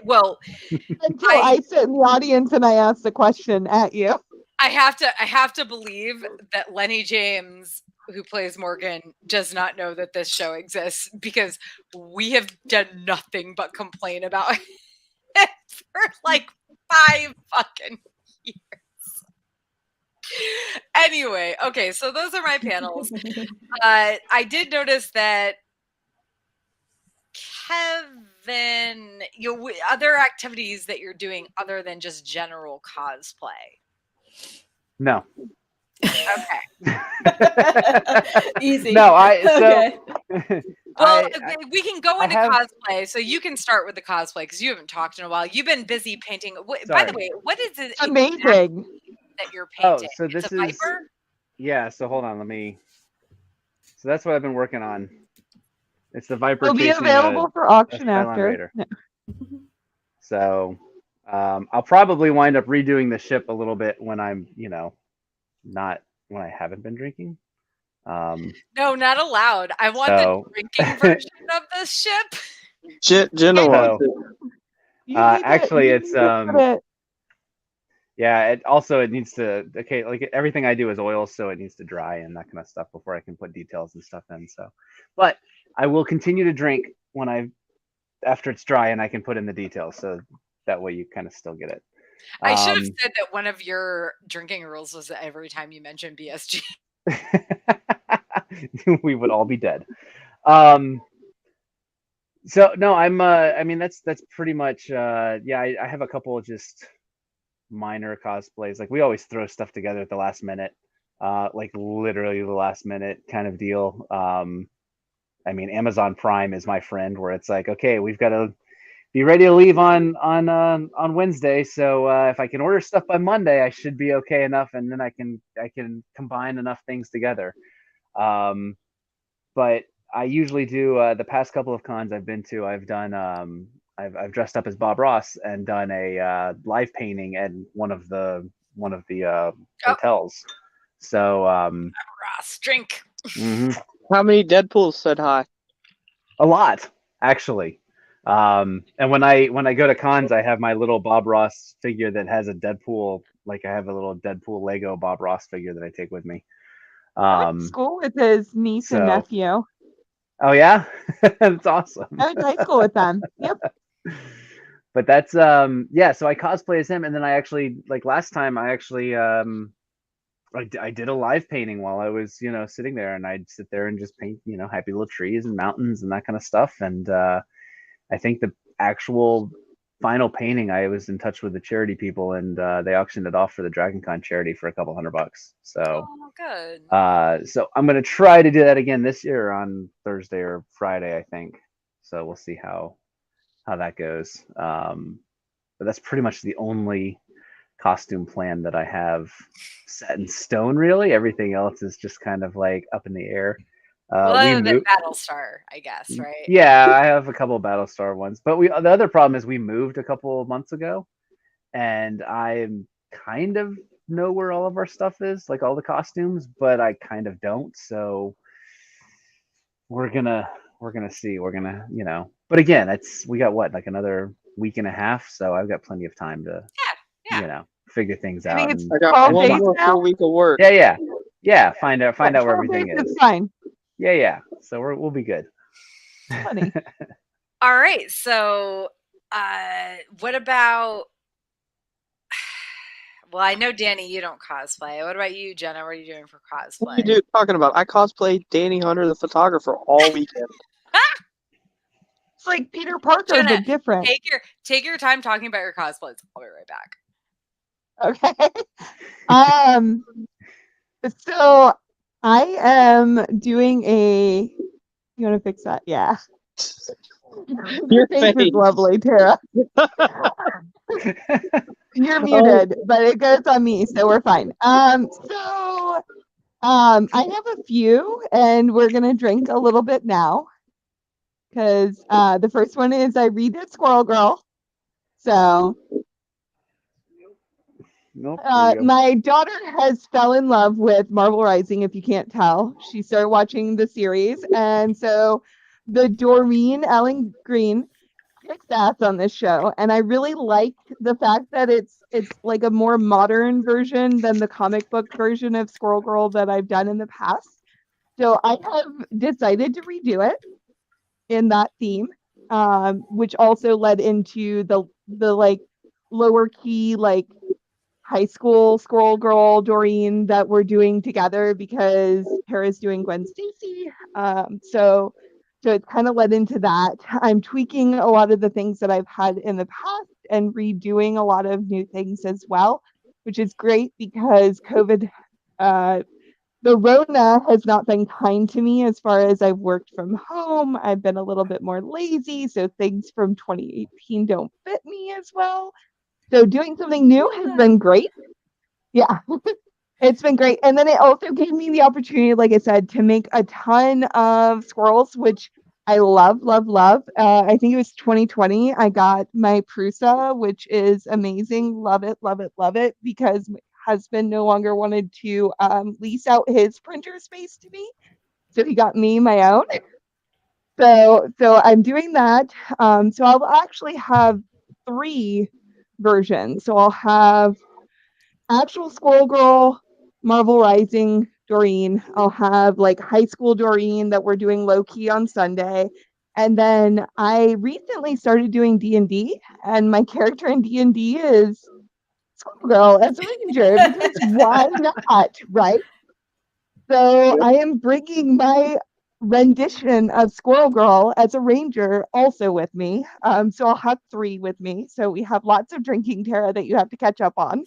well. Until I sit in the audience and I ask the question at you. I have to believe that Lenny James, who plays Morgan, does not know that this show exists, because we have done nothing but complain about it for like 5 fucking years. Anyway, okay, so those are my panels. I did notice that Kevin, other activities that you're doing other than just general cosplay. No. Okay. Easy. No, Well, we can go into cosplay, so you can start with the cosplay because you haven't talked in a while. You've been busy painting. By the way, what is it amazing that you're painting? Oh, so this is a Viper? Yeah, so hold on, so that's what I've been working on. It's the Viper. It'll be available for auction after. No. So I'll probably wind up redoing the ship a little bit when I'm, not when I haven't been drinking. No, not allowed. I want the drinking version of this ship. Jenna wants it. Actually, it's yeah. It needs to. Okay, like everything I do is oil, so it needs to dry and that kind of stuff before I can put details and stuff in. So, but I will continue to drink after it's dry and I can put in the details. So that way you kind of still get it. I should have said that one of your drinking rules was that every time you mention BSG, we would all be dead. So no, I'm. I mean, that's pretty much. Yeah, I have a couple of just minor cosplays. Like we always throw stuff together at the last minute, like literally the last minute kind of deal. I mean, Amazon Prime is my friend, where it's like, okay, we've got to be ready to leave on Wednesday. So if I can order stuff by Monday, I should be okay enough, and then I can combine enough things together. But I usually do the past couple of cons I've been to. I've done I've dressed up as Bob Ross and done a live painting at one of the hotels. So Ross, drink. Mm-hmm. How many Deadpools said hi? A lot, actually. And when I go to cons, I have my little Bob Ross figure that has a Deadpool. Like I have a little Deadpool Lego Bob Ross figure that I take with me. I went to school with his niece and nephew. Oh yeah, that's awesome. I went to high school with them. Yep. But that's yeah. So I cosplay as him, and then I actually last time I actually I did a live painting while I was sitting there, and I'd sit there and just paint happy little trees and mountains and that kind of stuff. And I think the actual final painting, I was in touch with the charity people, and they auctioned it off for the DragonCon charity for a couple $100. So good. So I'm gonna try to do that again this year on Thursday or Friday, I think. So we'll see how that goes. But that's pretty much the only costume plan that I have set in stone. Really, everything else is just kind of like up in the air. Other than Battlestar, I guess, right? Yeah, I have a couple of Battlestar ones, but the other problem is we moved a couple of months ago, and I kind of know where all of our stuff is, like all the costumes, but I kind of don't. So we're gonna see. We're gonna But again, we got what, like another week and a half, so I've got plenty of time to figure things out. I got one more full week of work. Yeah. Find out where everything is. It's fine. Yeah. So we'll be good. Funny. All right. So, what about? Well, I know Danny, you don't cosplay. What about you, Jenna? What are you doing for cosplay? What are you talking about? I cosplay Danny Hunter, the photographer, all weekend. It's like Peter Parker, Jenna, but different. Take your time talking about your cosplays. I'll be right back. Okay. So I am doing a. You want to fix that? Yeah. Your face is lovely, Tara. You're muted, but it goes on me, so we're fine. So I have a few, and we're gonna drink a little bit now. because the first one is I redid Squirrel Girl. So Nope. There you go. my daughter has fell in love with Marvel Rising, if you can't tell. She started watching the series, and so the Doreen Ellen Green kicks ass on this show, and I really like the fact that it's like a more modern version than the comic book version of Squirrel Girl that I've done in the past. So I have decided to redo it in that theme, which also led into the like lower key like high school Squirrel Girl Doreen that we're doing together because Tara's doing Gwen Stacy. So it kind of led into that. I'm tweaking a lot of the things that I've had in the past and redoing a lot of new things as well, which is great because COVID, the Rona has not been kind to me as far as I've worked from home. I've been a little bit more lazy, so things from 2018 don't fit me as well. So doing something new has been great. Yeah, it's been great. And then it also gave me the opportunity, like I said, to make a ton of squirrels, which I love, love, love. I think it was 2020. I got my Prusa, which is amazing. Love it, love it, love it, because my husband no longer wanted to lease out his printer space to me. So he got me my own. So I'm doing that. So I'll actually have 3 versions. So I'll have actual Squirrel Girl, Marvel Rising Doreen. I'll have like high school Doreen that we're doing low key on Sunday. And then I recently started doing D&D, and my character in D&D is Squirrel Girl as a ranger because why not, right? So I am bringing my rendition of Squirrel Girl as a ranger also with me. So I'll have 3 with me. So we have lots of drinking, Tara, that you have to catch up on.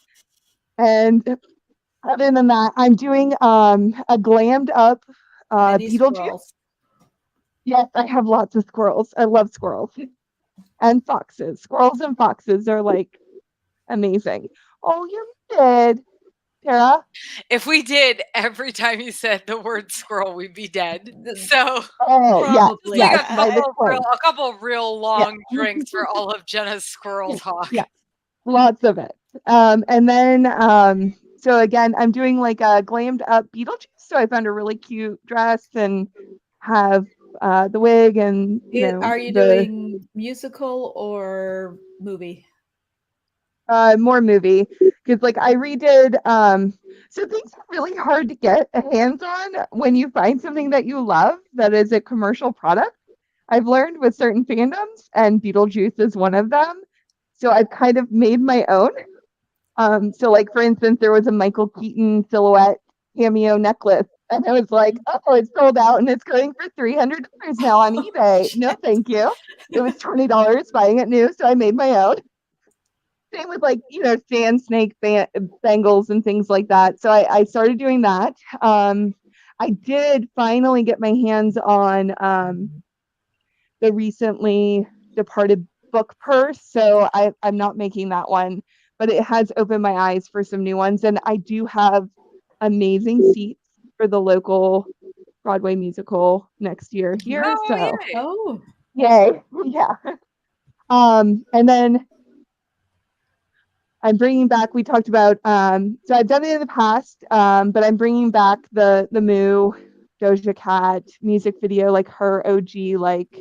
And other than that, I'm doing a glammed up Beetlejuice. Squirrels. Yes, I have lots of squirrels. I love squirrels and foxes. Squirrels and foxes are like amazing. Oh, you're dead, Tara. If we did every time you said the word squirrel, we'd be dead. So Oh, yeah, Probably. like yes, by this point. a couple real long drinks for all of Jenna's squirrel talk. Yeah, lots of it. And then so again, I'm doing like a glammed up Beetlejuice. So I found a really cute dress and have the wig and Are you doing musical or movie? More movie, because like I redid so things are really hard to get a hands on when you find something that you love that is a commercial product. I've learned with certain fandoms, and Beetlejuice is one of them. So I've kind of made my own. So like for instance, there was a Michael Keaton silhouette cameo necklace, and I was like, oh, it's sold out and it's going for $300 now on eBay. No, thank you. It was $20 buying it new, so I made my own. Same with like, sand snake bangles and things like that. So I started doing that. I did finally get my hands on the recently departed book purse. So I'm not making that one, but it has opened my eyes for some new ones. And I do have amazing seats for the local Broadway musical next year here. Yay. Yeah. And then I'm bringing back, we talked about, so I've done it in the past, but I'm bringing back the Moo Doja Cat music video, like her OG like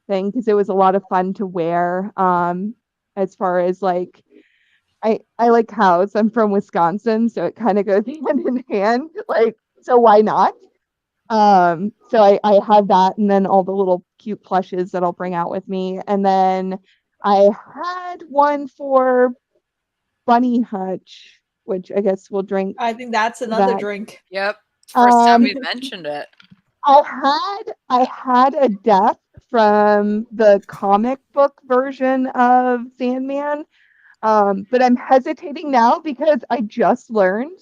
thing, because it was a lot of fun to wear. As far as like, I like cows. I'm from Wisconsin, so it kind of goes hand in hand. Like, so why not? So I have that, and then all the little cute plushes that I'll bring out with me. And then I had one for Bunny Hutch, which I guess we'll drink. I think that's another drink. Yep. First time we mentioned it. I had a death from the comic book version of Sandman. But I'm hesitating now because I just learned,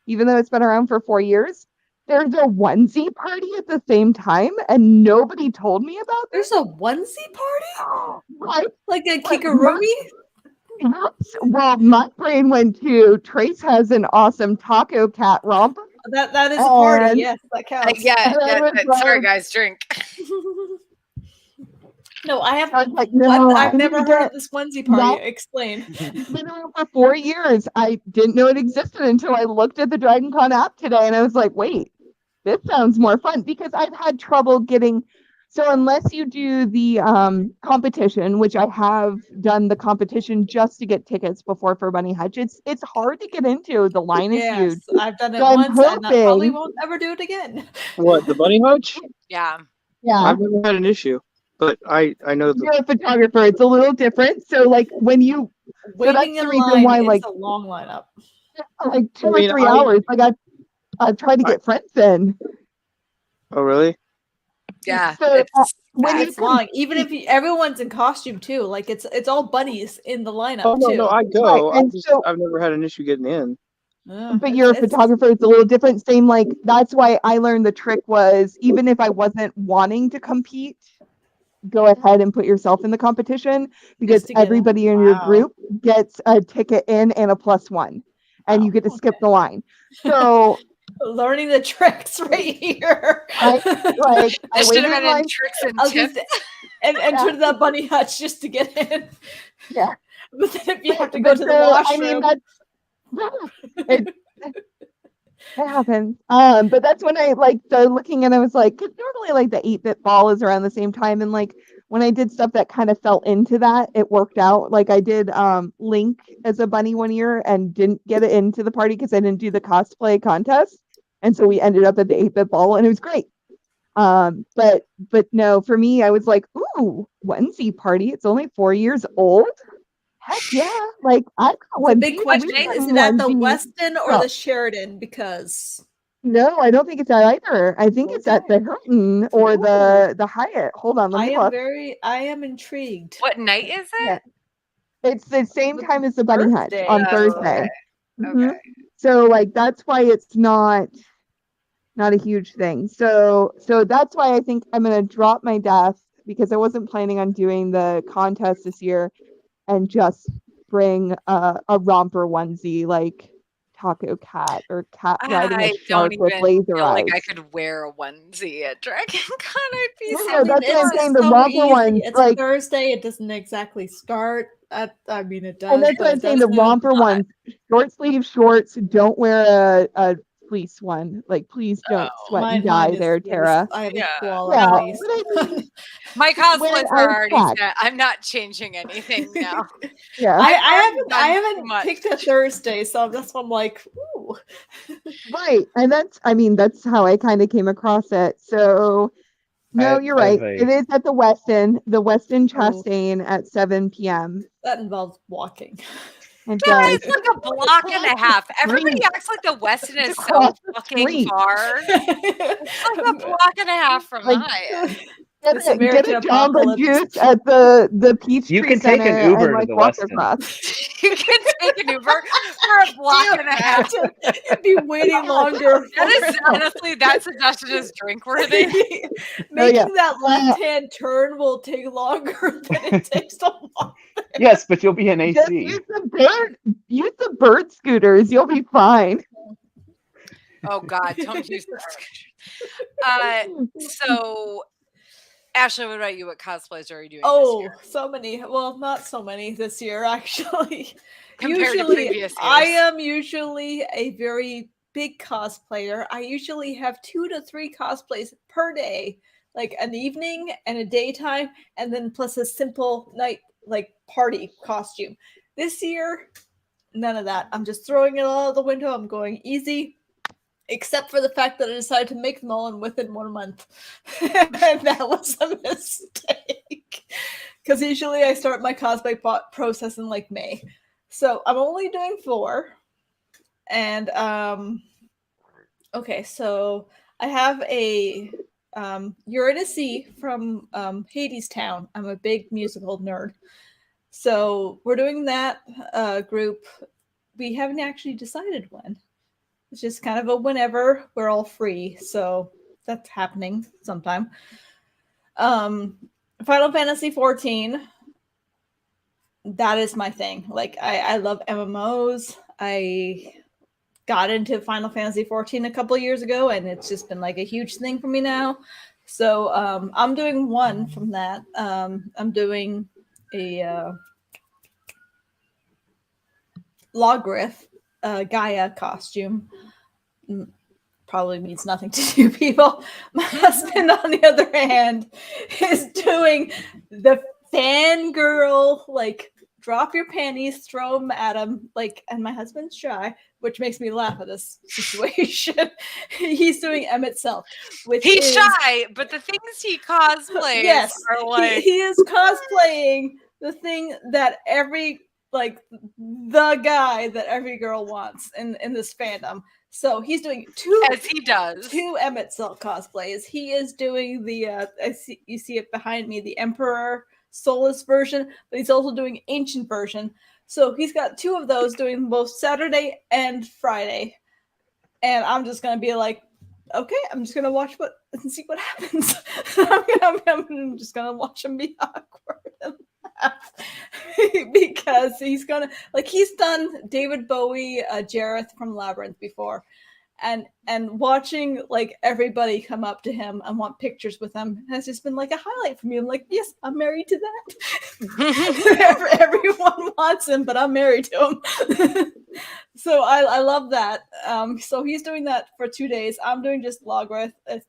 even though it's been around for 4 years, there's a onesie party at the same time, and nobody told me about this. There's a onesie party? What? Like a kigurumi? Well, my brain went to Trace has an awesome taco cat romper. That is a party, yes, that counts. Sorry guys, drink. No, I have. I was like, no, I've never heard of this onesie party. Explain. It's been around for 4 years. I didn't know it existed until I looked at the Dragon Con app today, and I was like, wait, this sounds more fun, because I've had trouble getting. So unless you do the competition, which I have done the competition just to get tickets before for Bunny Hutch, it's hard to get into. The line is huge. I've done it So I'm once, and I probably hoping- won't ever do it again. What, the bunny hutch? Yeah. Yeah. I've never had an issue, but I know You're a photographer. It's a little different. So like when you Waiting the in reason line why, is like- a long lineup. like 2 or 3 hours, like I've tried to get friends in. Oh, really? Yeah. So, It's when It's long. Even if everyone's in costume too, like it's all bunnies in the lineup Oh, no, too. no, I go. Right, and so- I've never had an issue getting in. But you're a photographer, it's a little different. Same, like, that's why I learned the trick was, even if I wasn't wanting to compete, go ahead and put yourself in the competition, because Just to get in. everybody in your Wow. group gets a ticket in and a +1, and Wow, you get to skip the line. So, Learning the tricks right here. I This should waited have in been in line. tricks and I'll tips. just and enter the bunny hutch just to get in. Yeah. But then if you have to But go to the washroom, I mean, it happens. But that's when I started looking, and I was like, 'cause normally like the 8-bit ball is around the same time, and like when I did stuff that kind of fell into that, it worked out. Like I did Link as a bunny one year and didn't get it into the party because I didn't do the cosplay contest, and so we ended up at the 8-bit ball, and it was great. But no, for me, I was like, ooh, onesie party. It's only 4 years old. Heck yeah! Like I've got the onesie. big question We've is done it at the onesie. Westin or Oh. the Sheridan? Because No, I don't think it's at either. I think it's at the Hilton or the Hyatt. Hold on, let me look. I am intrigued. What night is it? Yeah. It's the same time as the Bunny Hutch Thursday. on Oh, Thursday. okay. Mhm. Okay. So like that's why it's not a huge thing. So that's why I think I'm gonna drop my death, because I wasn't planning on doing the contest this year, and just bring a romper onesie like Taco Cat or Cat riding a I shark don't with even laser feel eyes. like I could wear a onesie at Dragon Con. I'd be No, so that's what I'm it's saying. The so romper easy. ones, It's like, Thursday. It doesn't exactly start. I mean, it does. and that's but what I'm it saying. The doesn't. romper ones, short sleeve shorts. Don't wear a fleece one. Like, please don't sweat and die Mine there, is Tara. I have Yeah. a koala Yeah, fleece. but I mean, My cosplays I are already checked. set. I'm not changing anything now. yeah, I've I done too haven't much. picked a Thursday, so that's why I'm like, ooh. right. And that's how I kind of came across it. So, no, you're I right. have a- It is at the Westin Chastain at 7 p.m. That involves walking. It That does. is like a block and a half. Everybody acts like the Westin is so across the fucking street. far. It's like a block and a half from Like, my This Get American a Jamba apocalypse. Juice at the Peachtree You can take an Center Uber and to like the walk Westin. across. You can take an Uber for a block and a half. You'd be waiting longer. That is honestly, that suggestion is drink worthy. Making that left-hand turn will take longer than it takes to walk. Yes, but you'll be in Just AC. use the bird scooters. You'll be fine. Oh God, don't use that. So, Ashley, what about you? What cosplays are you doing this Oh, year? so many. Well, not so many this year, actually. Compared to previous I years. am usually a very big cosplayer. I usually have 2 to 3 cosplays per day, like an evening and a daytime, and then plus a simple night, like party costume. This year, none of that. I'm just throwing it all out the window. I'm going easy. Except for the fact that I decided to make them all in within 1 month. And that was a mistake. Because usually I start my cosplay process in like May. So I'm only doing 4. And okay, so I have a Eurydice from Hades Town. I'm a big musical nerd. So we're doing that group. We haven't actually decided when. It's just kind of a whenever. We're all free, so that's happening sometime. Final Fantasy 14. That is my thing. Like I love MMOs. I got into Final Fantasy 14 a couple years ago, and it's just been like a huge thing for me now. So I'm doing one from that. I'm doing a Logriff Gaia costume. Probably means nothing to you people. My husband, on the other hand, is doing the fangirl, like, drop your panties, throw them at him, like, and my husband's shy, which makes me laugh at this situation. He's doing Emmett Self, which He's is shy, but the things he cosplays yes, are like he is cosplaying the thing that every the guy that every girl wants in this fandom. So he's doing as he does. two Emmett Self cosplays. He is doing the you see it behind me, the Emperor Soulless version, but he's also doing Ancient version. So he's got two of those doing both Saturday and Friday. And I'm just gonna be like, okay, I'm just gonna watch and see what happens. I'm just gonna watch him be awkward and laugh because he's done David Bowie, Jareth from Labyrinth before, and watching like everybody come up to him and want pictures with him has just been like a highlight for me. I'm like, yes, I'm married to that. Everyone wants him, but I'm married to him. So I love that. So he's doing that for 2 days. I'm doing just Logrith, a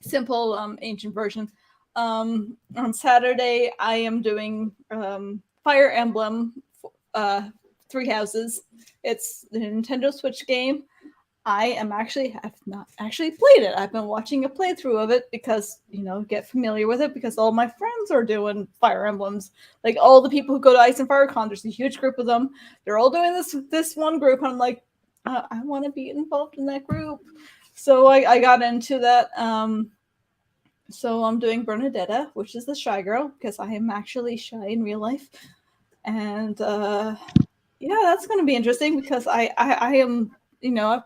simple ancient version. On Saturday, I am doing Fire Emblem, Three Houses. It's the Nintendo Switch game. I have not actually played it. I've been watching a playthrough of it because, get familiar with it because all my friends are doing Fire Emblems. Like all the people who go to Ice and Fire Con, there's a huge group of them. They're all doing this one group. And I'm like, I want to be involved in that group. So I got into that. So I'm doing Bernadetta, which is the shy girl because I am actually shy in real life. And that's going to be interesting because I am...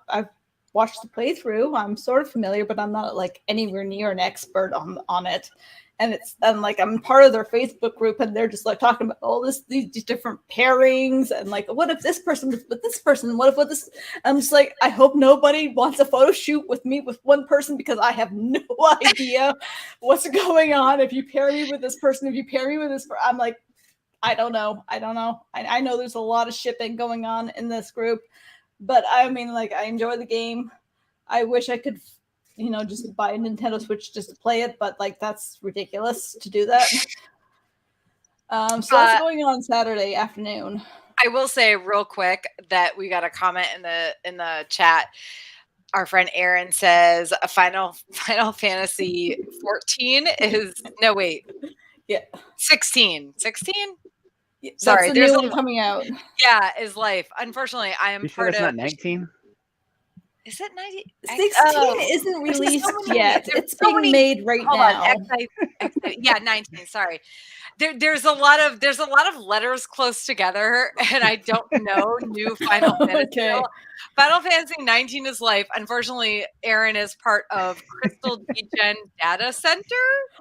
I've watched the playthrough. I'm sort of familiar, but I'm not like anywhere near an expert on it. And I'm part of their Facebook group, and they're just like talking about all these different pairings, and like, what if this person was with this person? What if with this? I'm just like, I hope nobody wants a photo shoot with me with one person because I have no idea what's going on. If you pair me with this person, if you pair me with this, I'm like, I don't know. I know there's a lot of shipping going on in this group. But I mean, like, I enjoy the game. I wish I could, just buy a Nintendo Switch just to play it, but like that's ridiculous to do that. So that's going on Saturday afternoon. I will say real quick that we got a comment in the chat. Our friend Aaron says a Final Fantasy 14 is 16. 16? Sorry, there's a new one coming out. Yeah, is life. Unfortunately, I am sure it's not 19. Is it 19? 16 isn't released yet. It's being made right now. 19. Sorry. There's a lot of letters close together, and I don't know new Final Fantasy. Okay. Final Fantasy 19 is life. Unfortunately, Aaron is part of Crystal DCon Data Center,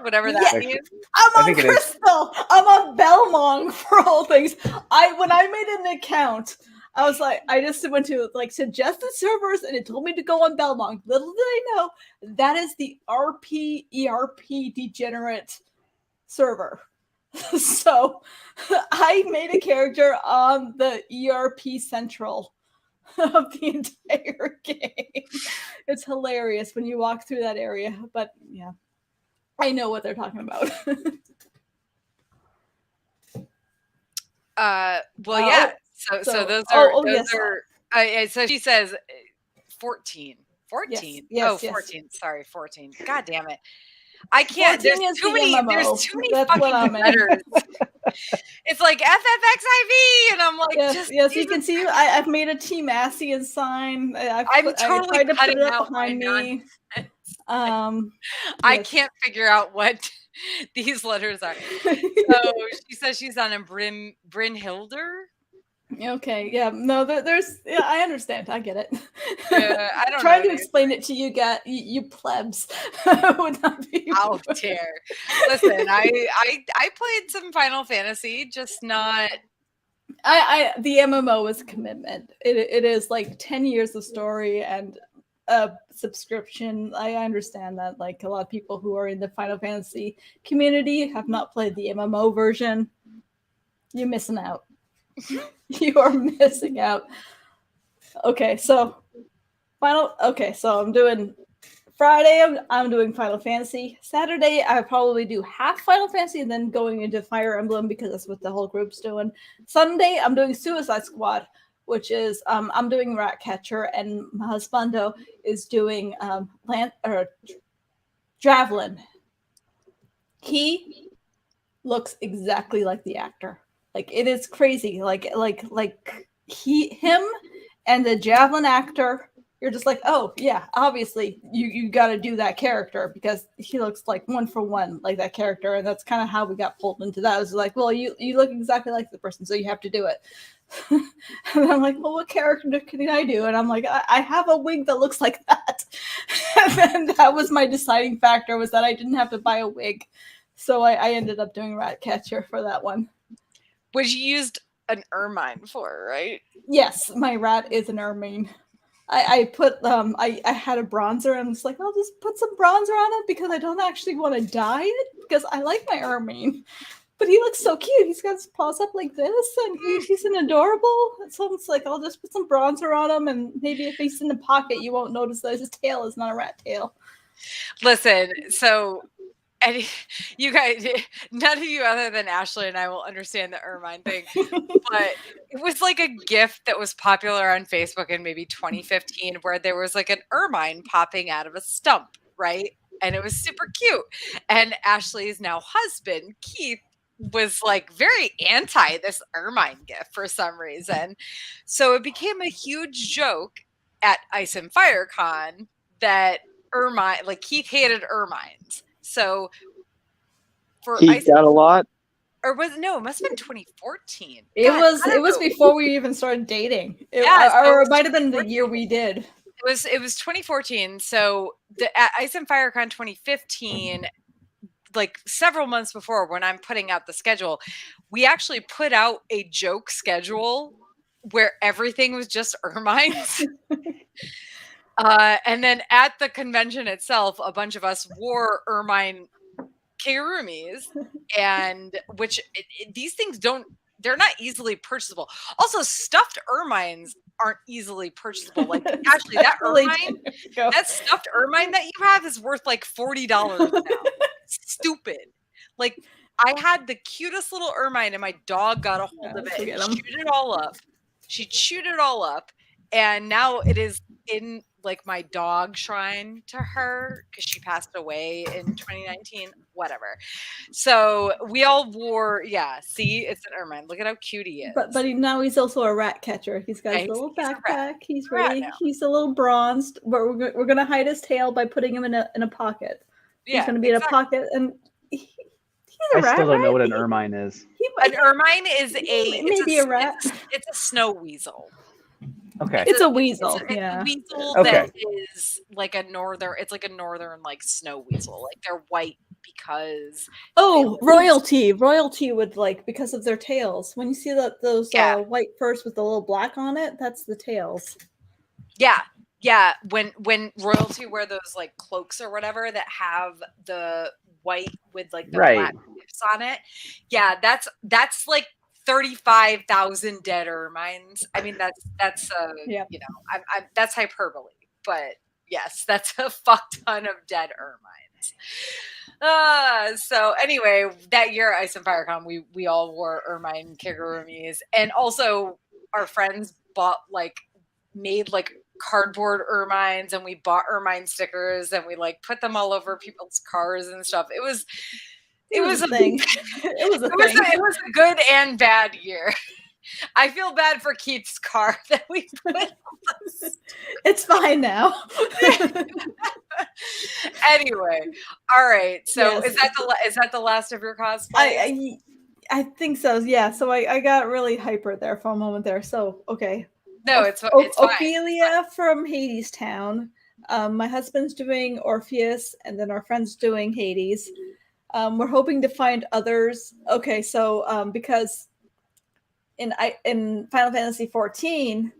whatever that means. I'm on Crystal. I'm on Belmont for all things. When I made an account, I was like, I just went to like suggested servers, and it told me to go on Belmont. Little did I know that is the ERP degenerate server. So I made a character on the ERP Central of the entire game. It's hilarious when you walk through that area, but yeah, I know what they're talking about. Yeah. So those are so she says 14. 14. Yes, 14. Sorry, 14. God damn it. I can't. There's too many That's fucking letters. It's like FFXIV, and I'm like, yes. You can see I've made a Team Asian sign. I'm totally cutting out behind me. I can't figure out what these letters are. So she says she's on a Brynhilder. Okay, yeah, no, there's, I understand, I get it. Yeah, I don't trying to explain it to you plebs would not be out there. Listen, I played some Final Fantasy, just not. The MMO is a commitment. It is like 10 years of story, and subscription. I understand that like a lot of people who are in the Final Fantasy community have not played the MMO version. You're missing out. You are missing out. Okay, so I'm doing Friday. I'm doing Final Fantasy. Saturday, I probably do half Final Fantasy and then going into Fire Emblem because that's what the whole group's doing. Sunday, I'm doing Suicide Squad, which is I'm doing Ratcatcher, and my husbando is doing Javelin. He looks exactly like the actor. Like it is crazy. Like him and the Javelin actor. You're just like, oh yeah, obviously you got to do that character because he looks like one for one like that character, and that's kind of how we got pulled into that. It was like, well, you look exactly like the person, so you have to do it. And I'm like, well, what character can I do? And I'm like, I have a wig that looks like that. And then that was my deciding factor, was that I didn't have to buy a wig, so I ended up doing Ratcatcher for that one. Which you used an ermine for, right? Yes, my rat is an ermine. I put I had a bronzer and I'm just like, I'll just put some bronzer on it because I don't actually want to dye it because I like my ermine. But he looks so cute. He's got his paws up like this and he's an adorable. So it's like, I'll just put some bronzer on him, and maybe if he's in the pocket, you won't notice that his tail is not a rat tail. Listen, so and you guys, none of you other than Ashley and I will understand the ermine thing, but it was like a GIF that was popular on Facebook in maybe 2015 where there was like an ermine popping out of a stump, right? And it was super cute. And Ashley's now husband, Keith, was like very anti this ermine GIF for some reason. So it became a huge joke at Ice and Fire Con that ermine, like Keith hated ermines. So for he got a lot, or was it must have been 2014. It was before we even started dating. Or it might have been the year we did. It was 2014. So at Ice and FireCon 2015, like several months before, when I'm putting out the schedule, we actually put out a joke schedule where everything was just ermines. And then at the convention itself, a bunch of us wore ermine kigurumis, and which these things they're not easily purchasable. Also, stuffed ermines aren't easily purchasable. Like actually, that ermine, that stuffed ermine that you have is worth like $40 now. Stupid. Like I had the cutest little ermine, and my dog got a hold of it and chewed it all up. She chewed it all up, and now it is in like my dog shrine to her because she passed away in 2019, whatever. So we all wore, see, it's an ermine. Look at how cute he is. But now he's also a rat catcher. He's got his little backpack. He's ready. He's a little bronzed, but we're gonna hide his tail by putting him in a pocket. Yeah, he's gonna be in a pocket, and he's a rat. I still don't know what an ermine is. An ermine is maybe a rat. It's a snow weasel. Okay. It's a weasel. It's a weasel that is like a northern like snow weasel. Like they're white because royalty would like because of their tails. When you see those white furs with the little black on it, that's the tails. Yeah. When royalty wear those like cloaks or whatever that have the white with like the black tips on it. Yeah, that's like 35,000 dead ermines. I mean, that's you know, that's hyperbole, but yes, that's a fuck ton of dead ermines. So anyway, that year at Ice and FireCon, we all wore ermine kigurumis, and also our friends made cardboard ermines, and we bought ermine stickers, and we put them all over people's cars and stuff. It was a thing. It was a good and bad year. I feel bad for Keith's car that we put. It's fine now. Anyway, all right. So is that the last of your cosplays? I think so. Yeah. So I got really hyper there for a moment there. So okay. No, it's fine. Ophelia from Hades Town. My husband's doing Orpheus, and then our friend's doing Hades. We're hoping to find others. Okay, so because in Final Fantasy 14,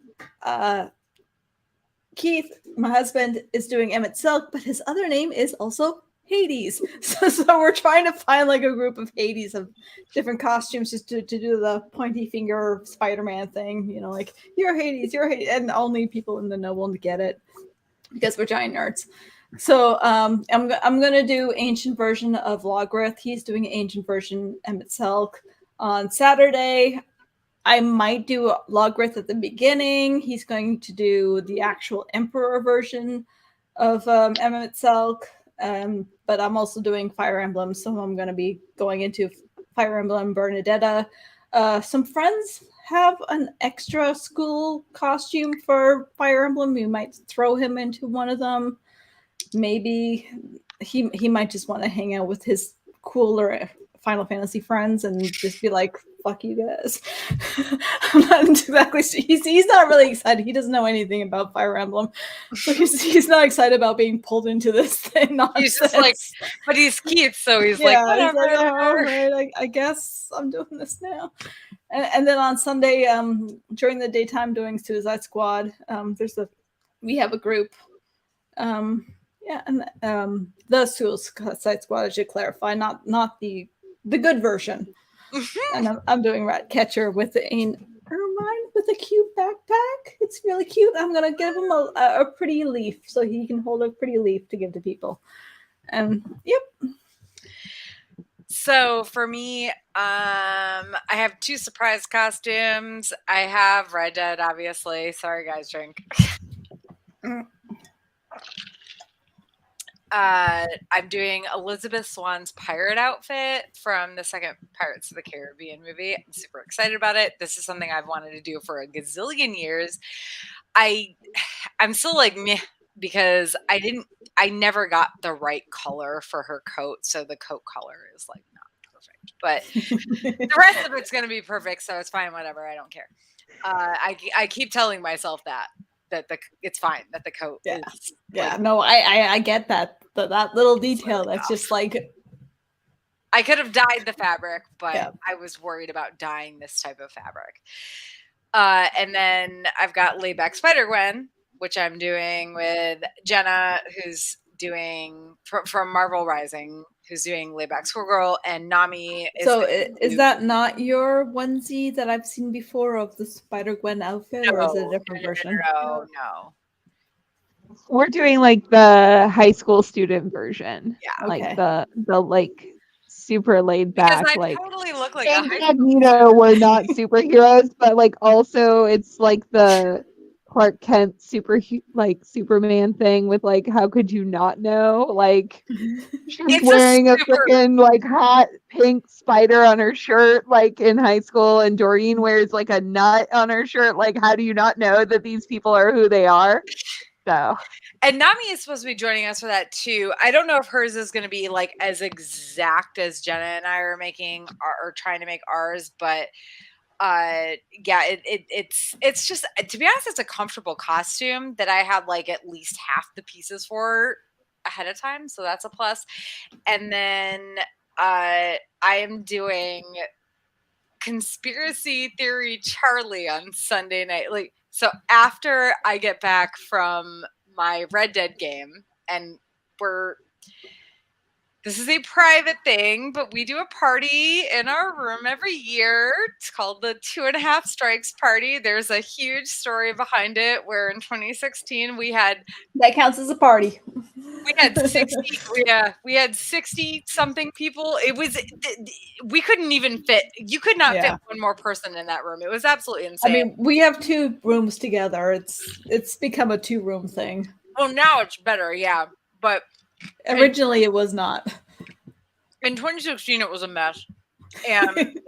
Keith, my husband, is doing Emmett Silk, but his other name is also Hades. So we're trying to find like a group of Hades of different costumes just to do the pointy finger Spider-Man thing. You know, like you're Hades, and only people in the know will get it because we're giant nerds. So I'm gonna do ancient version of Logrith. He's doing ancient version Emmett Silk on Saturday. I might do Logrith at the beginning. He's going to do the actual Emperor version of Emmett Selk. But I'm also doing Fire Emblem, so I'm going to be going into Fire Emblem Bernadetta. Some friends have an extra school costume for Fire Emblem. We might throw him into one of them. Maybe he might just want to hang out with his cooler Final Fantasy friends and just be like, fuck you guys. I'm not exactly sure. He's not really excited. He doesn't know anything about Fire Emblem. So he's not excited about being pulled into this thing. He's just like, but he's Keith, so he's like, whatever. He's like, all right, I guess I'm doing this now. And then on Sunday, during the daytime doing Suicide Squad, we have a group. The Suicide Squad, I should clarify, not the good version. And I'm doing Ratcatcher with an Ermine with a cute backpack. It's really cute. I'm gonna give him a pretty leaf so he can hold a pretty leaf to give to people. And yep. So for me, I have 2 surprise costumes. I have Red Dead, obviously. Sorry, guys, drink. I'm doing Elizabeth Swann's pirate outfit from the second Pirates of the Caribbean movie. I'm super excited about it. This is something I've wanted to do for a gazillion years. I'm still like meh because I never got the right color for her coat, so the coat color is like not perfect. But the rest of it's gonna be perfect, so it's fine, whatever. I don't care. I keep telling myself that it's fine that the coat is no, I get that little detail that's just like I could have dyed the fabric, but I was worried about dyeing this type of fabric. And then I've got Layback Spider-Gwen, which I'm doing with Jenna, who's doing from Marvel Rising, who's doing Layback Squirrel, and Nami is that not your onesie that I've seen before of the Spider-Gwen outfit, or is it a different version? No. We're doing like the high school student version. Yeah. Like the like super laid back. Because I like totally look like and Magneto were not superheroes, but like also it's like the Clark Kent Superman thing with like, how could you not know? Like she's wearing a freaking like hot pink spider on her shirt like in high school, and Doreen wears like a nut on her shirt. Like, how do you not know that these people are who they are? So, and Nami is supposed to be joining us for that too. I don't know if hers is going to be like as exact as Jenna and I are making or trying to make ours, but it's just, to be honest, it's a comfortable costume that I had like at least half the pieces for ahead of time, so that's a plus. And then I am doing Conspiracy Theory Charlie on Sunday night. Like, so after I get back from my Red Dead game, and this is a private thing, but we do a party in our room every year. It's called the 2.5 Strikes Party. There's a huge story behind it where in 2016 we had... That counts as a party. We had 60, we had 60 something people. It was, we couldn't even fit, you could not fit one more person in that room. It was absolutely insane. I mean, we have 2 rooms together. It's become a 2-room thing. Oh, now it's better, yeah. But originally it was not. In 2016, it was a mess. And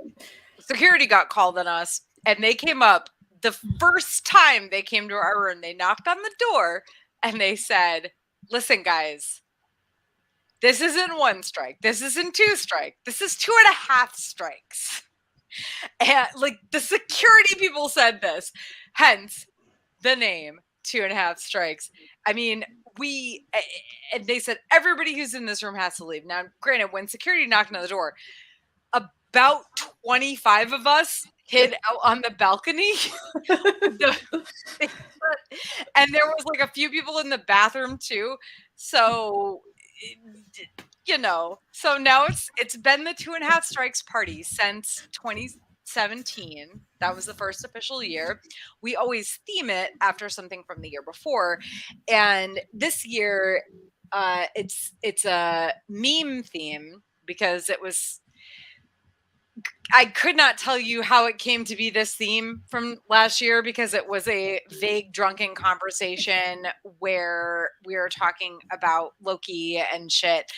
security got called on us, and they came up. The first time they came to our room, they knocked on the door, and they said, listen, guys, this isn't 1 strike. This isn't 2 strike. This is 2.5 strikes. And like the security people said this, hence the name 2.5 Strikes. I mean, and they said everybody who's in this room has to leave. Now, granted, when security knocked on the door, about 25 of us hid out on the balcony. And there was like a few people in the bathroom too. So, so now it's been the 2.5 Strikes party since 2017. That was the first official year. We always theme it after something from the year before. And this year, it's a meme theme because I could not tell you how it came to be this theme from last year because it was a vague drunken conversation where we were talking about Loki and shit.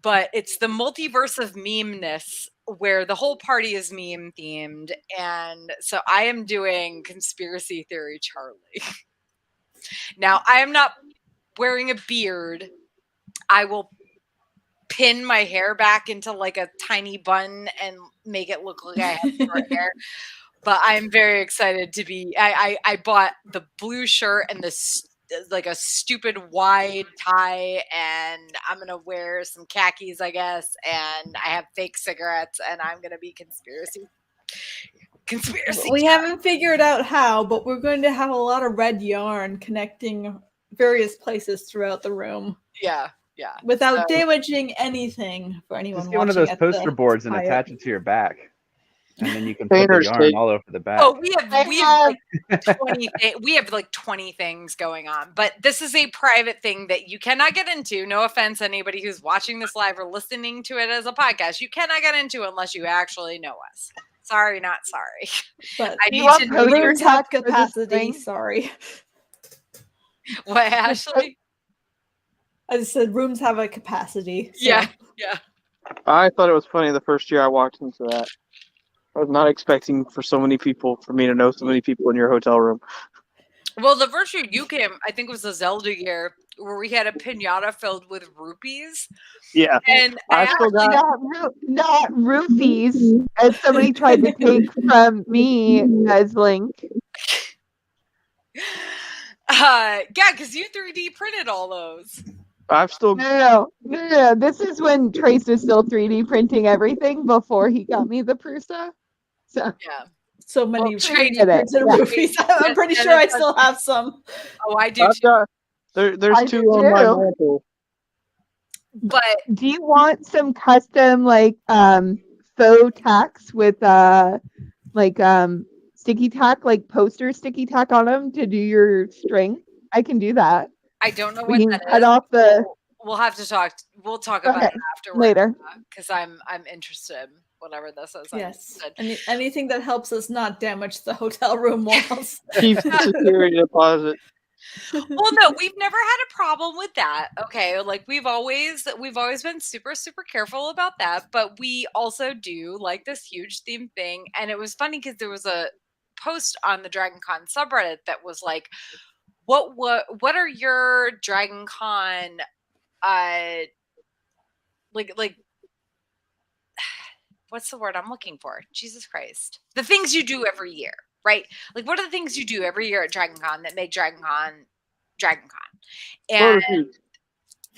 But it's the multiverse of memeness where the whole party is meme themed. And so I am doing Conspiracy Theory Charlie. Now, I am not wearing a beard. I will pin my hair back into like a tiny bun and make it look like I have short hair. But I'm very excited to be. I bought the blue shirt and like a stupid wide tie, and I'm gonna wear some khakis, I guess, and I have fake cigarettes, and I'm gonna be conspiracy. We haven't figured out how, but we're going to have a lot of red yarn connecting various places throughout the room. Yeah. Without damaging anything for anyone. Just get one of those poster boards and attach it to your back, and then you can put the yarn all over the back. Oh, we have like 20. We have like 20 things going on, but this is a private thing that you cannot get into. No offense, anybody who's watching this live or listening to it as a podcast, you cannot get into unless you actually know us. Sorry, not sorry. But I need to know your top capacity. Sorry. What, Ashley? I just said rooms have a capacity. So. Yeah. I thought it was funny the first year I walked into that. I was not expecting for me to know so many people in your hotel room. Well, the first year you came, I think it was the Zelda year, where we had a pinata filled with rupees. Yeah. And I still got not roofies, as somebody tried to take from me as Link. Yeah, because you 3D printed all those. I've still No. This is when Trace was still 3D printing everything before he got me the Prusa. So yeah, so many traded printed rupees. I'm pretty sure I still have some. Oh, I do. There's two on my mantle. But do you want some custom like faux tacks with sticky tack, like poster sticky tack on them to do your string? I can do that. I don't know We what can that cut is. off the. We'll have to talk. We'll talk about it afterwards later because I'm interested. Whatever this is. Yes. Anything that helps us not damage the hotel room walls. Keep the security deposit. Well, no, we've never had a problem with that. Okay, like we've always been super careful about that, but we also do like this huge theme thing. And it was funny because there was a post on the DragonCon subreddit that was like, what are your DragonCon like what's the word I'm looking for? Jesus Christ. The things you do every year, right? Like, what are the things you do every year at DragonCon that make DragonCon? And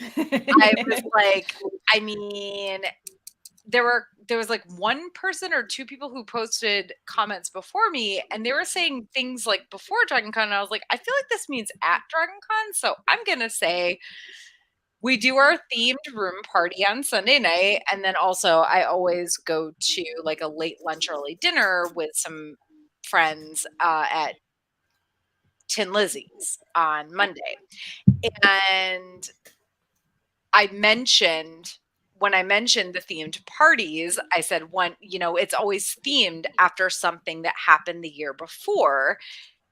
I was like, I mean, there was like one person or two people who posted comments before me, and they were saying things like before DragonCon, and I was like, I feel like this means at DragonCon, so I'm gonna say we do our themed room party on Sunday night, and then also I always go to like a late lunch, early dinner with some friends at Tin Lizzie's on Monday. And when I mentioned the themed parties, I said it's always themed after something that happened the year before.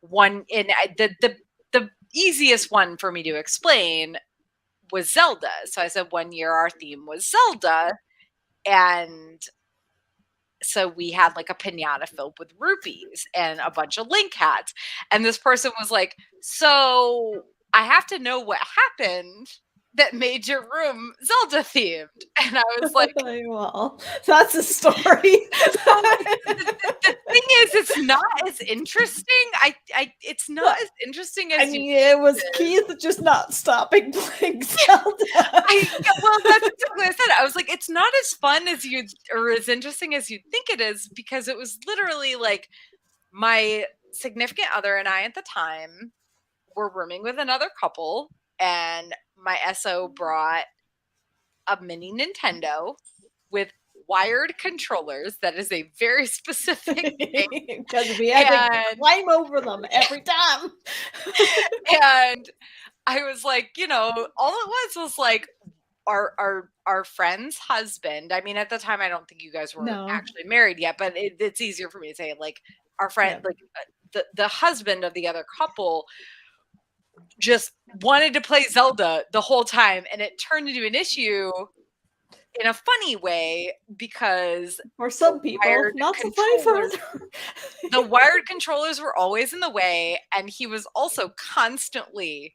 The easiest one for me to explain was Zelda. So I said 1 year our theme was Zelda, and so we had like a piñata filled with rupees and a bunch of Link hats. And this person was like, so I have to know what happened that made your room Zelda themed. And I was like, well, that's a story. The thing is, it's not as interesting. It's not as interesting as it was Keith just not stopping playing Zelda. Well, that's exactly what I said. I was like, it's not as fun as or as interesting as you'd think it is, because it was literally like my significant other and I at the time were rooming with another couple, and my SO brought a mini Nintendo with wired controllers. That is a very specific thing. Because we had to climb over them every time. And I was like, all it was like our friend's husband. I mean, at the time, I don't think you guys were actually married yet, but it's easier for me to say, like, our friend, like the husband of the other couple just wanted to play Zelda the whole time, and it turned into an issue in a funny way, because for some people, not so funny for others. The wired controllers were always in the way, and he was also constantly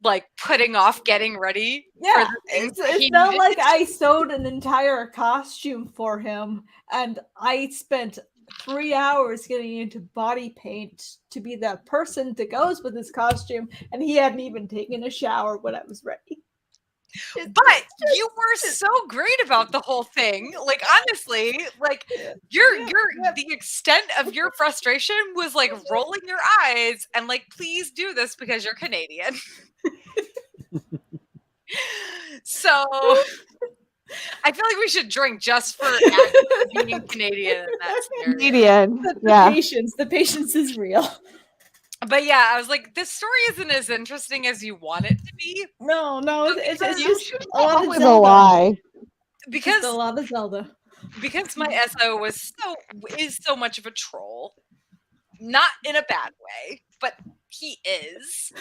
like putting off getting ready. Yeah, it's not like I sewed an entire costume for him, and I spent 3 hours getting into body paint to be that person that goes with his costume, and he hadn't even taken a shower when I was ready. But you were so great about the whole thing. Like, honestly, like the extent of your frustration was like rolling your eyes and like, please do this because you're Canadian. So I feel like we should drink just for being Canadian in that scenario. Canadian. The patience is real. But yeah, I was like, this story isn't as interesting as you want it to be. No, it's just a lot of Zelda. A lie. Because just a lot of Zelda. Because my SO is so much of a troll. Not in a bad way, but he is.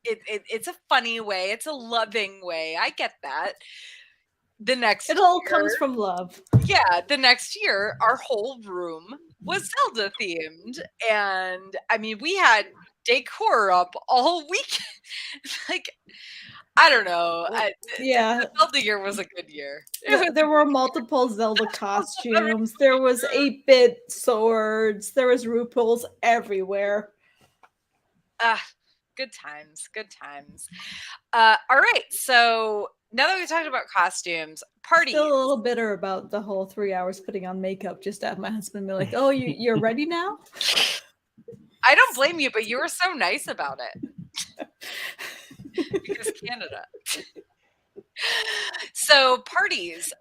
It's a funny way. It's a loving way. I get that. It all comes from love. Yeah, the next year, our whole room was Zelda themed, and I mean, we had decor up all week. Like, I don't know. The Zelda year was a good year. There were multiple Zelda costumes. There was 8-bit swords. There was RuPaul's everywhere. Good times. Good times. All right, so now that we've talked about costumes, parties. Still a little bitter about the whole 3 hours putting on makeup just to have my husband be like, oh, you're ready now? I don't blame you, but you were so nice about it. Because Canada. So parties.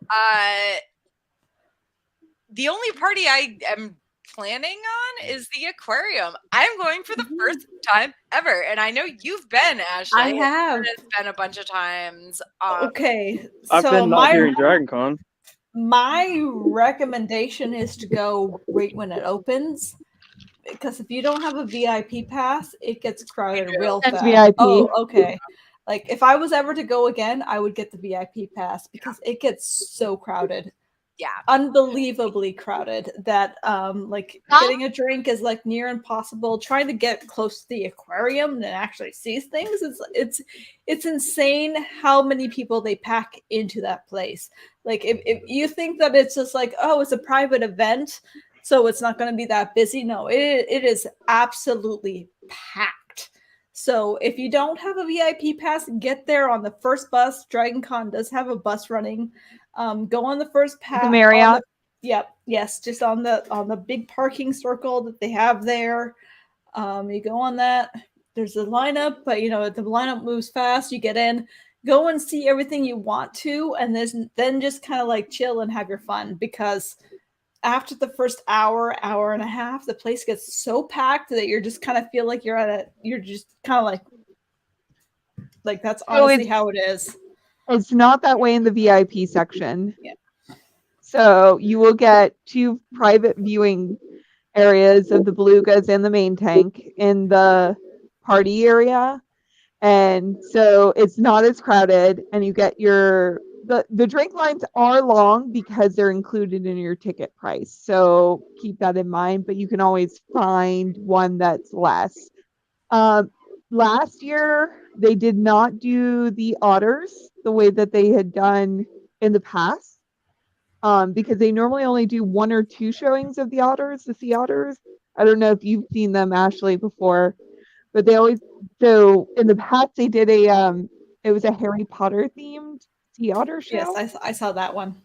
The only party I am planning on is the aquarium. I'm going for the first time ever, and I know you've been, Ashley. I have. It's been a bunch of times. Okay, I've been not during DragonCon. My recommendation is to go right when it opens, because if you don't have a VIP pass, it gets crowded real fast. VIP. Oh, okay. Like, if I was ever to go again, I would get the VIP pass because it gets so crowded. Yeah, unbelievably crowded that getting a drink is like near impossible. Trying to get close to the aquarium and actually see things, it's insane how many people they pack into that place. Like, if you think that it's just like, oh, it's a private event, so it's not going to be that busy. No, it is absolutely packed. So if you don't have a VIP pass, get there on the first bus. DragonCon does have a bus running. Go on the first pass. The Marriott. Yes, just on the big parking circle that they have there. You go on that. There's a lineup, but the lineup moves fast. You get in, go and see everything you want to, and then just kind of like chill and have your fun, because after the first hour and a half, the place gets so packed that you're just kind of feel like you're just kind of like that's honestly how it is. It's not that way in the VIP section. Yeah. So you will get 2 private viewing areas of the belugas and the main tank in the party area. And so it's not as crowded, and you get the drink lines are long because they're included in your ticket price. So keep that in mind, but you can always find one that's less. Last year, they did not do the otters the way that they had done in the past, because they normally only do 1 or 2 showings of the sea otters. I don't know if you've seen them, Ashley, before, but so in the past they did it was a Harry Potter themed Sea Otter show. Yes, I saw that one.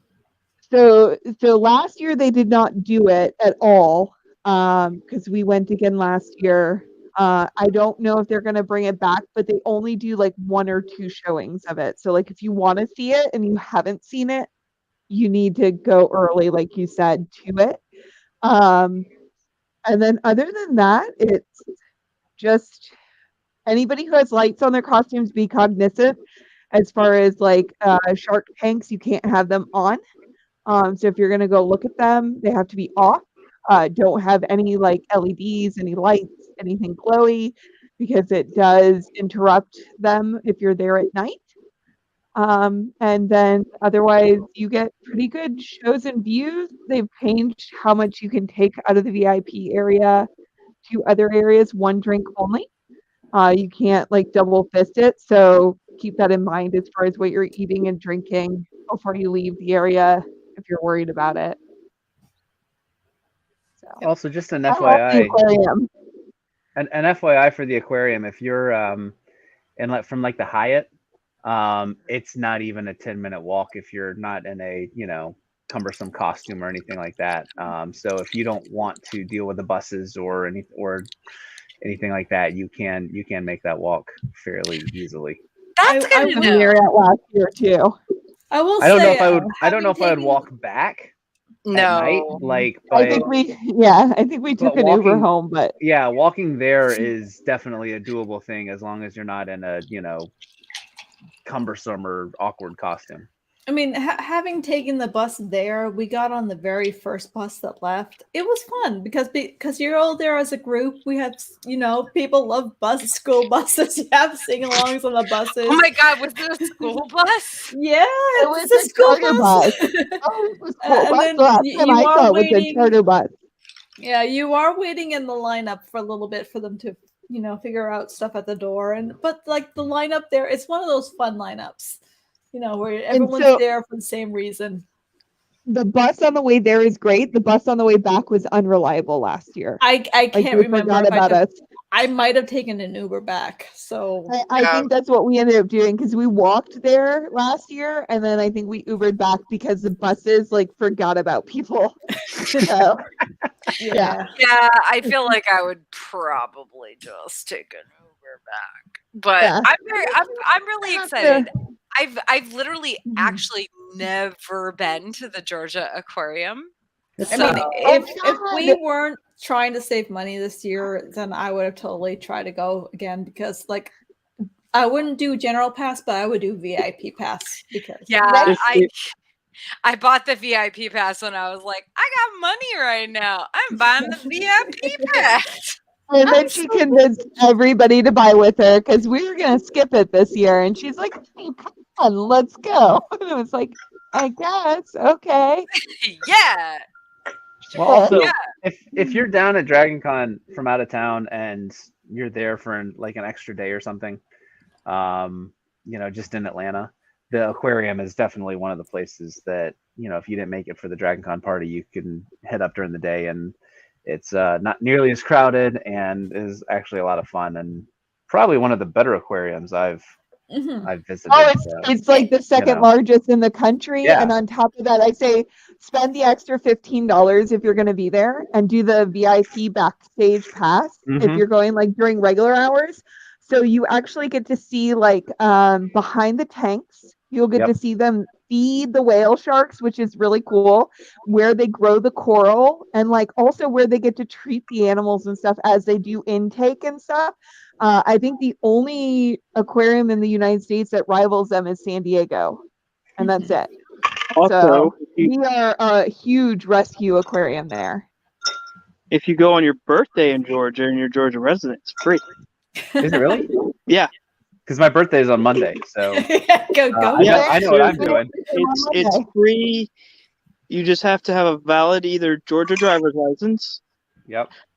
So last year they did not do it at all because we went again last year. I don't know if they're going to bring it back, but they only do like 1 or 2 showings of it. So like if you want to see it and you haven't seen it, you need to go early, like you said, to it. And then other than that, it's just anybody who has lights on their costumes, be cognizant. As far as like shark tanks, you can't have them on. So if you're going to go look at them, they have to be off. Don't have any like LEDs, any lights, anything glowy, because it does interrupt them if you're there at night. And then otherwise you get pretty good shows and views. They've changed how much you can take out of the VIP area to other areas, 1 drink only. You can't like double fist it. So keep that in mind as far as what you're eating and drinking before you leave the area if you're worried about it. So Also, just an I love the FYI, aquarium. an FYI for the aquarium, if you're from like the Hyatt, it's not even a 10-minute walk if you're not in a cumbersome costume or anything like that. So if you don't want to deal with the buses or anything like that, you can make that walk fairly easily. That's good to We know. were at last year too. I will I don't know say, if I would. I don't having know if I would taken- walk back at night. No. Like, I but think we took but an Uber walking- home, but yeah, walking there is definitely a doable thing as long as you're not in a cumbersome or awkward costume. I mean, having taken the bus there, we got on the very first bus that left. It was fun because you're all there as a group. We had, people love school buses. You have sing-alongs on the buses. Oh my God, was it a school bus? Yeah, it was it's a school charter bus. Oh, it was And cool. then Last you time I are saw it was a waiting- charter bus. Yeah, you are waiting in the lineup for a little bit for them to, figure out stuff at the door. But like the lineup there, it's one of those fun lineups, where everyone's there for the same reason. The bus on the way there is great. The bus on the way back was unreliable last year. I can't they remember forgot if about us. I might have taken an Uber back. So I think that's what we ended up doing because we walked there last year, and then I think we Ubered back because the buses forgot about people. So yeah. Yeah, I feel like I would probably just take an Uber back. But Yeah. I'm really excited. I've literally actually never been to the Georgia Aquarium. I mean, if we weren't trying to save money this year, then I would have totally tried to go again because I wouldn't do general pass, but I would do VIP pass because I bought the VIP pass when I was like, I got money right now. I'm buying the VIP pass. And then she convinced everybody to buy with her because we were going to skip it this year. And she's like, hey, come on, let's go. And it was like, I guess, okay. Yeah. Well, also, if you're down at Dragon Con from out of town and you're there for an extra day or something, just in Atlanta, the aquarium is definitely one of the places that, if you didn't make it for the Dragon Con party, you can head up during the day, and it's not nearly as crowded and is actually a lot of fun and probably one of the better aquariums I've visited. Oh, it's like the second largest in the country. Yeah. And on top of that, I say spend the extra $15 if you're going to be there and do the VIP backstage pass if you're going during regular hours. So you actually get to see behind the tanks. You'll get to see them feed the whale sharks, which is really cool, where they grow the coral and also where they get to treat the animals and stuff as they do intake and stuff. I think the only aquarium in the United States that rivals them is San Diego, and that's it. Also, So we are a huge rescue aquarium there. If you go on your birthday in Georgia and you're a Georgia resident, it's free. Is it really? Yeah. Because my birthday is on Monday, so go. I know what I'm doing. It's free. You just have to have a valid either Georgia driver's license,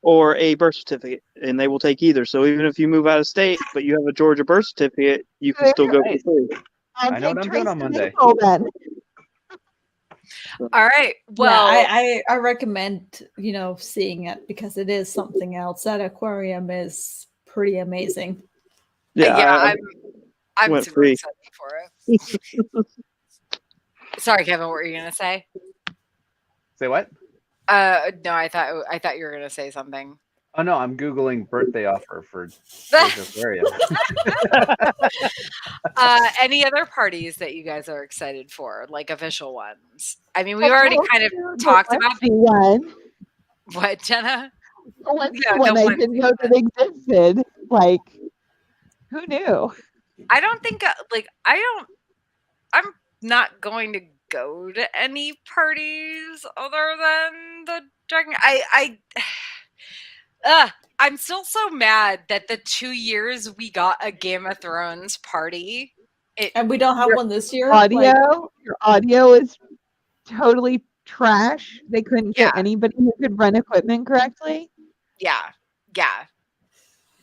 or a birth certificate, and they will take either. So even if you move out of state, but you have a Georgia birth certificate, you can still go for free. I know what I'm doing on Monday. Then. All right. Well, I recommend seeing it because it is something else. That aquarium is pretty amazing. Yeah, I'm super excited for it. Sorry, Kevin, what were you gonna say? Say what? No, I thought you were gonna say something. Oh no, I'm Googling birthday offer for JoJo Aquarium. Any other parties that you guys are excited for, like official ones? I mean, we already kind of talked about one. What, Jenna? The one I didn't know that existed. Like, who knew? I don't think I'm not going to go to any parties other than the Dragon. I'm still so mad that the 2 years we got a Game of Thrones party, and we don't have one this year. Your audio is totally trash. They couldn't get anybody who could run equipment correctly. Yeah.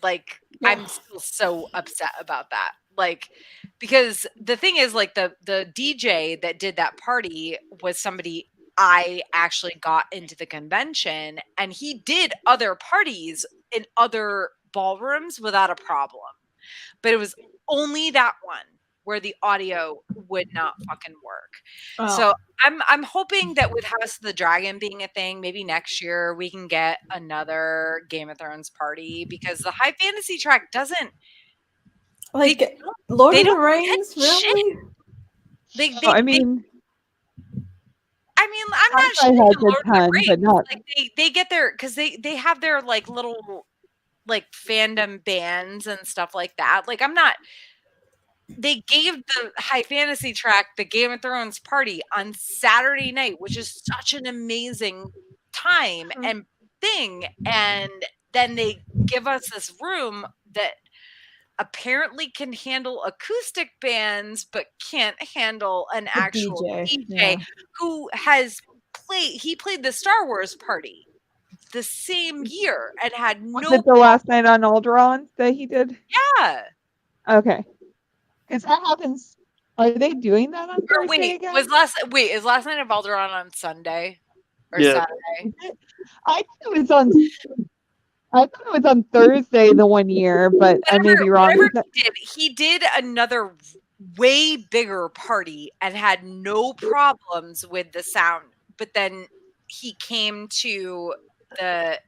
Like, I'm still so upset about that. Like, because the thing is, like, the DJ that did that party was somebody I actually got into the convention, and he did other parties in other ballrooms without a problem. But it was only that one where the audio would not fucking work. Oh. So I'm hoping that with House of the Dragon being a thing, maybe next year we can get another Game of Thrones party, because the high fantasy track doesn't like Lord of the Rings, really? I'm not sure Lord of the Rings. But not... Like they get their, because they have their like little like fandom bands and stuff like that. Like they gave the high fantasy track the Game of Thrones party on Saturday night, which is such an amazing time and thing. And then they give us this room that apparently can handle acoustic bands, but can't handle an actual DJ who has played the Star Wars party the same year and had no. Was it the last night on Alderaan that he did? Yeah. Okay. Because that happens. Are they doing that on Thursday again? Is last night of Alderaan on Sunday or Saturday? I thought it was on Thursday the one year, but I may be wrong. He did another way bigger party and had no problems with the sound. But then he came to the.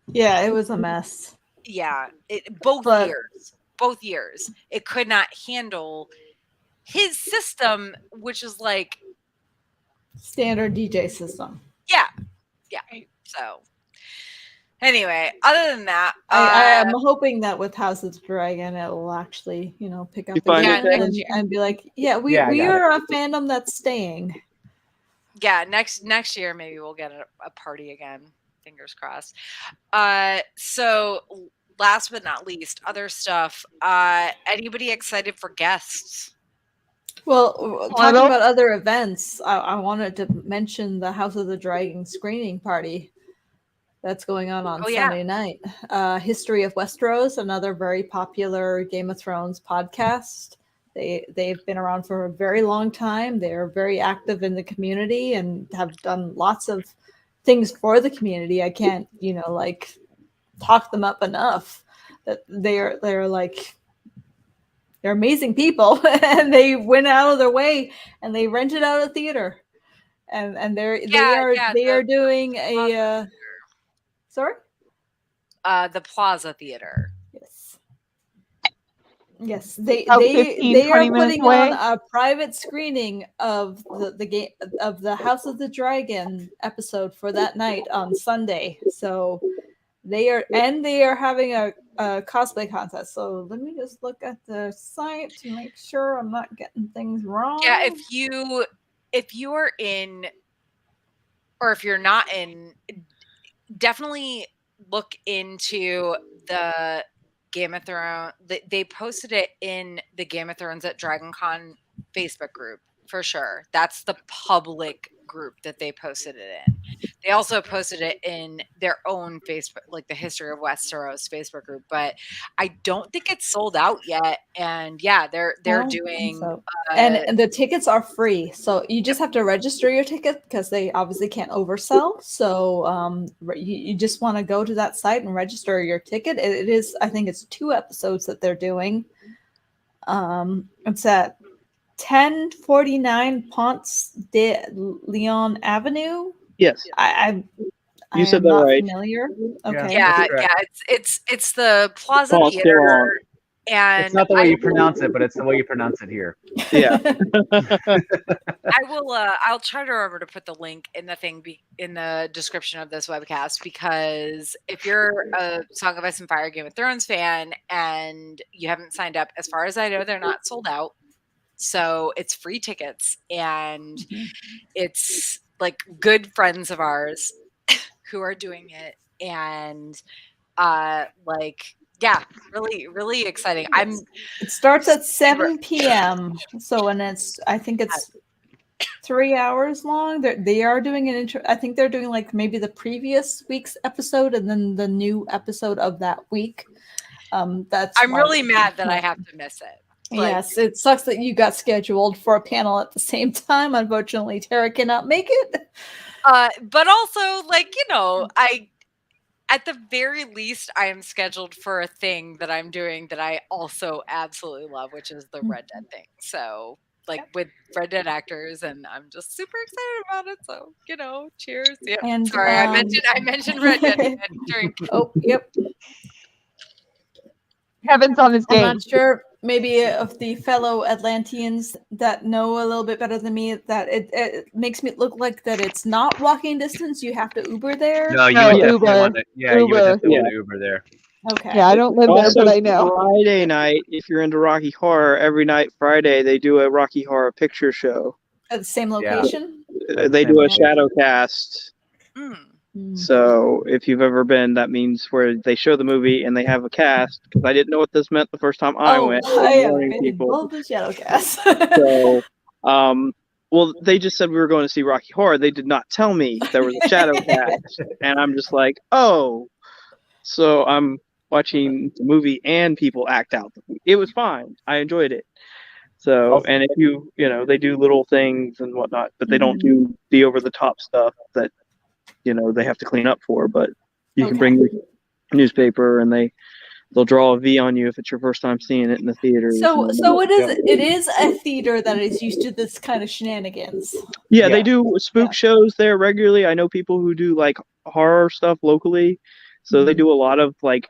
Yeah, it was a mess. Yeah, both years. It could not handle his system, which is like standard DJ system. Yeah. So anyway, other than that, I am hoping that with House of the Dragon, it will actually, pick up again and be like, we are a fandom that's staying. Yeah, next year maybe we'll get a party again. Fingers crossed. So last but not least, other stuff. Anybody excited for guests? Well, talking about other events, I wanted to mention the House of the Dragon screening party that's going on Sunday night. History of Westeros, another very popular Game of Thrones podcast. They've been around for a very long time. They're very active in the community and have done lots of things for the community. I can't, talk them up enough. That they're amazing people, and they went out of their way and they rented out a theater, and they are doing a sorry, the Plaza Theater. Yes, they are putting on a private screening of the game of the House of the Dragon episode for that night on Sunday. So they are having a cosplay contest. So let me just look at the site to make sure I'm not getting things wrong. Yeah, if you are in, or if you're not in, definitely look into the Game of Thrones. They posted it in the Game of Thrones at DragonCon Facebook group for sure. That's the public group that they posted it in. They also posted it in their own Facebook, like the History of Westeros Facebook group, but I don't think it's sold out yet. And yeah, they're doing and the tickets are free, so you just have to register your ticket because they obviously can't oversell. So you just want to go to that site and register your ticket. It is, I think it's 2 episodes that they're doing. It's at 1049 Ponce de Leon Avenue. Yes. You said am that not right. familiar. Okay. Yeah, it's the Plaza Ponce de Leon. Theater, and It's not the way you pronounce it, but it's the way you pronounce it here. Yeah. I will. I'll try to remember to put the link in the thing in the description of this webcast, because if you're a Song of Ice and Fire Game of Thrones fan and you haven't signed up, as far as I know, they're not sold out. So it's free tickets, and it's like good friends of ours who are doing it, and really, really exciting. It starts at 7 p.m. So, and I think it's 3 hours long. They are doing I think they're doing like maybe the previous week's episode and then the new episode of that week. I'm really mad that I have to miss it. Yes, it sucks that you got scheduled for a panel at the same time. Unfortunately, Tara cannot make it. But also, at the very least, I am scheduled for a thing that I'm doing that I also absolutely love, which is the Red Dead thing. So, with Red Dead actors, and I'm just super excited about it. So, cheers. Yep. And, sorry, I mentioned Red Dead and drink. Oh, yep. Kevin's on his game. I'm not sure. Maybe of the fellow Atlanteans that know a little bit better than me, that it makes me look like that it's not walking distance. You have to Uber there. No, you No, would definitely Uber. want to. Yeah, you would Uber. definitely want to Uber there. Okay. Yeah, I don't live there, Also, but I know. Friday night, if you're into Rocky Horror, every night Friday they do a Rocky Horror picture show. At the same location? They do a shadow cast. Mm. So if you've ever been, that means where they show the movie and they have a cast. Because I didn't know what this meant the first time I went. I have been involved in Shadowcast. So, well, they just said we were going to see Rocky Horror. They did not tell me there was a shadow cast, and I'm just like, oh. So I'm watching the movie and people act out. It was fine. I enjoyed it. So, and if they do little things and whatnot, but they don't do the over the top stuff that they have to clean up for. But you can bring your newspaper, and they'll draw a V on you if it's your first time seeing it in the theater. So it is a theater that is used to this kind of shenanigans. Yeah, they do spook shows there regularly. I know people who do like horror stuff locally, so they do a lot of like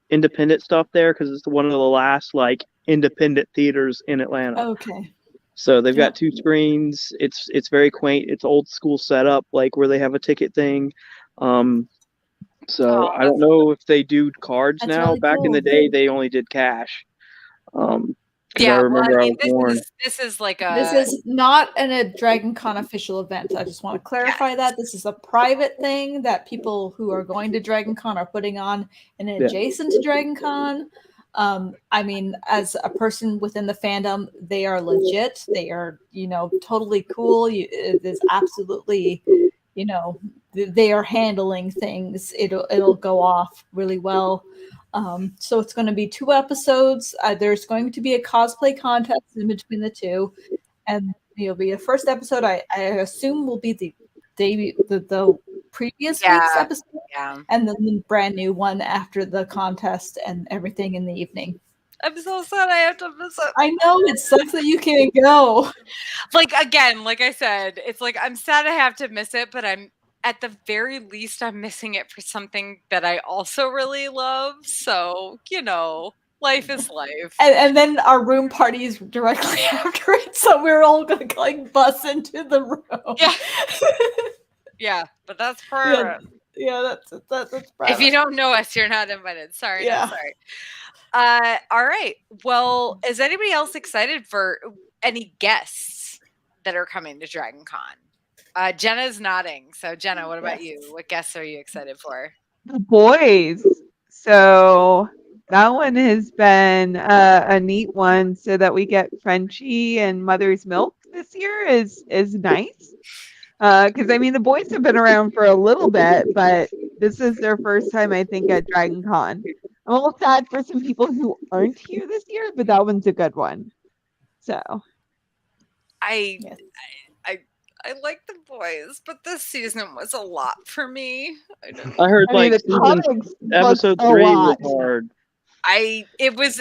independent stuff there because it's one of the last like independent theaters in Atlanta. Okay. So they've got 2 screens. It's very quaint. It's old school setup, like where they have a ticket thing. So I don't know if they do cards now. Really Back in the day, they only did cash. I remember I was born. This is like a. This is not a Dragon Con official event. I just want to clarify that this is a private thing that people who are going to Dragon Con are putting on, and adjacent to Dragon Con. I mean, as a person within the fandom, they are legit. They are, totally cool. It is absolutely, they are handling things. It'll go off really well. So it's going to be 2 episodes. There's going to be a cosplay contest in between the 2, and it'll be the first episode. I assume will be the previous week's episode, and then the brand new one after the contest and everything in the evening. I'm so sad I have to miss it. I know, it sucks that you can't go. Like I said, it's like I'm sad I have to miss it, but I'm at the very least I'm missing it for something that I also really love. So, life is life. And then our room party is directly after it, so we're all gonna like bus into the room. Yeah. Yeah, but that's private. Yeah, that's private. If you don't know us, you're not invited. Sorry. Yeah. No, sorry. All right. Well, is anybody else excited for any guests that are coming to Dragon Con? Jenna's nodding. So Jenna, what about you? What guests are you excited for? The boys. So that one has been a neat one, so that we get Frenchie and Mother's Milk this year is nice. Because I mean, the boys have been around for a little bit, but this is their first time, I think, at Dragon Con. I'm a little sad for some people who aren't here this year, but that one's a good one. So I like the boys, but this season was a lot for me. I heard episode 3 was hard. It was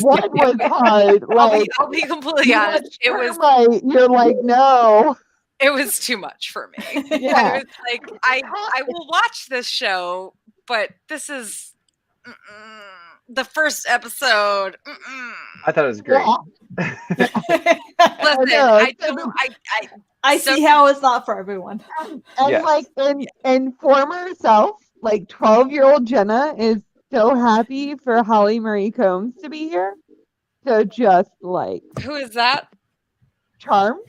What was hard? Like, I'll be completely honest. It was right. You're like, no. it was too much for me. Yeah. I was like, I will watch this show, but this is the first episode. I thought it was great. Listen, I see how it's not for everyone. And Yes. like in former self, like 12-year-old Jenna is so happy for Holly Marie Combs to be here. So just like who is that? Charmed,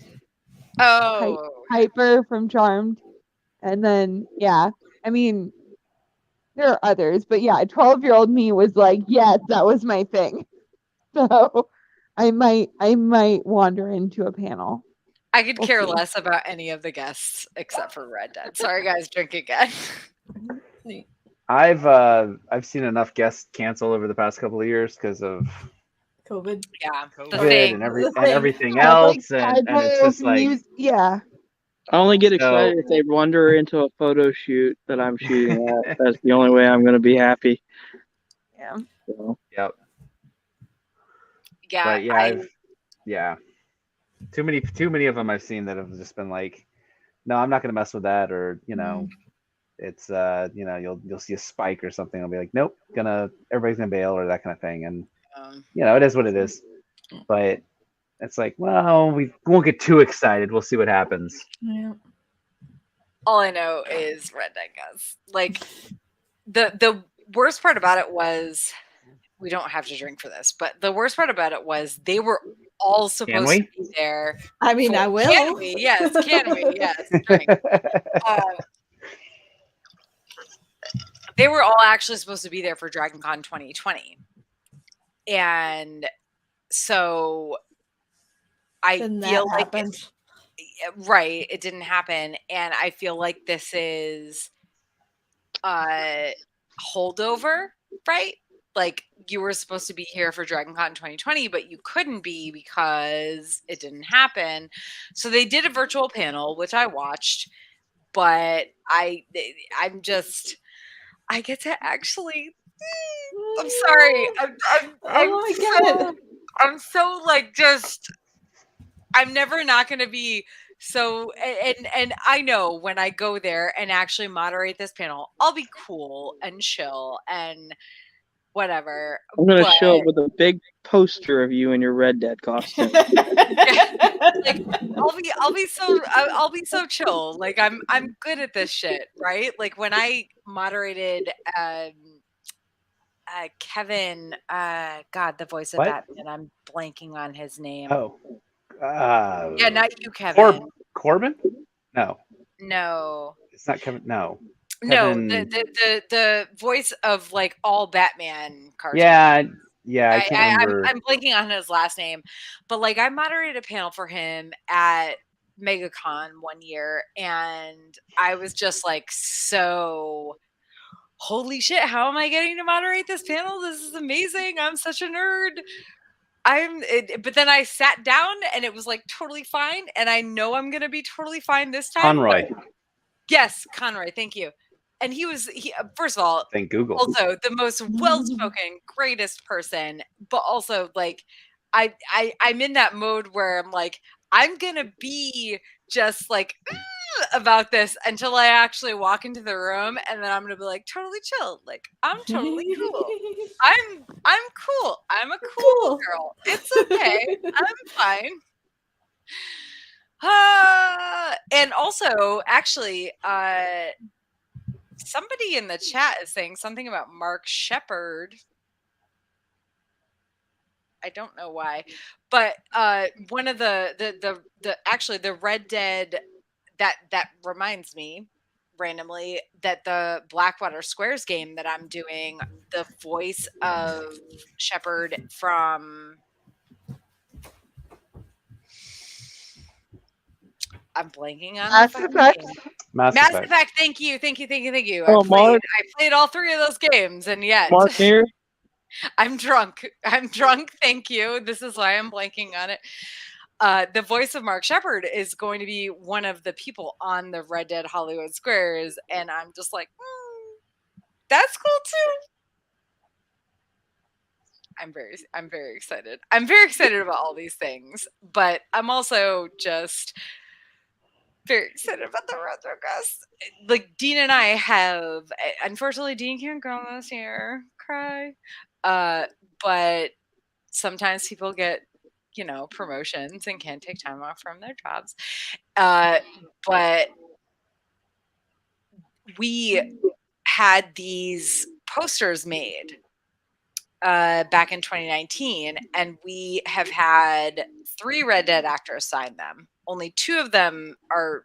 Oh, Hyper from Charmed, and then yeah, I mean there are others, but yeah, 12-year-old me was like, yes, that was my thing. So I might wander into a panel. I could We'll care see. less about any of the guests except for Red Dead. Sorry, guys, drink again. I've seen enough guests cancel over the past couple of years because of COVID. Yeah, the COVID thing. and The thing. everything Yeah, else, like, and it's just like yeah. I only get So- excited if they wander into a photo shoot that I'm shooting at. That's the only way I'm going to be happy. Yeah. So, yep. Yeah, But yeah, too many of them I've seen that have just been like, no, I'm not gonna mess with that, or it's you'll see a spike or something. I'll be like, nope, everybody's gonna bail or that kind of thing, and it is what it is. But it's like, well, we won't get too excited. We'll see what happens. Yeah. all I know is Red Dead guys. Like the worst part about it was we don't have to drink for this, but the worst part about it was they were all supposed to be there. I mean, I will. Can we? Yes. Can we? Yes. Drink. They were all actually supposed to be there for DragonCon 2020. And so I Then feel that like happened. it didn't happen. And I feel like this is holdover, right? Like you were supposed to be here for DragonCon 2020, but you couldn't be because it didn't happen. So they did a virtual panel, which I watched, but I get to actually. I'm sorry. I'm so like just. I'm never not going to be so. And I know when I go there and actually moderate this panel, I'll be cool and chill and whatever. I'm going to show up with a big poster of you in your Red Dead costume. Like I'll be so chill. Like I'm good at this shit, right? Like when I moderated Kevin, God, the voice of Batman. I'm blanking on his name. Oh, yeah, not you, Kevin. Corbin? No, it's not Kevin. No, Kevin... no, the voice of like all Batman cartoons. Yeah, I can't remember. I'm blanking on his last name, but like I moderated a panel for him at MegaCon one year, and I was just like, so holy shit, how am I getting to moderate this panel? This is amazing. I'm such a nerd. But then I sat down and it was like totally fine, and I know I'm gonna be totally fine this time. Conroy. Yes, Conroy. Thank you. And he first of all, thank Google. Also the most well-spoken, greatest person, but also like I'm in that mode where I'm like, I'm gonna be just like about this until I actually walk into the room, and then I'm gonna be like totally chill. Like I'm totally cool. I'm cool. I'm a cool girl. It's okay. I'm fine. And also, actually, somebody in the chat is saying something about Mark Shepard. I don't know why, but one of the actually the Red Dead that reminds me randomly that the Blackwater Squares game that I'm doing, the voice of Shepard from I'm blanking on Mass Effect. Thank you. Oh, Mark. I played all three of those games, and yet Mark here. I'm drunk. Thank you. This is why I'm blanking on it. The voice of Mark Shepard is going to be one of the people on the Red Dead Hollywood Squares, and I'm just like, that's cool too. I'm very excited. I'm very excited about all these things, but I'm also just very excited about the RetroQuest. Like Dean and I have, unfortunately, Dean can't go this year. Cry. But sometimes people get, promotions and can't take time off from their jobs. But we had these posters made back in 2019, and we have had 3 Red Dead actors sign them. Only 2 of them are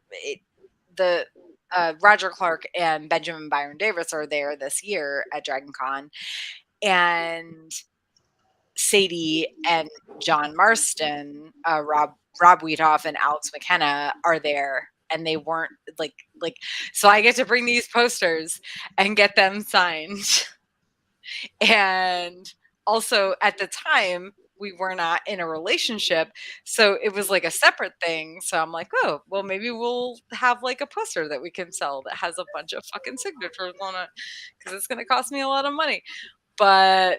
Roger Clark and Benjamin Byron Davis are there this year at Dragon Con, and Sadie and John Marston, Rob Weedhoff and Alex McKenna are there, and they weren't like so I get to bring these posters and get them signed. And also at the time we were not in a relationship, so it was like a separate thing. So I'm like, oh, well, maybe we'll have like a poster that we can sell that has a bunch of fucking signatures on it, because it's going to cost me a lot of money. But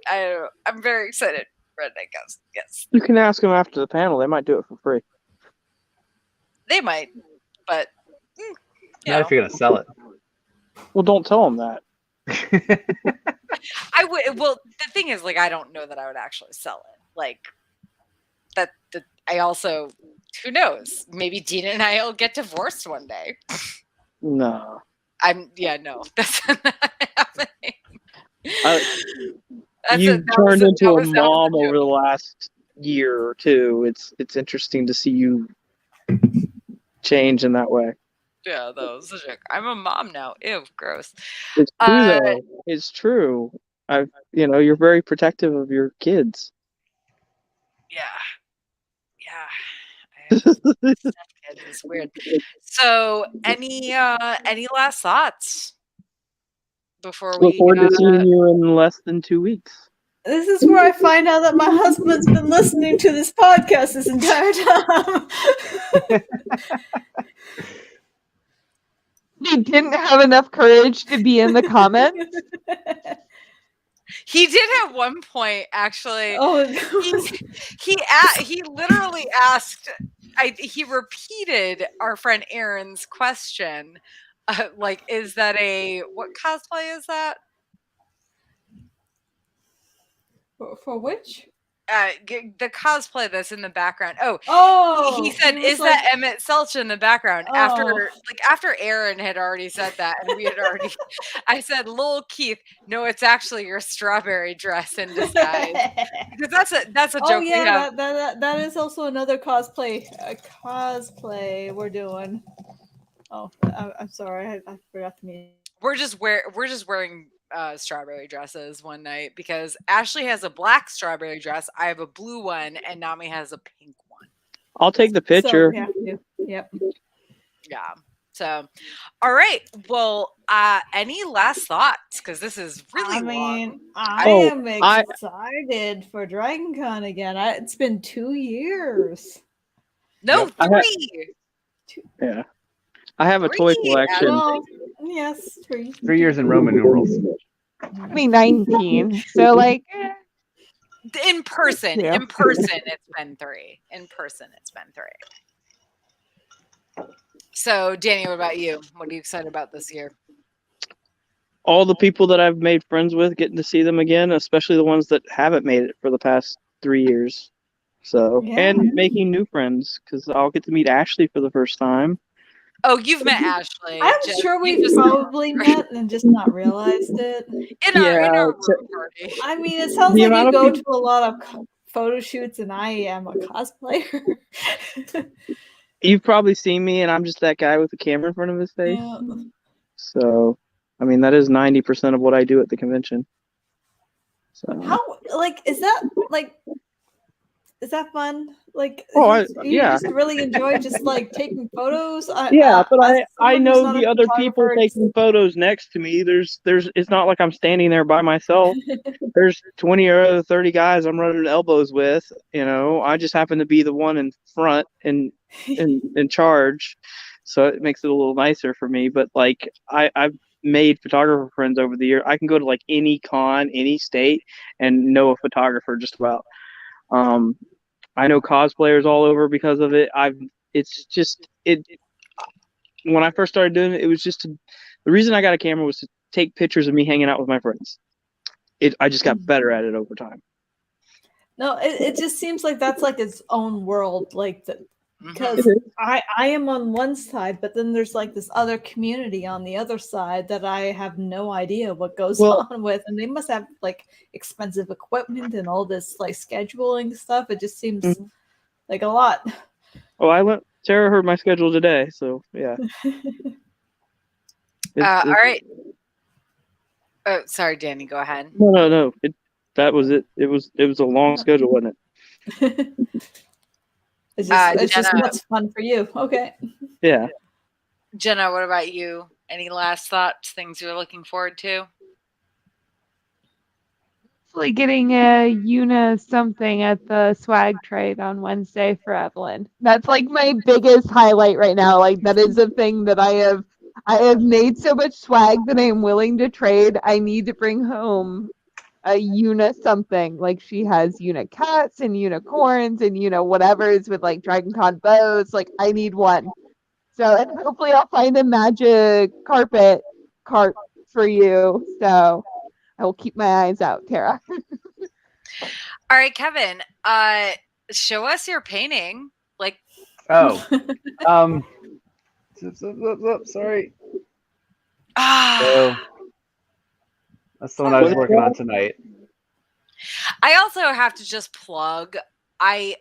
I'm very excited. Redneck Ghost, yes. You can ask them after the panel. They might do it for free. They might, but Not if you're gonna sell it. Well, don't tell them that. I would. Well, the thing is, like, I don't know that I would actually sell it. Like that. I also, who knows? Maybe Dina and I will get divorced one day. No. No, that's not happening. You've turned into a mom over the last year or two. It's interesting to see you change in that way. Yeah, that was such a. I'm a mom now. Ew, gross. It's true, though. It's true. You're very protective of your kids. Yeah. I have kids. It's weird. So, any last thoughts before we look forward to seeing you in less than 2 weeks? This is where I find out that my husband's been listening to this podcast this entire time. He didn't have enough courage to be in the comments. He did at one point, actually. Oh, he literally asked. He repeated our friend Aaron's question, is that what cosplay is that? For which? The cosplay that's in the background. He said, "Is that Emmett Selch in the background?" After Aaron had already said that, and we had already, I said, "Lil Keith, no, it's actually your strawberry dress in disguise." Because that's a joke. Oh yeah, that is also another cosplay we're doing. Oh, I'm sorry, I forgot to mean. We're just wearing strawberry dresses one night, because Ashley has a black strawberry dress, I have a blue one, and Nami has a pink one. I'll take the picture. So, yep. Yeah. So, all right. Well, any last thoughts? Because this is really long. I am excited for Dragon Con again. It's been 2 years. No, 3. Yeah. I have a toy collection. Well, yes, 3. 3 years in Roman numerals. 19. So in person, it's been 3. In person, it's been 3. So, Danny, what about you? What are you excited about this year? All the people that I've made friends with, getting to see them again, especially the ones that haven't made it for the past 3 years. So, and making new friends, because I'll get to meet Ashley for the first time. Oh, you've met Ashley. I'm sure we've probably met and just not realized it. In our group party. I mean, it sounds like you go to a lot of photo shoots, and I am a cosplayer. You've probably seen me, and I'm just that guy with the camera in front of his face. Yeah. So, I mean, that is 90% of what I do at the convention. So. How, is that fun? You just really enjoy just taking photos. But I know the other people taking photos next to me. There's it's not like I'm standing there by myself. There's 20 or 30 guys I'm running elbows with. I just happen to be the one in front and in charge, so it makes it a little nicer for me. But I've made photographer friends over the year. I can go to like any con, any state, and know a photographer just about. I know cosplayers all over because of it. It's just it. When I first started doing it, it was just the reason I got a camera was to take pictures of me hanging out with my friends. I just got better at it over time. No, it just seems like that's like its own world, like because I am on one side, but then there's like this other community on the other side that I have no idea what goes on with, and they must have like expensive equipment and all this like scheduling stuff. It just seems like a lot. Oh, Tara heard my schedule today, so yeah. All right. Oh, sorry, Danny. Go ahead. No. That was it. It was a long schedule, wasn't it? It's just what's fun for you. Okay. Yeah. Jenna, what about you? Any last thoughts, things you're looking forward to? Hopefully getting a Una something at the swag trade on Wednesday for Evelyn. That's like my biggest highlight right now. Like that is a thing that I have made so much swag that I am willing to trade. I need to bring home a Una something. Like she has Una cats and unicorns and whatever's with like Dragon Con bows. Like I need one. So and hopefully I'll find a magic carpet cart for you. So I will keep my eyes out, Tara. All right, Kevin. Show us your painting. Like Sorry. So, that's the one I was working on tonight. I also have to just plug, I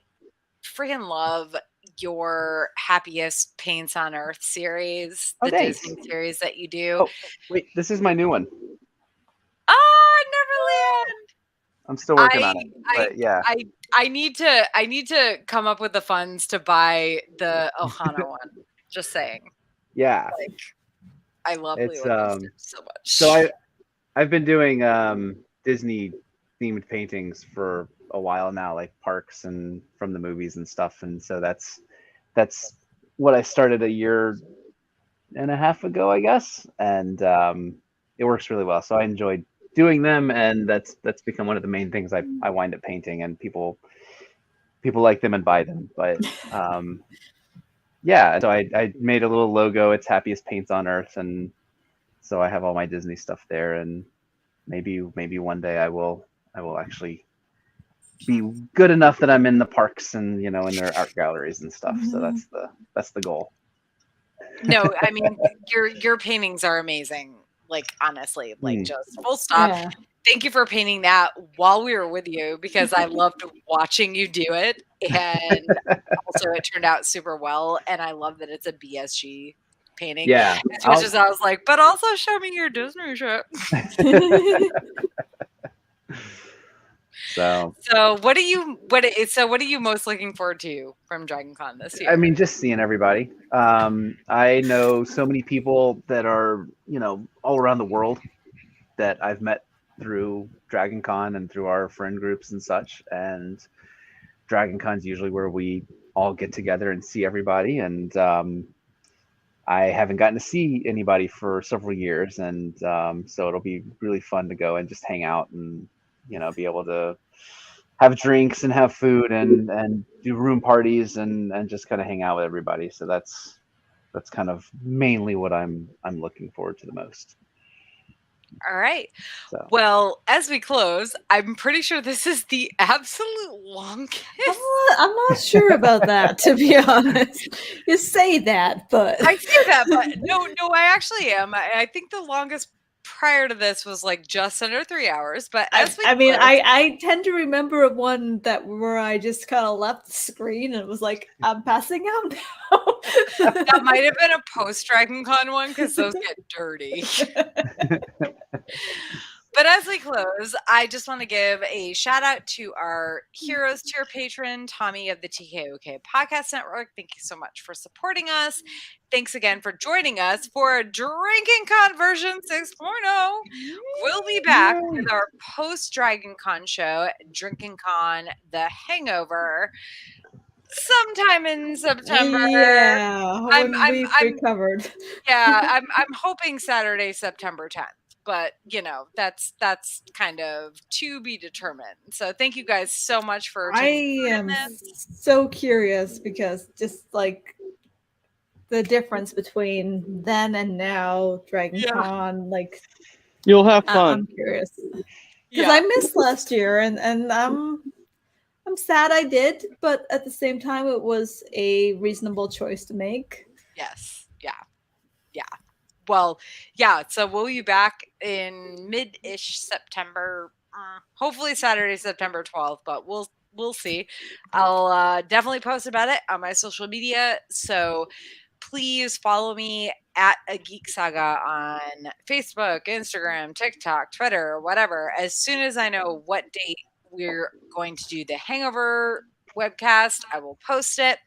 freaking love your Happiest Paints on Earth series, the Disney series that you do. Oh, wait, this is my new one. Oh, Neverland! I'm still working on it. But yeah. I need to come up with the funds to buy the Ohana one. Just saying. Yeah. Like, I love Lilo so much. So I've been doing Disney themed paintings for a while now, like parks and from the movies and stuff, and so that's what I started a year and a half ago, I guess, and it works really well. So I enjoyed doing them, and that's become one of the main things I wind up painting, and people like them and buy them. But yeah, so I made a little logo. It's Happiest Paints on Earth, and so I have all my Disney stuff there, and maybe one day I will actually be good enough that I'm in the parks and in their art galleries and stuff. So that's the goal. No, I mean your paintings are amazing. Like honestly, like just full stop. Yeah. Thank you for painting that while we were with you, because I loved watching you do it, and also it turned out super well. And I love that it's a BSG painting. Yeah, as much as I was like, but also show me your Disney shit. So what are you most looking forward to from Dragon Con this year? I mean, just seeing everybody. I know so many people that are, all around the world that I've met through Dragon Con and through our friend groups and such. And Dragon Con's usually where we all get together and see everybody. And I haven't gotten to see anybody for several years. And so it'll be really fun to go and just hang out and be able to have drinks and have food and do room parties and just kind of hang out with everybody. So that's kind of mainly what I'm looking forward to the most. All right. So. Well, as we close, I'm pretty sure this is the absolute longest. I'm not sure about that, to be honest. You say that, but I say that, but no, I actually am. I think the longest prior to this was like just under 3 hours, but I tend to remember one where I just kind of left the screen and was like, I'm passing out now. That might have been a post Dragon Con one, because those get dirty. But as we close, I just want to give a shout out to our Heroes tier patron, Tommy of the TKOK Podcast Network. Thank you so much for supporting us. Thanks again for joining us for Drinkin Con version 6.0. We'll be back with our post Dragon Con show, Drinkin Con The Hangover. sometime in September. Yeah, when I'm we've recovered. Yeah, I'm hoping Saturday, September 10th. But that's kind of to be determined. So thank you guys so much for taking part in this. So curious because just like the difference between then and now, Dragon Con, like you'll have fun. I'm curious because I missed last year, and I'm sad I did, but at the same time, it was a reasonable choice to make. Yes. Yeah. Well, yeah. So we'll be back in mid-ish September. Hopefully Saturday, September 12th, but we'll see. I'll definitely post about it on my social media. So please follow me at A Geek Saga on Facebook, Instagram, TikTok, Twitter, whatever. As soon as I know what date we're going to do the Hangover webcast, I will post it.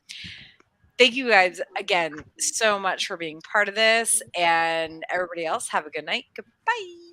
Thank you guys again so much for being part of this, and everybody else have a good night. Goodbye.